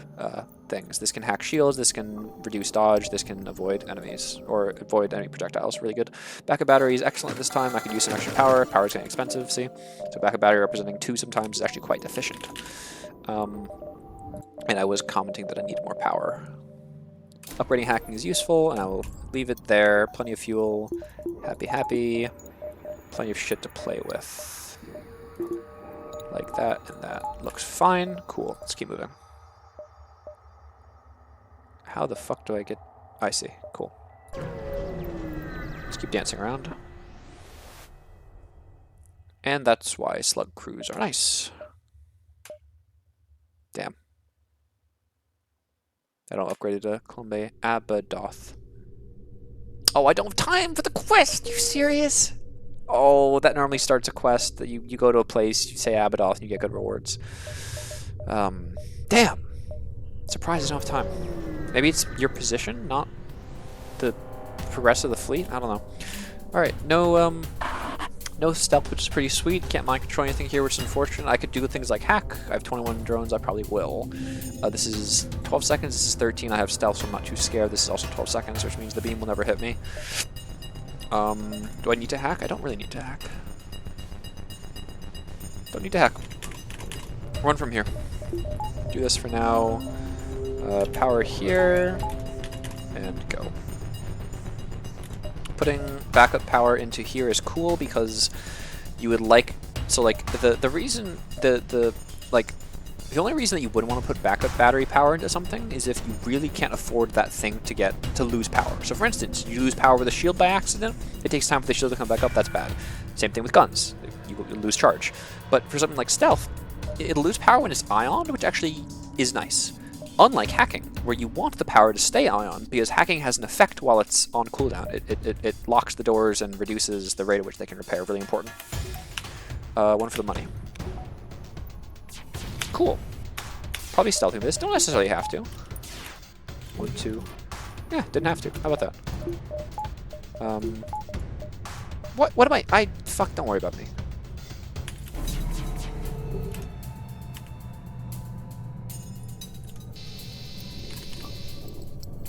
things. This can hack shields, this can reduce dodge, this can avoid enemies, or avoid enemy projectiles. Really good. Backup battery is excellent this time. I could use some extra power. Power is getting expensive, see? So backup battery representing 2 sometimes is actually quite efficient. And I was commenting that I need more power. Upgrading hacking is useful, and I will leave it there. Plenty of fuel. Happy, happy. Plenty of shit to play with. Like that, and that looks fine. Cool, let's keep moving. How the fuck do I get... I see, cool. Let's keep dancing around. And that's why slug crews are nice. Damn. I don't upgrade to Columbe Abadoth. Oh, I don't have time for the quest! You serious? Oh, that normally starts a quest. That you go to a place, you say Abadoth, and you get good rewards. Damn! Surprised I don't have time. Maybe it's your position, not the progress of the fleet? I don't know. Alright, no stealth, which is pretty sweet. Can't mind control anything here, which is unfortunate. I could do things like hack. I have 21 drones, I probably will. This is 12 seconds, this is 13. I have stealth, so I'm not too scared. This is also 12 seconds, which means the beam will never hit me. Do I need to hack? I don't really need to hack. Don't need to hack. Run from here. Do this for now. Power here. And go. Putting backup power into here is cool because you would like... So, like, the reason... The only reason that you wouldn't want to put backup battery power into something is if you really can't afford that thing to lose power. So for instance, you lose power with a shield by accident, it takes time for the shield to come back up, that's bad. Same thing with guns, you lose charge. But for something like stealth, it'll lose power when it's ioned, which actually is nice. Unlike hacking, where you want the power to stay ioned, because hacking has an effect while it's on cooldown. It locks the doors and reduces the rate at which they can repair, really important. One for the money. Cool. Probably stealthing this. Don't necessarily have to. 1, 2. Yeah, didn't have to. How about that? What am I... Fuck, don't worry about me.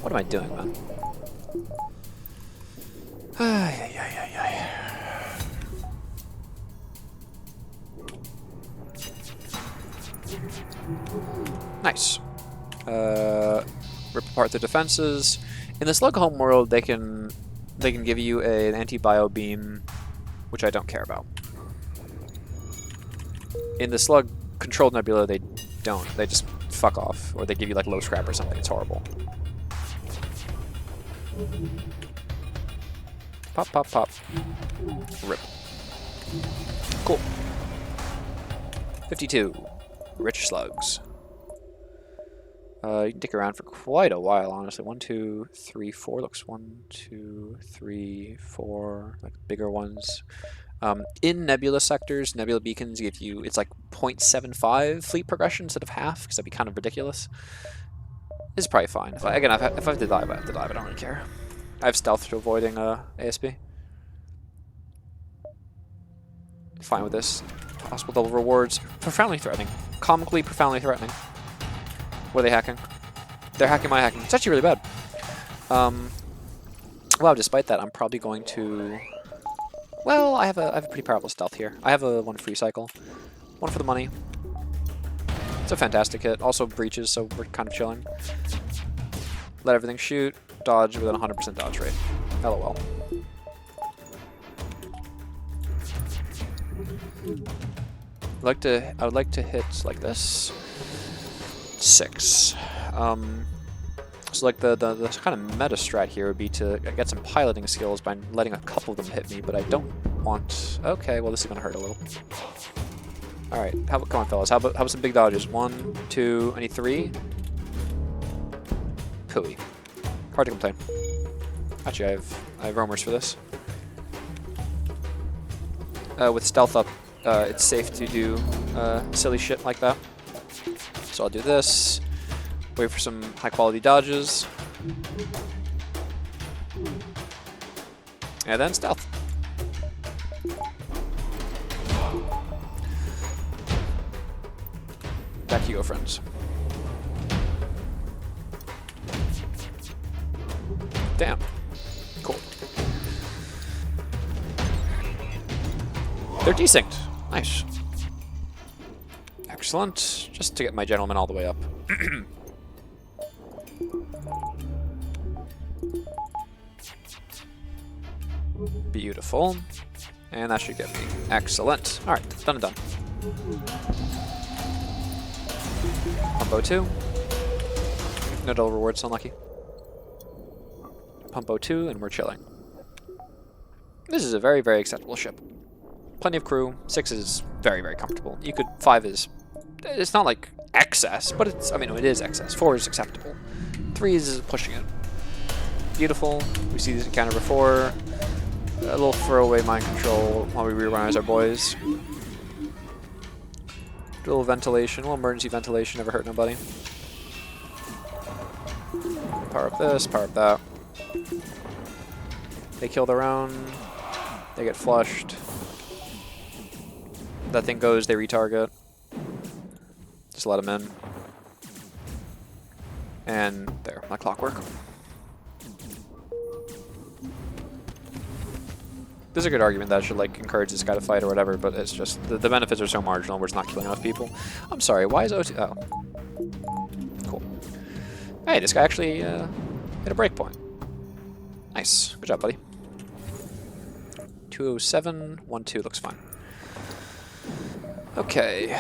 What am I doing, man? Ay, ay, ay, ay, ay. Nice. Rip apart the defenses. In the Slug home world, they can give you an anti-bio beam, which I don't care about. In the Slug controlled nebula, they don't. They just fuck off, or they give you like low scrap or something. It's horrible. Pop, pop, pop. Rip. Cool. 52. Rich slugs. You can stick around for quite a while, honestly. 1, 2, 3, 4. Looks 1, 2, 3, 4. Like bigger ones. In nebula sectors, nebula beacons give you, it's like 0.75 fleet progression instead of half, because that'd be kind of ridiculous. This is probably fine. If I have to dive, I have to dive. I don't really care. I have stealth to avoiding ASB. Fine with this. Possible double rewards. Profoundly threatening. Comically profoundly threatening. What are they hacking? They're hacking my hacking. It's actually really bad. Well, despite that, I'm probably going to... Well, I have a pretty powerful stealth here. I have a 1 free cycle. 1 for the money. It's a fantastic hit. Also breaches, so we're kind of chilling. Let everything shoot. Dodge with a 100% dodge rate. LOL. I would like to hit like this. 6. So like the kind of meta strat here would be to get some piloting skills by letting a couple of them hit me, but I don't want... Okay, well this is gonna hurt a little. Alright, how about, come on fellas, how about some big dodges? 1, 2, I need 3. Pooey. Hard to complain. Actually, I have roamers for this. With stealth up, it's safe to do silly shit like that. So I'll do this. Wait for some high quality dodges. And then stealth. Back to you go, friends. Damn. Cool. They're desynced. Nice. Excellent. Just to get my gentleman all the way up. Beautiful. And that should get me. Excellent. Alright, done and done. Pumpo 2. No double rewards, unlucky. Pumpo 2, and we're chilling. This is a very, very acceptable ship. Plenty of crew. 6 is very, very comfortable. You could... 5 is... It's not like excess, but it's... I mean, it is excess. 4 is acceptable. 3 is pushing it. Beautiful. We see this encounter before. A little throwaway mind control while we reorganize our boys. A little ventilation, a little emergency ventilation, never hurt nobody. Power up this, power up that. They kill their own. They get flushed. That thing goes, they retarget. Just let them in. And there, my clockwork. There's a good argument that I should like encourage this guy to fight or whatever, but it's just the benefits are so marginal. We're just not killing enough people. I'm sorry. Why is OT? Oh, cool. Hey, this guy actually hit a breakpoint. Nice. Good job, buddy. 207, 1-2 looks fine. Okay.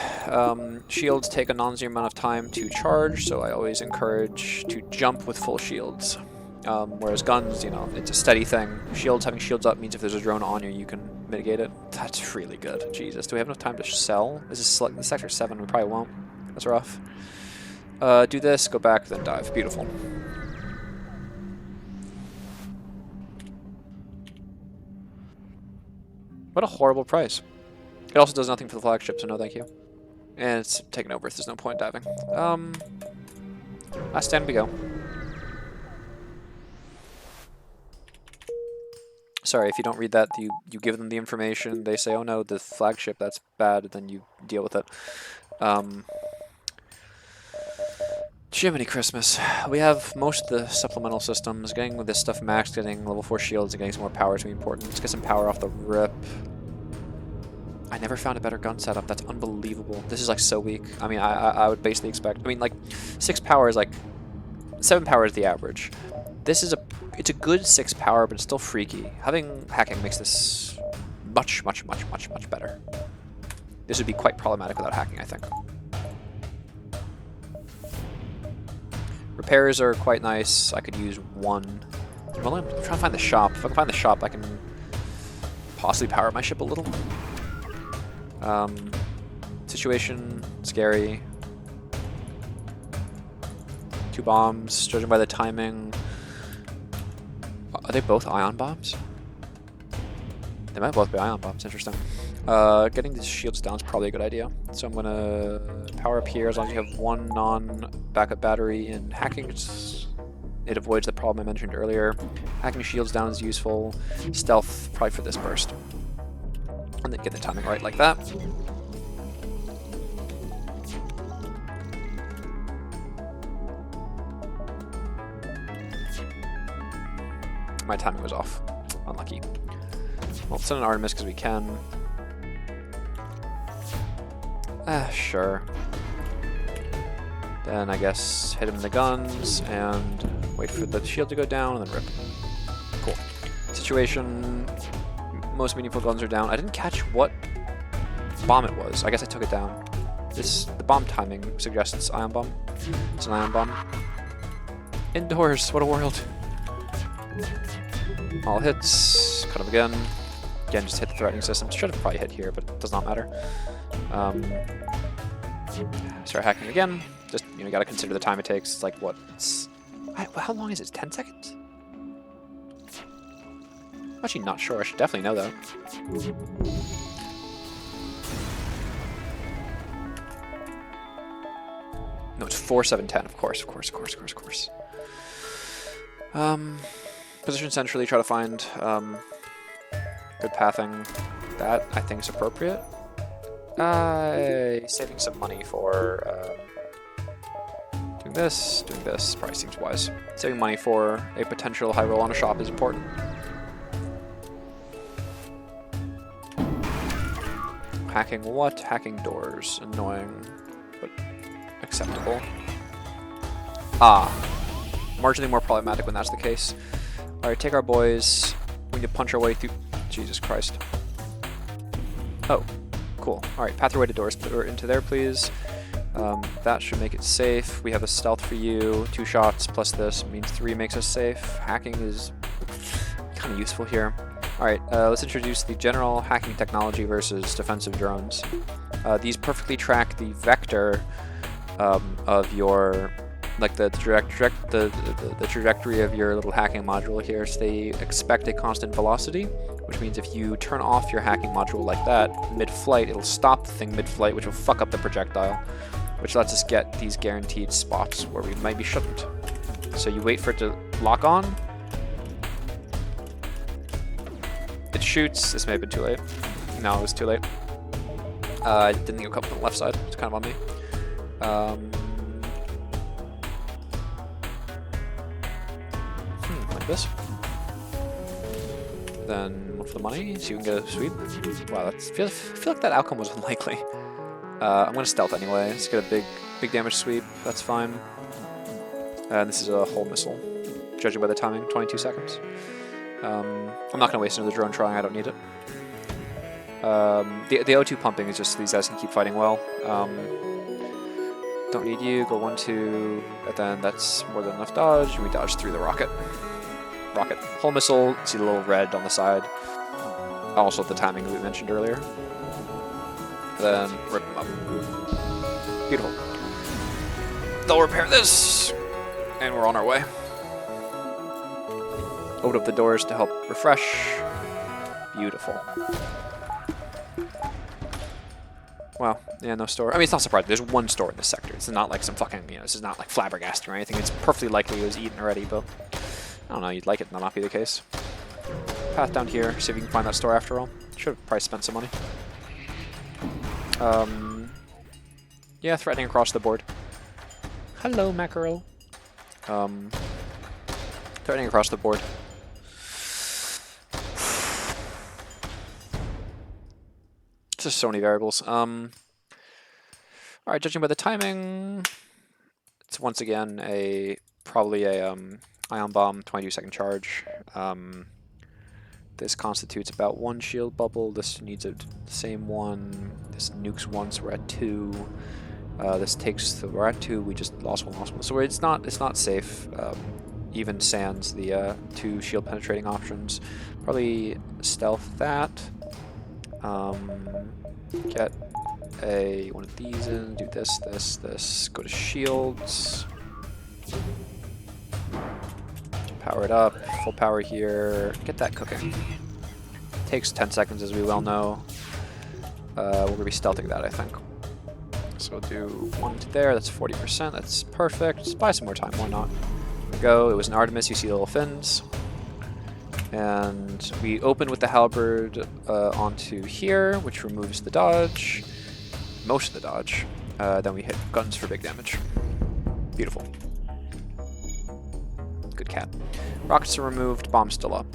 Shields take a non-zero amount of time to charge, so I always encourage to jump with full shields. Whereas guns, you know, it's a steady thing. Shields, having shields up means if there's a drone on you, you can mitigate it. That's really good. Jesus, do we have enough time to sell? This is the sector 7, we probably won't. That's rough. Do this, go back, then dive. Beautiful. What a horrible price. It also does nothing for the flagship, so no thank you. And it's taken over if there's no point diving. Last stand we go. Sorry, if you don't read that, you give them the information, they say, oh no, the flagship, that's bad, then you deal with it. Jiminy Christmas. We have most of the supplemental systems. Getting this stuff maxed, getting level 4 shields, and getting some more power is going to be important. Let's get some power off the rip. I never found a better gun setup. That's unbelievable. This is like so weak. I mean, I would basically expect... I mean, like, 6 power is like... 7 power is the average. This is it's a good 6 power, but it's still freaky. Having hacking makes this much, much, much, much, much better. This would be quite problematic without hacking, I think. Repairs are quite nice. I could use 1. Well, I'm trying to find the shop. If I can find the shop, I can possibly power my ship a little. Situation, scary. 2 bombs, judging by the timing. Are they both ion bombs? They might both be ion bombs. Interesting. Getting these shields down is probably a good idea. So I'm gonna power up here as long as you have one non-backup battery in hacking. It avoids the problem I mentioned earlier. Hacking shields down is useful. Stealth probably for this burst. And then get the timing right like that. My timing was off. Unlucky. Well, send an Artemis because we can. Sure. Then I guess hit him in the guns and wait for the shield to go down and then rip. Cool. Situation. Most meaningful guns are down. I didn't catch what bomb it was. I guess I took it down. The bomb timing suggests ion bomb. It's an ion bomb. Indoors. What a world. All hits. Cut him again. Again, just hit the threatening system. Should have probably hit here, but it does not matter. Start hacking again. Just, you know, gotta consider the time it takes. It's like, what? How long is it? 10 seconds? I'm actually not sure. I should definitely know that. No, it's 4, 7, 10. Of course. Position centrally. Try to find good pathing. That, I think, is appropriate. Saving some money for doing this probably seems wise. Saving money for a potential high roll on a shop is important. Hacking what? Hacking doors. Annoying, but acceptable. Marginally more problematic when that's the case. Alright, take our boys. We need to punch our way through. Jesus Christ. Oh. Cool. Alright, path your way to doors or into there, please. That should make it safe. We have a stealth for you. 2 shots plus this means 3 makes us safe. Hacking is kind of useful here. Alright, let's introduce the general hacking technology versus defensive drones. These perfectly track the vector of your, like the trajectory of your little hacking module here. So they expect a constant velocity, which means if you turn off your hacking module like that, mid-flight, it'll stop the thing mid-flight, which will fuck up the projectile, which lets us get these guaranteed spots where we maybe shouldn't. So you wait for it to lock on. It shoots. This may have been too late. No, it was too late. I didn't think it would come from the left side. It's kind of on me. Like this. Then one for the money, so you can get a sweep. Wow, I feel like that outcome was unlikely. I'm gonna stealth anyway. Let's get a big damage sweep. That's fine. And this is a whole missile, judging by the timing, 22 seconds. I'm not gonna waste another drone trying. I don't need it. The O2 pumping is just so these guys can keep fighting well. Don't need you. Go 1, 2, and then that's more than enough dodge. We dodge through the rocket. Whole missile. See the little red on the side. Also the timing we mentioned earlier. Then rip them up. Beautiful. They'll repair this, and we're on our way. Open up the doors to help refresh. Beautiful. Wow. Yeah, no store. I mean, it's not surprising. There's one store in this sector. It's not like some fucking, you know, this is not like flabbergasting or anything. It's perfectly likely it was eaten already, but I don't know. You'd like it to not be the case. Path down here. See if we can find that store after all. Should have probably spent some money. Yeah, threatening across the board. Hello, mackerel. Threatening across the board. Just so many variables. Alright, judging by the timing, it's once again probably a ion bomb, 22-second charge. This constitutes about 1 shield bubble. This needs the same one. This nukes once. We're at 2. This takes. We're at 2. We just lost one. So it's not safe. Even sans the 2 shield penetrating options. Probably stealth that. Get one of these in. Do this. Go to shields. Power it up. Full power here. Get that cooking. takes 10 seconds, as we well know. We're going to be stealthing that, I think. So we'll do 1 to there. That's 40%. That's perfect. Just buy some more time. Why not? There we go. It was an Artemis. You see the little fins. And we open with the halberd onto here, which removes the dodge. Most of the dodge. Then we hit guns for big damage. Beautiful. Good cat. Rockets are removed, bomb's still up.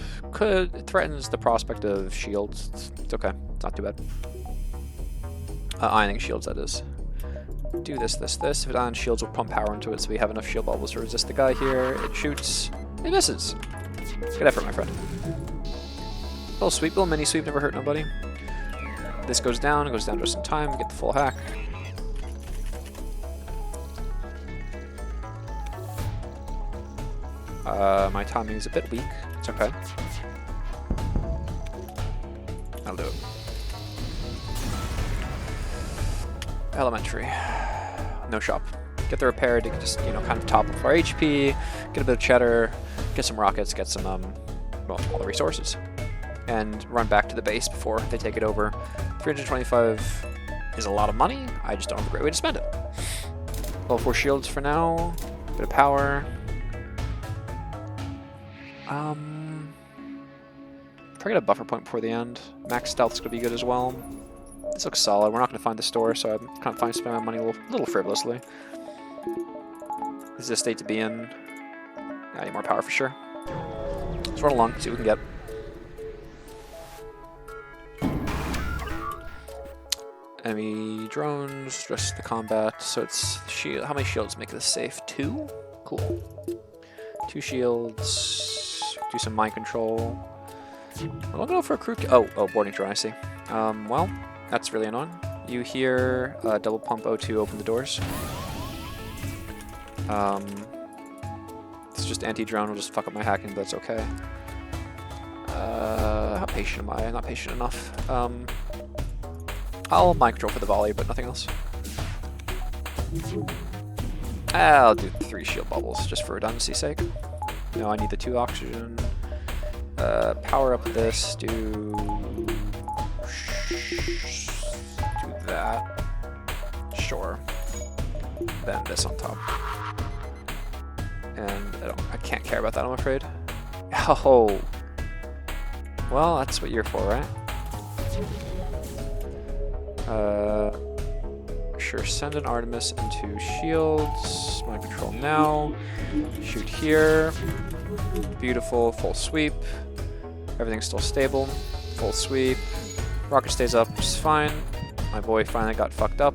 It threatens the prospect of shields. It's okay, it's not too bad. Ironing shields, that is. Do this. If it ions shields, will pump power into it, so we have enough shield bubbles to resist the guy here. It shoots. It misses. Good effort, my friend. Little sweep, little mini sweep, never hurt nobody. This goes down, it goes down just in time, get the full hack. My timing is a bit weak. It's okay. I'll do it. Elementary. No shop. Get the repair to just, you know, kind of top up our HP, get a bit of cheddar, get some rockets, get some, well, all the resources. And run back to the base before they take it over. 325 is a lot of money. I just don't have a great way to spend it. Level 4 shields for now. Bit of power. Try to get a buffer point before the end. Max stealth's gonna be good as well. This looks solid. We're not gonna find the store, so I'm kind of fine spending my money a little frivolously. This is a state to be in. I need more power for sure. Let's run along, see what we can get. Enemy drones, just the combat. So it's shield. How many shields make this safe? 2? Cool. 2 shields. Do some mind control. I'll go for a crew. Oh, boarding drone. I see. Well, that's really annoying. You hear double pump O2 open the doors. It's just anti-drone will just fuck up my hacking, but that's okay. How patient am I? I'm not patient enough. I'll mind control for the volley, but nothing else. I'll do 3 shield bubbles just for redundancy's sake. No, I need the 2 oxygen. Power up this. Do that. Sure. Then this on top. And I can't care about that, I'm afraid. Oh. Well, that's what you're for, right? Sure, send an Artemis into shields. Mind control now. Shoot here. Beautiful. Full sweep. Everything's still stable. Full sweep. Rocket stays up just fine. My boy finally got fucked up.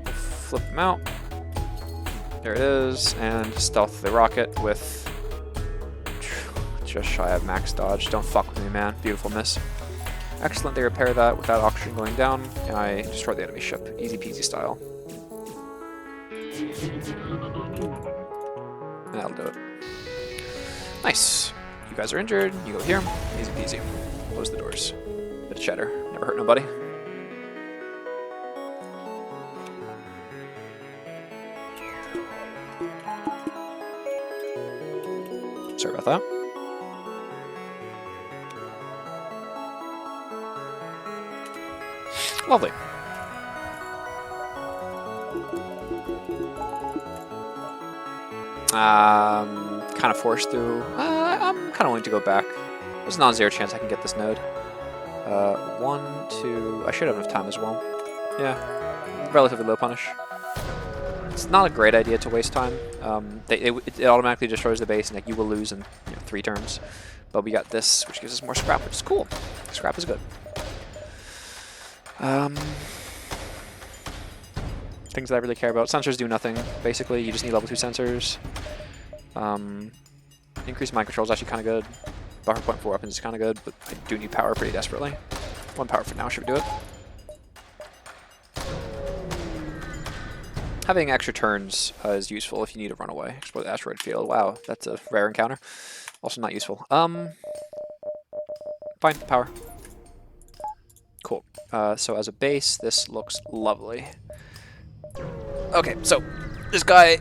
Flip him out. There it is. And stealth the rocket with just shy of max dodge. Don't fuck with me, man. Beautiful miss. Excellent, they repair that without oxygen going down, and I destroy the enemy ship. Easy peasy style. And that'll do it. Nice. You guys are injured, you go here. Easy peasy. Close the doors. Bit of cheddar. Never hurt nobody. Sorry about that. Lovely. Kind of forced through. I'm kind of willing to go back. There's a non-zero chance I can get this node. 1, 2. I should have enough time as well. Yeah, relatively low punish. It's not a great idea to waste time. It automatically destroys the base, and like you will lose in 3 turns. But we got this, which gives us more scrap, which is cool. Scrap is good. Things that I really care about. Sensors do nothing. Basically, you just need level 2 sensors. Increased mind control is actually kind of good. Buffer point for weapons is kind of good, but I do need power pretty desperately. 1 power for now, should we do it? Having extra turns is useful if you need to run away. Explore the asteroid field. Wow, that's a rare encounter. Also not useful. Fine, power. Cool. So as a base, this looks lovely. Okay, so this guy,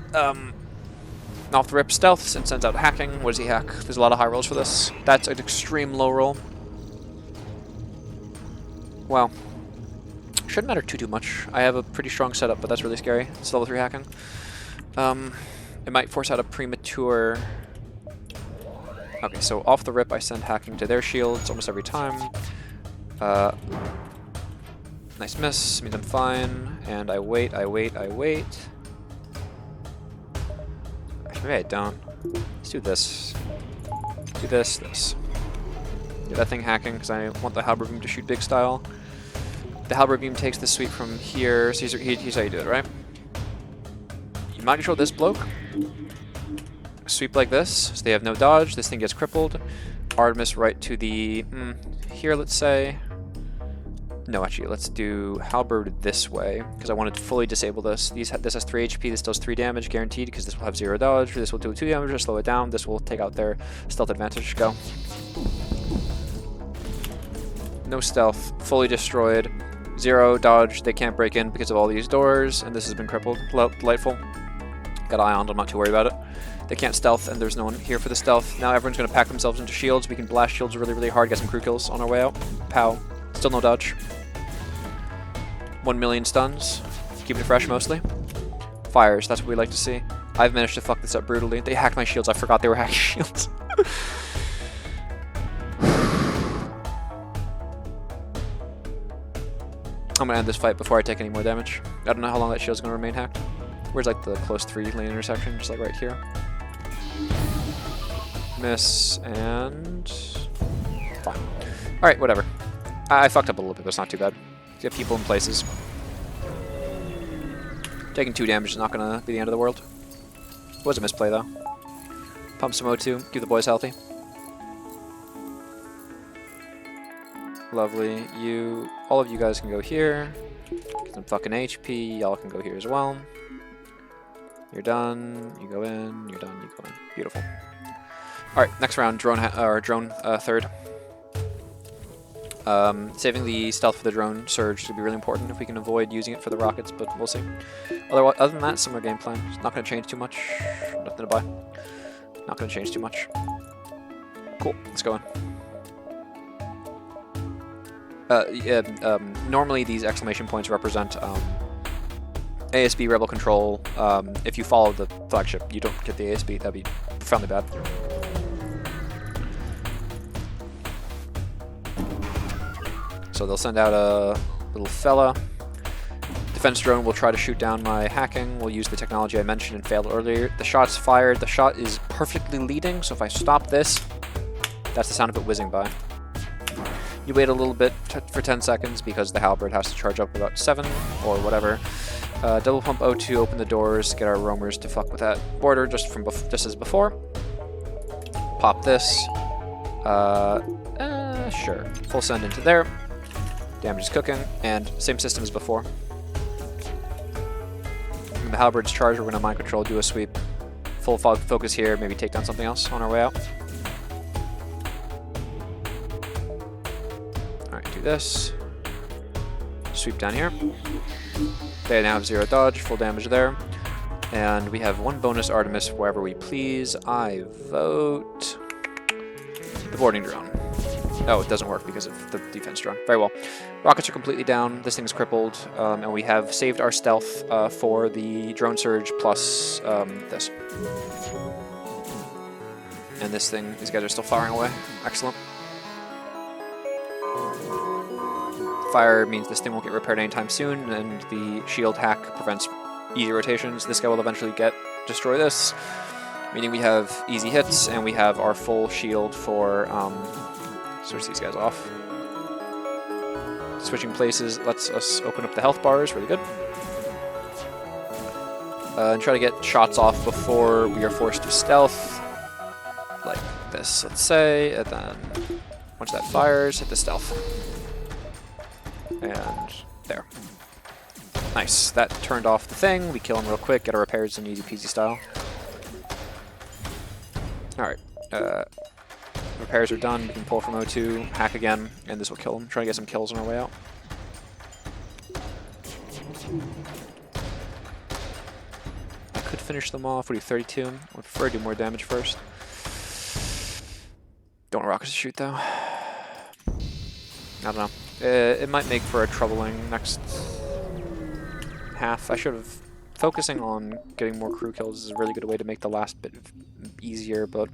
off the rip stealth and sends out hacking. What does he hack? There's a lot of high rolls for this. That's an extreme low roll. Well, shouldn't matter too much. I have a pretty strong setup, but that's really scary. It's level 3 hacking. It might force out a premature... Okay, so off the rip, I send hacking to their shields almost every time. Nice miss, means I'm fine. And I wait. Actually, maybe I don't. Let's do this. Do this. Do that thing hacking, because I want the halberd beam to shoot big style. The halberd beam takes the sweep from here. So here's how you do it, right? You mind control this bloke. Sweep like this, so they have no dodge. This thing gets crippled. Artemis right to the... here, let's say. No, actually, let's do halberd this way, because I wanted to fully disable this. This has 3 HP, this does 3 damage, guaranteed, because this will have 0 dodge. This will do 2 damage, or slow it down. This will take out their stealth advantage. Go. No stealth, fully destroyed. 0 dodge, they can't break in because of all these doors, and this has been crippled. Delightful. Got Ion, I'm not too worried about it. They can't stealth, and there's no one here for the stealth. Now everyone's going to pack themselves into shields. We can blast shields really, really hard, get some crew kills on our way out. Pow. Still no dodge. 1 million stuns. Keeping it fresh mostly. Fires, that's what we like to see. I've managed to fuck this up brutally. They hacked my shields. I forgot they were hacking shields. I'm gonna end this fight before I take any more damage. I don't know how long that shield's gonna remain hacked. Where's like the close 3 lane intersection? Just like right here. Miss, and... fine. Alright, whatever. I fucked up a little bit, but it's not too bad. Get people in places. Taking 2 damage is not gonna be the end of the world. It was a misplay though. Pump some O2, keep the boys healthy. Lovely. All of you guys can go here. Get some fucking HP. Y'all can go here as well. You're done. You go in. You're done. You go in. Beautiful. All right. Next round, drone third. Saving the stealth for the drone surge would be really important if we can avoid using it for the rockets, but we'll see. Other than that, similar game plan. It's not going to change too much. Nothing to buy. Not going to change too much. Cool. Let's go in. Normally these exclamation points represent ASB rebel control. If you follow the flagship, you don't get the ASB. That'd be profoundly bad. So they'll send out a little fella. Defense drone will try to shoot down my hacking. We'll use the technology I mentioned and failed earlier. The shot's fired. The shot is perfectly leading, so if I stop this, that's the sound of it whizzing by. You wait a little bit for 10 seconds because the halberd has to charge up about 7 or whatever. Double pump O2, open the doors, get our roamers to fuck with that border just as before. Pop this. Sure. Full send into there. Damage is cooking, and same system as before. When the halberd's charged, we're going to mind control, do a sweep. Full focus here, maybe take down something else on our way out. Alright, do this. Sweep down here. They now have 0 dodge, full damage there. And we have 1 bonus Artemis wherever we please. I vote the boarding drone. Oh, it doesn't work because of the defense drone. Very well. Rockets are completely down. This thing's crippled. And we have saved our stealth for the drone surge plus this. And this thing, these guys are still firing away. Excellent. Fire means this thing won't get repaired anytime soon, and the shield hack prevents easy rotations. This guy will eventually destroy this, meaning we have easy hits, and we have our full shield for... switch these guys off. Switching places lets us open up the health bars, really good. And try to get shots off before we are forced to stealth, like this, let's say, and then once that fires, hit the stealth. And there. Nice, that turned off the thing, we kill him real quick, get our repairs in easy peasy style. Alright, repairs are done, we can pull from O2, hack again, and this will kill him. Try to get some kills on our way out. I could finish them off, we'll do 32. I would prefer to do more damage first. Don't want rockets to shoot though. I don't know. It might make for a troubling next half. I should have... Focusing on getting more crew kills is a really good way to make the last bit easier, but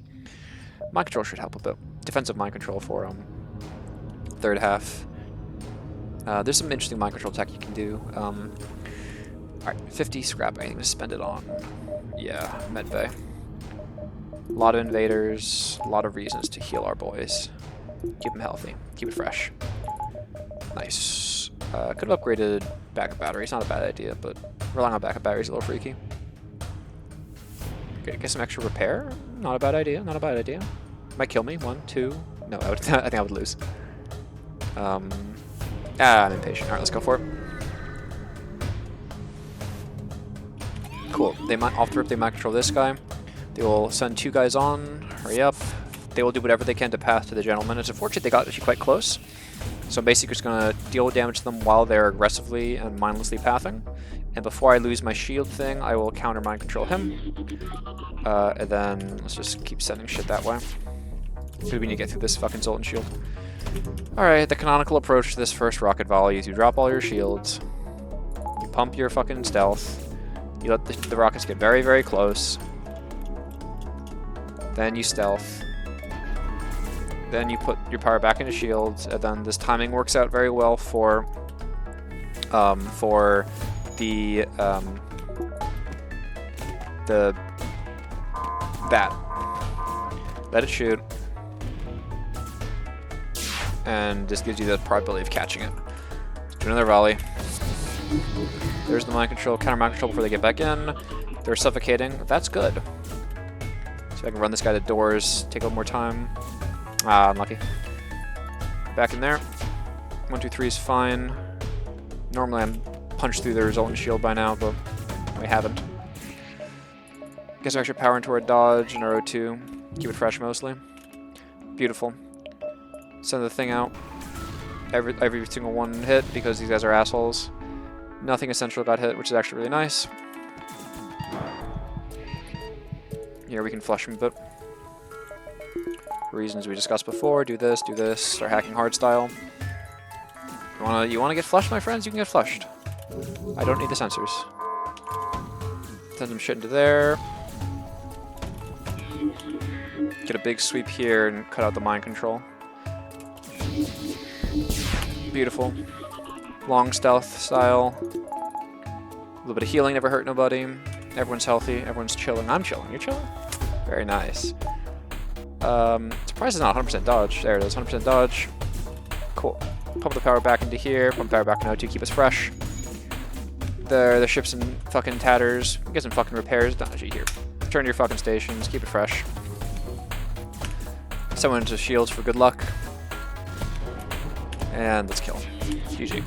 mind control should help a bit. Defensive mind control for third half. There's some interesting mind control tech you can do. Alright, 50 scrap, anything to spend it on. Yeah, medbay. A lot of invaders, a lot of reasons to heal our boys. Keep them healthy, keep it fresh. Nice. Could have upgraded backup batteries, not a bad idea, but relying on backup batteries is a little freaky. Okay, get some extra repair, not a bad idea, not a bad idea. Might kill me, 1, 2, no, I think I would lose. I'm impatient, alright, let's go for it. Cool, they might, off the rip, they might control this guy. They will send 2 guys on, hurry up. They will do whatever they can to pass to the gentleman. It's unfortunate they got actually quite close. So I'm basically just going to deal damage to them while they're aggressively and mindlessly pathing. And before I lose my shield thing, I will counter mind control him. And then let's just keep sending shit that way. Because we need to get through this fucking Zoltan shield. Alright, the canonical approach to this first rocket volley is you drop all your shields. You pump your fucking stealth. You let the rockets get very, very close. Then you stealth. Then you put your power back into shields, and then this timing works out very well for the bat. Let it shoot, and this gives you the probability of catching it. Do another volley. There's the mind control, counter mind control before they get back in. They're suffocating. That's good. So I can run this guy to doors, take a little more time. Ah, unlucky. Back in there. 1, 2, 3 is fine. Normally I'm punched through the resultant shield by now, but we haven't. Get some extra power into our dodge and our O2. Keep it fresh mostly. Beautiful. Send the thing out. Every single one hit because these guys are assholes. Nothing essential got hit, which is actually really nice. Here we can flush them a bit. Reasons we discussed before. Do this. Start hacking hard style. You wanna get flushed, my friends? You can get flushed. I don't need the sensors. Send some shit into there. Get a big sweep here and cut out the mind control. Beautiful. Long stealth style. A little bit of healing never hurt nobody. Everyone's healthy. Everyone's chilling. I'm chilling. You're chilling? Very nice. Surprised it's not 100% dodge. There it is, 100% dodge. Cool. Pump the power back into here. Pump power back into O2. Keep us fresh. The ship's in fucking tatters. Get some fucking repairs. Not actually here. Turn to your fucking stations. Keep it fresh. Someone into shields for good luck. And let's kill. GG.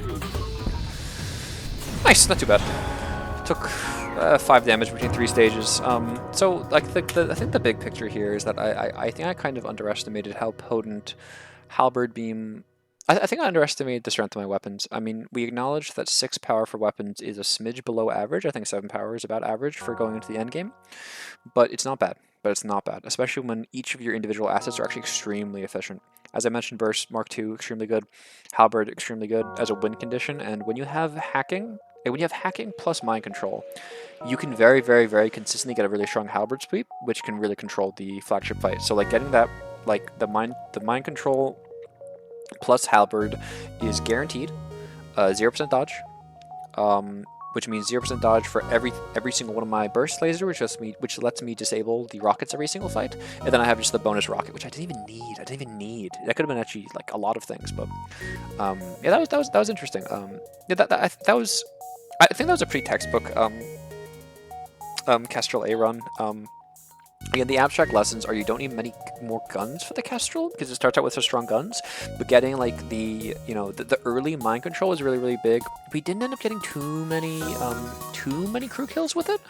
Nice. Not too bad. Took 5 damage between 3 stages. So, like, I think the big picture here is that I think I kind of underestimated how potent halberd beam. I think I underestimated the strength of my weapons. I mean, we acknowledged that 6 power for weapons is a smidge below average. I think 7 power is about average for going into the end game, but it's not bad. Especially when each of your individual assets are actually extremely efficient. As I mentioned, Burst Mark II extremely good, halberd extremely good as a win condition, and when you have hacking. When you have hacking plus mind control, you can very, very, very consistently get a really strong halberd sweep, which can really control the flagship fight. So, like, getting that, like, the mind control plus halberd is guaranteed. 0% dodge, which means 0% dodge for every single one of my burst laser, which lets me disable the rockets every single fight. And then I have just the bonus rocket, which I didn't even need. That could have been actually like a lot of things, but yeah, that was interesting. Yeah, that was. I think that was a pretty textbook Kestrel A run. Again, the abstract lessons are you don't need many more guns for the Kestrel because it starts out with such strong guns, but getting like the early mind control is really, really big. We didn't end up getting too many crew kills with it.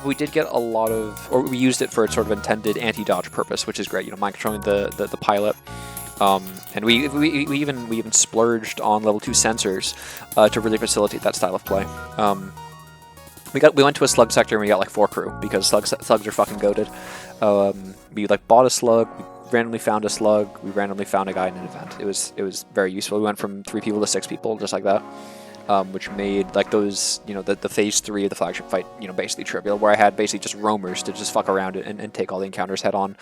We did get a lot of, or we used it for its sort of intended anti-dodge purpose, which is great. You know, mind controlling the pilot. And we even splurged on level 2 sensors to really facilitate that style of play. We went to a slug sector and we got like 4 crew because slugs are fucking goated. We like bought a slug, we randomly found a slug. We randomly found a guy in an event. It was very useful. We went from 3 people to 6 people, just like that, which made like those, you know, the phase 3 of the flagship fight, you know, basically trivial, where I had basically just roamers to just fuck around it and take all the encounters head on.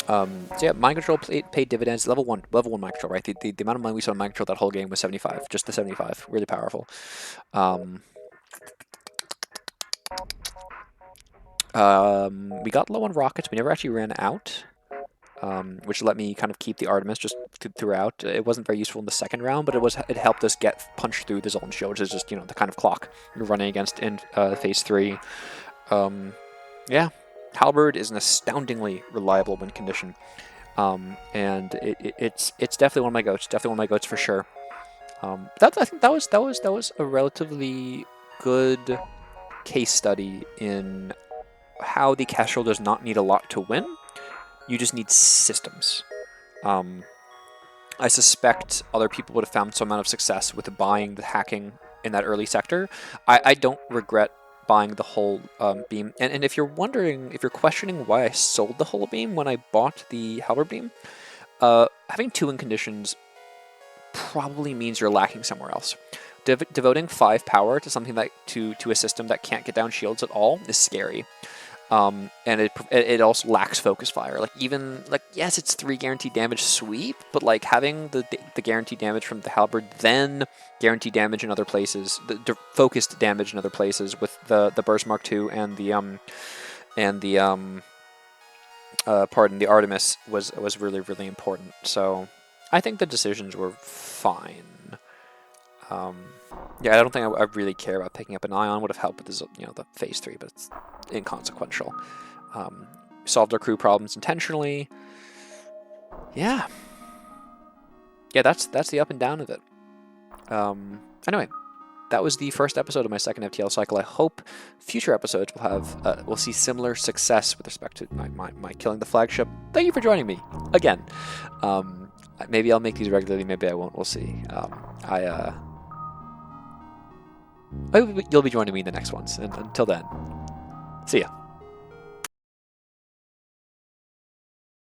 So yeah, mind control paid dividends. Level 1 mind control, right? The amount of money we spent on mind control that whole game was 75. Just the 75, really powerful. We got low on rockets. We never actually ran out, which let me kind of keep the Artemis just throughout. It wasn't very useful in the second round, but it helped us get punched through the zone shield, which is just, you know, the kind of clock you're running against in phase 3. Yeah, Halberd is an astoundingly reliable win condition, and it's definitely one of my goats. Definitely one of my goats for sure. I think that was a relatively good case study in how the Kestrel does not need a lot to win. You just need systems. I suspect other people would have found some amount of success with buying the hacking in that early sector. I don't regret buying the whole beam. And if you're wondering, if you're questioning why I sold the whole beam when I bought the halberd beam, having 2 win conditions probably means you're lacking somewhere else. Devoting 5 power to something that to a system that can't get down shields at all is scary. And it also lacks focus fire. Like, even, like, yes, it's 3 guaranteed damage sweep, but like having the guaranteed damage from the halberd, then guaranteed damage in other places, the focused damage in other places with the burst mark 2 and the Artemis was really, really important. So I think the decisions were fine. Yeah, I don't think I really care about picking up an Ion. Would have helped with this, you know, the phase 3, but it's inconsequential. Solved our crew problems intentionally. Yeah, that's the up and down of it. Anyway, that was the first episode of my second FTL cycle. I hope future episodes will have will see similar success with respect to my killing the flagship. Thank you for joining me again. Maybe I'll make these regularly. Maybe I won't. We'll see. You'll be joining me in the next ones. And until then, see ya.